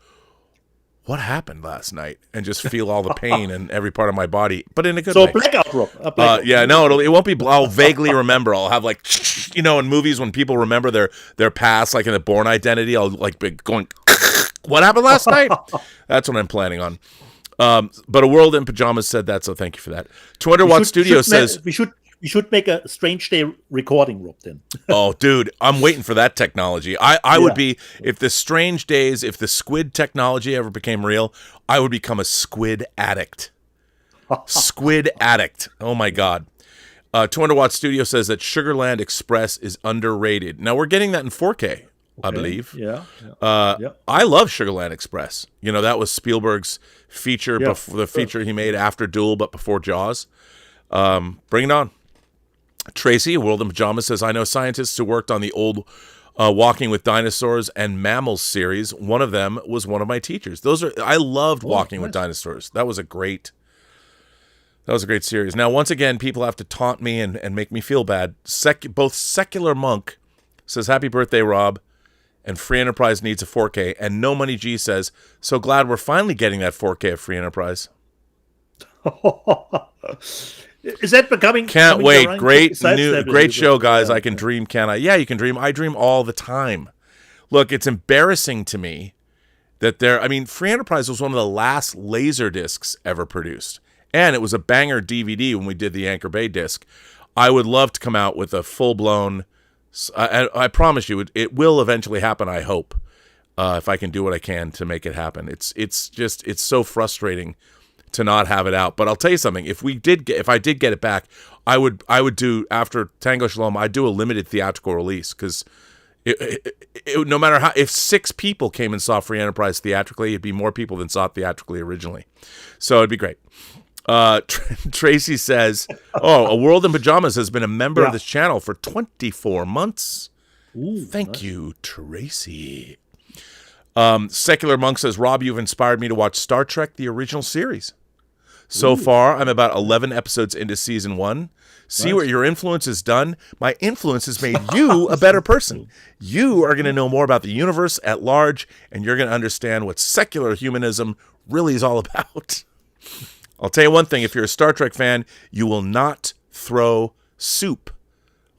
what happened last night, and just feel all the pain in every part of my body, but in a good way. So blackout, Rob. Yeah, no, it won't be. I'll vaguely remember. I'll have like, in movies when people remember their past, like in the Bourne Identity, I'll like be going, what happened last night? That's what I'm planning on. But A World in Pajamas said that, so thank you for that. 200 Watt Studio says we should make a Strange Day recording, Rob, then. Oh, dude, I'm waiting for that technology. I would be, if the Strange Days, if the squid technology ever became real, I would become a squid addict. Squid addict. Oh, my God. 200 Watt Studio says that Sugarland Express is underrated. Now, we're getting that in 4K, I believe. Yeah. I love Sugarland Express. That was Spielberg's feature, before the feature he made after Duel, but before Jaws. Bring it on. Tracy, World in Pajamas, says, I know scientists who worked on the old Walking with Dinosaurs and Mammals series. One of them was one of my teachers. I loved Walking with Dinosaurs. That was a great series. Now, once again, people have to taunt me and make me feel bad. Both Secular Monk says, happy birthday, Rob, and Free Enterprise needs a 4K. And No Money G says, so glad we're finally getting that 4K of Free Enterprise. Is that becoming? Can't wait. Great show, guys. I can dream, can I? Yeah, you can dream. I dream all the time. Look, it's embarrassing to me that Free Enterprise was one of the last laser discs ever produced. And it was a banger DVD when we did the Anchor Bay disc. I would love to come out with a full-blown, I promise you, it will eventually happen, I hope, if I can do what I can to make it happen. It's so frustrating to not have it out. But I'll tell you something. If I did get it back, I would do, after Tango Shalom, I'd do a limited theatrical release, because no matter how, if 6 people came and saw Free Enterprise theatrically, it'd be more people than saw it theatrically originally. So it'd be great. Tracy says, A World in Pajamas has been a member of this channel for 24 months. Ooh, Thank you, Tracy. Secular Monk says, Rob, you've inspired me to watch Star Trek, the original series. So far, I'm about 11 episodes into season 1. See what your influence has done? My influence has made you a better person. You are going to know more about the universe at large, and you're going to understand what secular humanism really is all about. I'll tell you one thing. If you're a Star Trek fan, you will not throw soup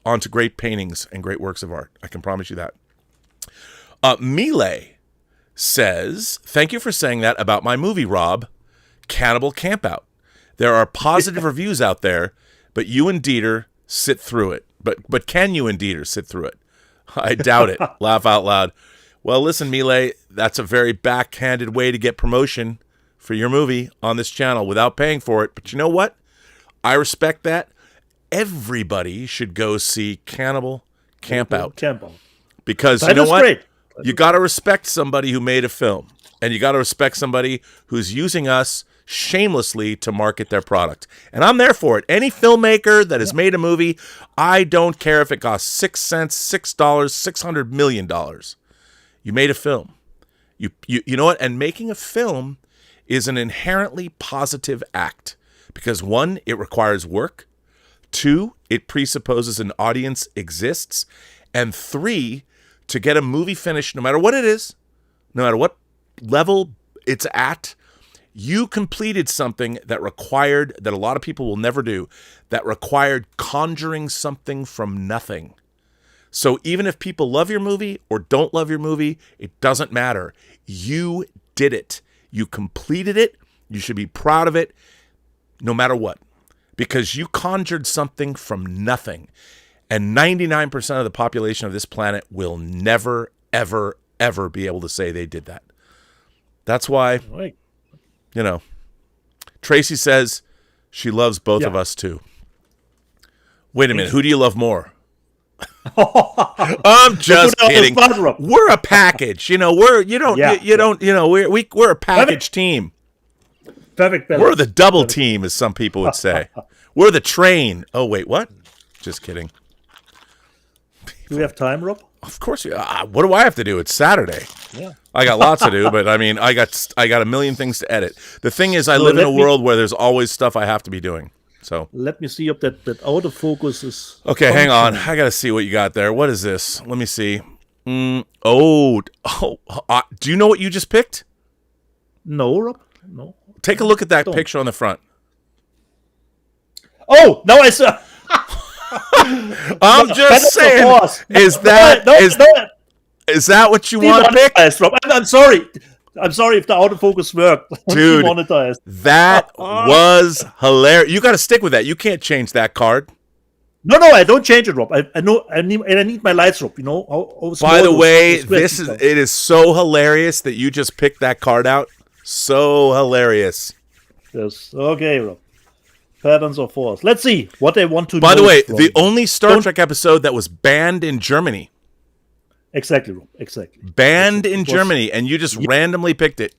onto great paintings and great works of art. I can promise you that. Melee says, thank you for saying that about my movie, Rob. Cannibal Campout. There are positive reviews out there, but you and Dieter sit through it. But can you and Dieter sit through it? I doubt it. Laugh out loud. Well, listen, Melee, that's a very backhanded way to get promotion for your movie on this channel without paying for it. But you know what? I respect that. Everybody should go see Cannibal Campout. Because you know what? Great. You got to respect somebody who made a film. And you got to respect somebody who's using us shamelessly to market their product. And I'm there for it. Any filmmaker that has made a movie, I don't care if it costs 6 cents, $6, $600 million. You made a film. You know what? And making a film is an inherently positive act because 1, it requires work. 2, it presupposes an audience exists. And 3, to get a movie finished, no matter what it is, no matter what level it's at, you completed something that required, that a lot of people will never do, that required conjuring something from nothing. So even if people love your movie or don't love your movie, it doesn't matter. You did it. You completed it. You should be proud of it, no matter what, because you conjured something from nothing. And 99% of the population of this planet will never, ever, ever be able to say they did that. That's why, you know, Tracy says she loves both of us too. Wait a minute. Who do you love more? I'm just kidding. We're a package. You know, we're a package team. Perfect. We're the double team, as some people would say. We're the train. Oh, wait, what? Just kidding. Do we have time, Rob? Of course. What do I have to do? It's Saturday. Yeah. I got lots to do, but I mean, I got a million things to edit. The thing is, I live in a world where there's always stuff I have to be doing. So let me see if that autofocus is. Okay, hang on. I got to see what you got there. What is this? Let me see. Do you know what you just picked? No, Rob. No. Take a look at that picture on the front. Oh, now I saw. I'm just saying. Is that what you want to pick? I'm sorry. I'm sorry if the autofocus worked. Dude, that was hilarious. You got to stick with that. You can't change that card. No, I don't change it, Rob. I know, I need my lights, Rob. You know. By the way, it is so hilarious that you just picked that card out. So hilarious. Yes. Okay, Rob. Patterns of force. Let's see what they want to. By the way, the only Star Trek episode that was banned in Germany. Exactly, Rob. Exactly. Banned in Germany, and you just randomly picked it.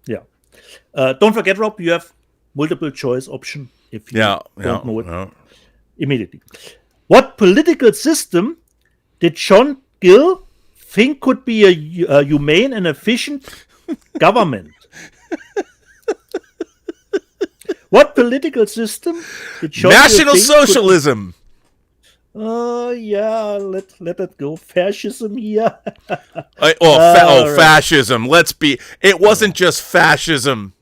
Yeah. Don't forget, Rob, you have multiple choice option if you don't know it immediately. What political system did John Gill think could be a humane and efficient government? What political system did John National Gill Socialism. Let it go. Fascism here. Fascism. It wasn't just fascism.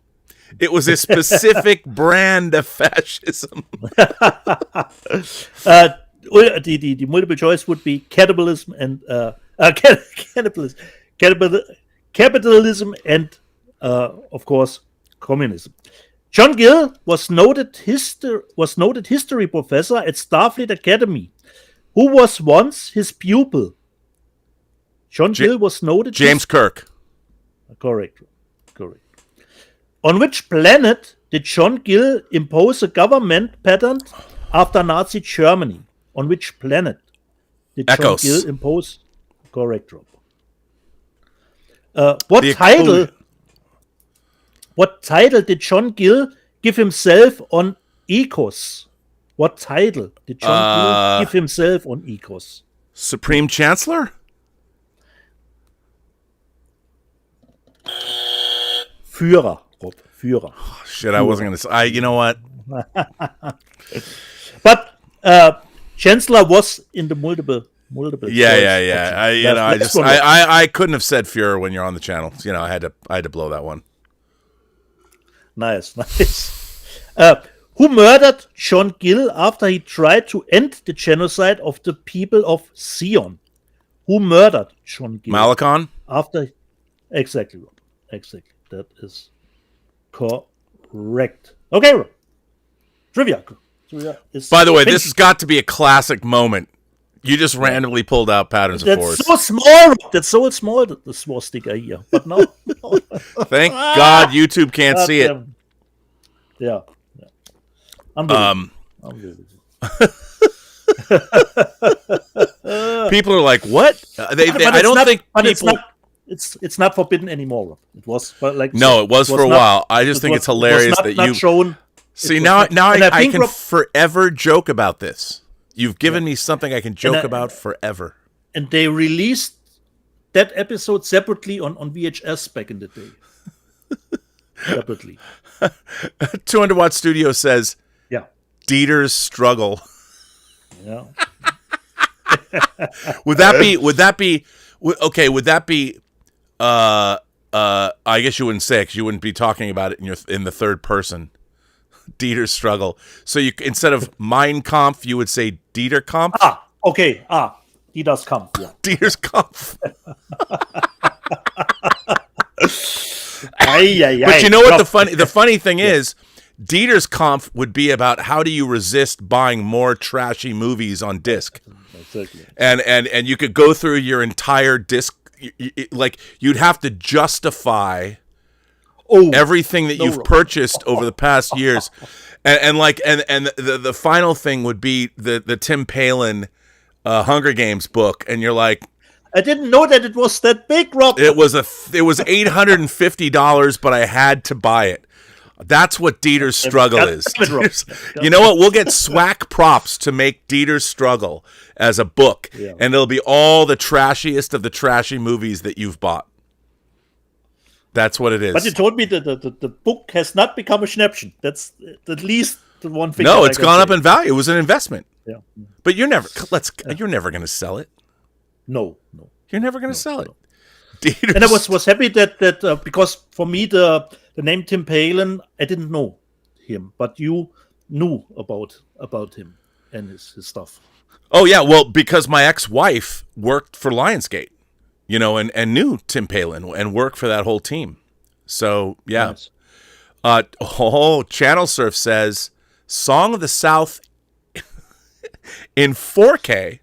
It was a specific brand of fascism. The multiple choice would be capitalism and capitalism and of course communism. John Gill was noted history professor at Starfleet Academy, who was once his pupil. John Gill was noted. James Kirk. Correct. On which planet did John Gill impose a government pattern after Nazi Germany? On which planet did John Gill impose? Correct, Rob. What title did John Gill give himself on Ecos? What title did John Gill give himself on Ecos? Supreme Chancellor? Führer, Rob. Führer. Oh, shit, I wasn't going to say. You know what? But Chancellor was in the multiple. Yeah. I couldn't have said Führer when you're on the channel. You know, I had to blow that one. Nice. Who murdered John Gill after he tried to end the genocide of the people of Sion? Who murdered John Gill? Malakon? Exactly. That is correct. Okay, Rob. Trivia. By the way, this has got to be a classic moment. You just randomly pulled out Patterns of Force. That's so small. That's so small, the small sticker here. But no. Thank God YouTube can't see it. Yeah. Unbelievable. People are like, what? I don't think people... it's not forbidden anymore, Rob. It was, but like No, it was for a while. I just think it's hilarious that you shown. See, now I can forever joke about this. You've given me something I can joke about forever. And they released that episode separately on VHS back in the day. Separately. 200 Watt Studio says, yeah, Dieter's struggle. Yeah. Would that be I guess you wouldn't say it because you wouldn't be talking about it in the third person. Dieter's struggle. So you instead of Mein Kampf, you would say Dieter Kampf. Okay. Dieter's Kampf. Yeah. Dieter's Kampf. But you know what the funny thing is, Dieter's Kampf would be about how do you resist buying more trashy movies on disc. Exactly. And you could go through your entire disc, like you'd have to justify everything that you've purchased over the past years, and the final thing would be the Tim Palin Hunger Games book, and you're like, I didn't know that it was that big, Rob. It was $850, but I had to buy it. That's what Dieter's struggle is. You know what? We'll get SWAC props to make Dieter's struggle as a book, and it'll be all the trashiest of the trashy movies that you've bought. That's what it is. But you told me that the book has not become a Schnäppchen. That's at least the one thing. No, it's gone up in value. It was an investment. Yeah. But you're never going to sell it. No. You're never going to sell it. And I was happy that because for me the name Tim Palin, I didn't know him, but you knew about him and his stuff. Oh yeah, well because my ex-wife worked for Lionsgate. And knew Tim Palin and worked for that whole team. So, yeah. Nice. Channel Surf says, Song of the South in 4K.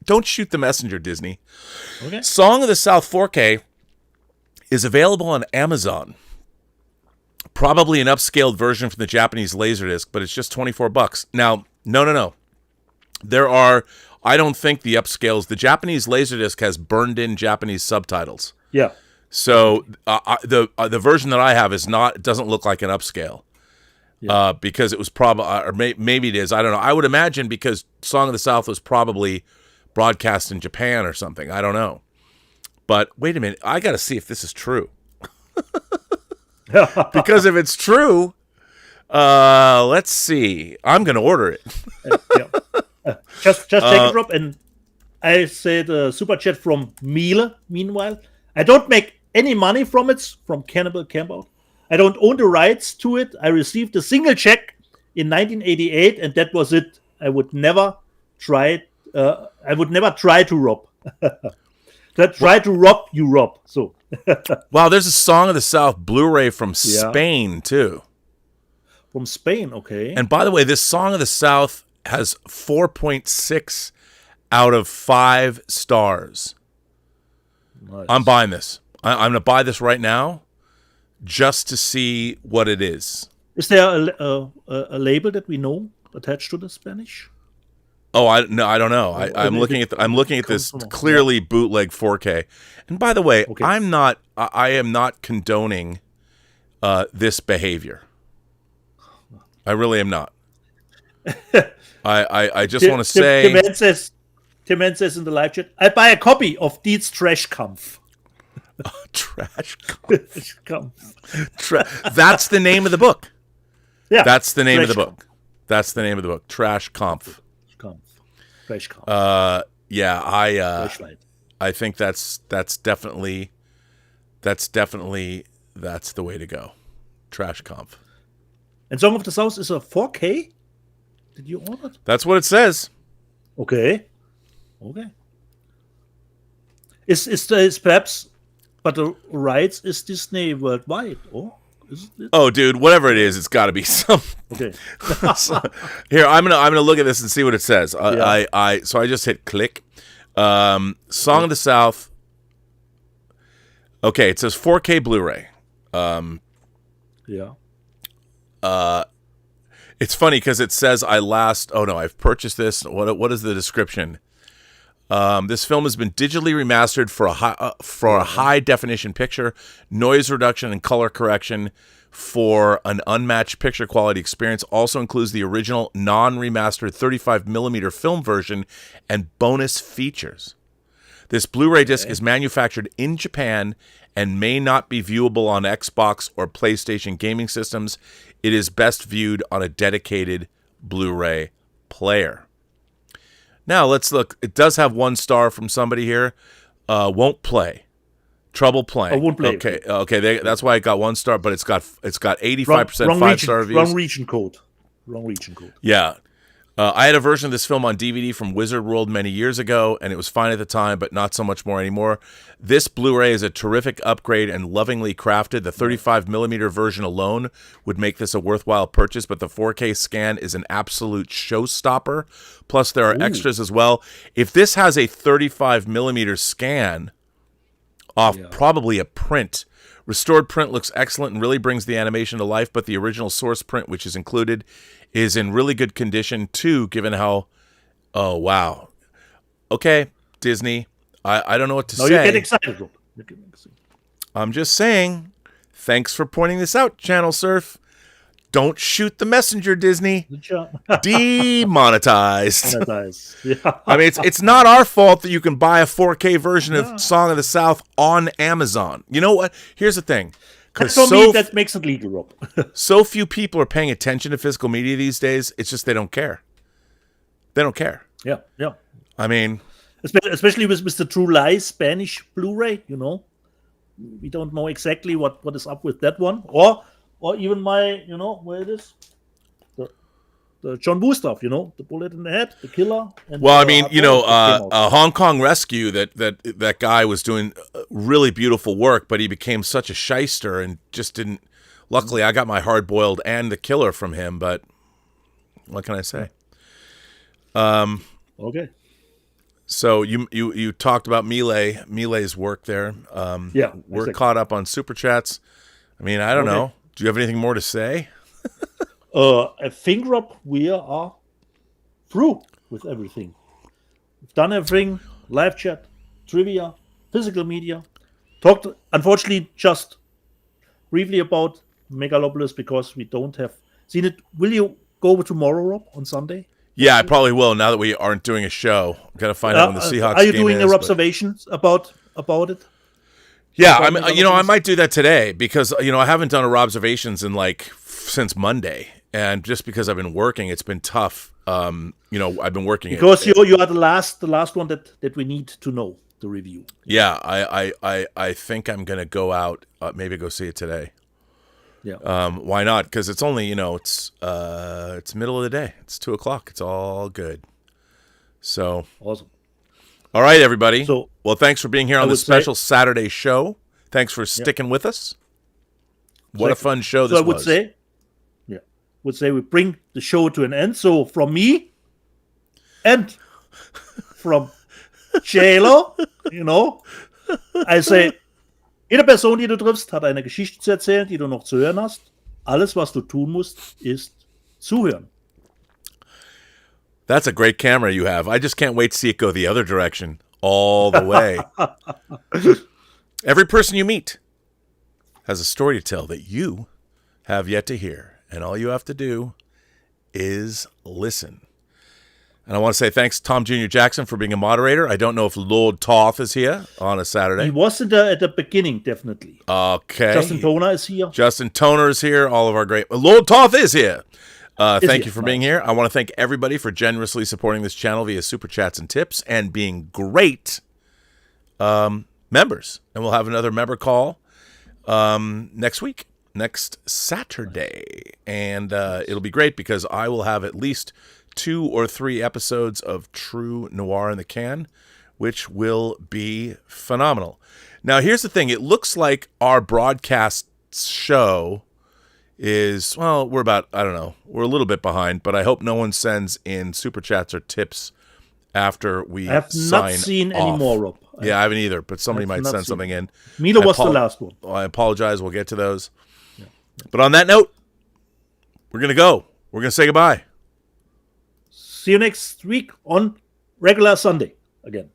Don't shoot the messenger, Disney. Okay. Song of the South 4K is available on Amazon. Probably an upscaled version from the Japanese Laserdisc, but it's just $24. Now, no. I don't think the upscales. The Japanese Laserdisc has burned-in Japanese subtitles. Yeah. So the version that I have doesn't look like an upscale. Yeah. Because it was probably, or maybe it is. I don't know. I would imagine because Song of the South was probably broadcast in Japan or something. I don't know. But wait a minute. I got to see if this is true. Because if it's true, let's see. I'm going to order it. Just take it, Rob, and I said super chat from Miele. Meanwhile, I don't make any money from it, from Cannibal Campout. I don't own the rights to it. I received a single check in 1988, and that was it. I would never try to rob. Try to rob you, Rob. So, wow, there's a Song of the South Blu-ray from Spain too. From Spain, okay. And by the way, this Song of the South has 4.6 out of 5 stars. Nice. I'm buying this. I'm going to buy this right now just to see what it is. Is there a label that we know attached to the Spanish? Oh, I don't know. I'm looking at this clearly bootleg 4K. And by the way, I am not condoning this behavior. I really am not. I just want to say... Tim Mann says in the live chat, I buy a copy of Dietz Trash Kampf. Trash Kampf. That's the name of the book. Yeah. That's the name of the book. That's the name of the book. Trash Kampf. Trash Kampf. Yeah, I think that's definitely the way to go. Trash Kampf. And Song of the South is a 4K? Did you order it? That's what it says. Okay. Is perhaps, but the rights is Disney worldwide, or is it? Oh, dude, whatever it is, it's got to be some. Okay. Here, I'm gonna look at this and see what it says. So I just hit click. Song of the South. Okay, it says 4K Blu-ray. It's funny because it says I've purchased this. What is the description? This film has been digitally remastered for a high definition picture, noise reduction, and color correction for an unmatched picture quality experience. Also includes the original non-remastered 35mm film version and bonus features. This Blu-ray disc is manufactured in Japan and may not be viewable on Xbox or PlayStation gaming systems. It is best viewed on a dedicated Blu-ray player. Now, let's look. It does have 1 star from somebody here. Won't play. Trouble playing. Won't play. Okay. That's why it got 1 star, but it's got 85% 5-star reviews. Wrong region code. Yeah. I had a version of this film on DVD from Wizard World many years ago, and it was fine at the time, but not so much more anymore. This Blu-ray is a terrific upgrade and lovingly crafted. The 35mm version alone would make this a worthwhile purchase, but the 4K scan is an absolute showstopper. Plus, there are extras as well. If this has a 35mm scan off probably a print, restored print looks excellent and really brings the animation to life, but the original source print, which is included, is in really good condition too, given how... Oh, wow. Okay, Disney, I don't know what to say. No, you get excited, Rob. I'm just saying, thanks for pointing this out, Channel Surf. Don't shoot the messenger, Disney. Demonetized. Yeah. I mean, it's not our fault that you can buy a 4K version of Song of the South on Amazon. You know what? Here's the thing. Because for me, that makes it legal, Rob. So few people are paying attention to physical media these days. It's just they don't care. They don't care. Yeah. I mean... Especially with the True Lies Spanish Blu-ray, We don't know exactly what is up with that one. Or even my, where it is? The John Woo stuff, the bullet in the head, the killer. And well, I mean, Hong Kong Rescue, that guy was doing really beautiful work, but he became such a shyster and just didn't. Luckily, I got my hard boiled and the killer from him, but what can I say? Okay. So you talked about Milei's work there. We're exactly. caught up on Super Chats. I mean, I don't know. Do you have anything more to say? I think, Rob, we are through with everything. We've done everything. Live chat, trivia, physical media. Talked, unfortunately, just briefly about Megalopolis because we don't have seen it. Will you go tomorrow, Rob, on Sunday? Yeah, I probably will. Now that we aren't doing a show, got to find out when the Seahawks. Are you game doing is, your observations about it? Yeah, I might do that today because I haven't done a observations in since Monday, and just because I've been working, it's been tough. I've been working because you are the last one that we need to know the review. Yeah, I think I'm gonna go out, maybe go see it today. Yeah. Why not? Because it's only it's middle of the day. It's 2:00. It's all good. So awesome. All right, everybody. So, well, thanks for being here on this special Saturday show. Thanks for sticking with us. What a fun show this was. I would say we bring the show to an end. So from me and from JLo, I say, jede Person, die du triffst, hat eine Geschichte zu erzählen, die du noch zu hören hast. Alles, was du tun musst, ist zuhören. That's a great camera you have. I just can't wait to see it go the other direction all the way. Every person you meet has a story to tell that you have yet to hear. And all you have to do is listen. And I want to say thanks to Tom Jr. Jackson for being a moderator. I don't know if Lord Toth is here on a Saturday. He was at the beginning, definitely. Okay. Justin Toner is here. Justin Toner is here. All of our great... Lord Toth is here. Thank you for being here. I want to thank everybody for generously supporting this channel via Super Chats and tips and being great members. And we'll have another member call next Saturday. And it'll be great because I will have at least 2 or 3 episodes of True Noir in the can, which will be phenomenal. Now, here's the thing. It looks like our broadcast show is, well, we're about, I don't know, we're a little bit behind, but I hope no one sends in super chats or tips after we sign off. I have not seen any more, Rob. Yeah, I haven't either, but somebody might send something in. Mila was the last one. I apologize. We'll get to those. Yeah. But on that note, we're going to go. We're going to say goodbye. See you next week on regular Sunday again.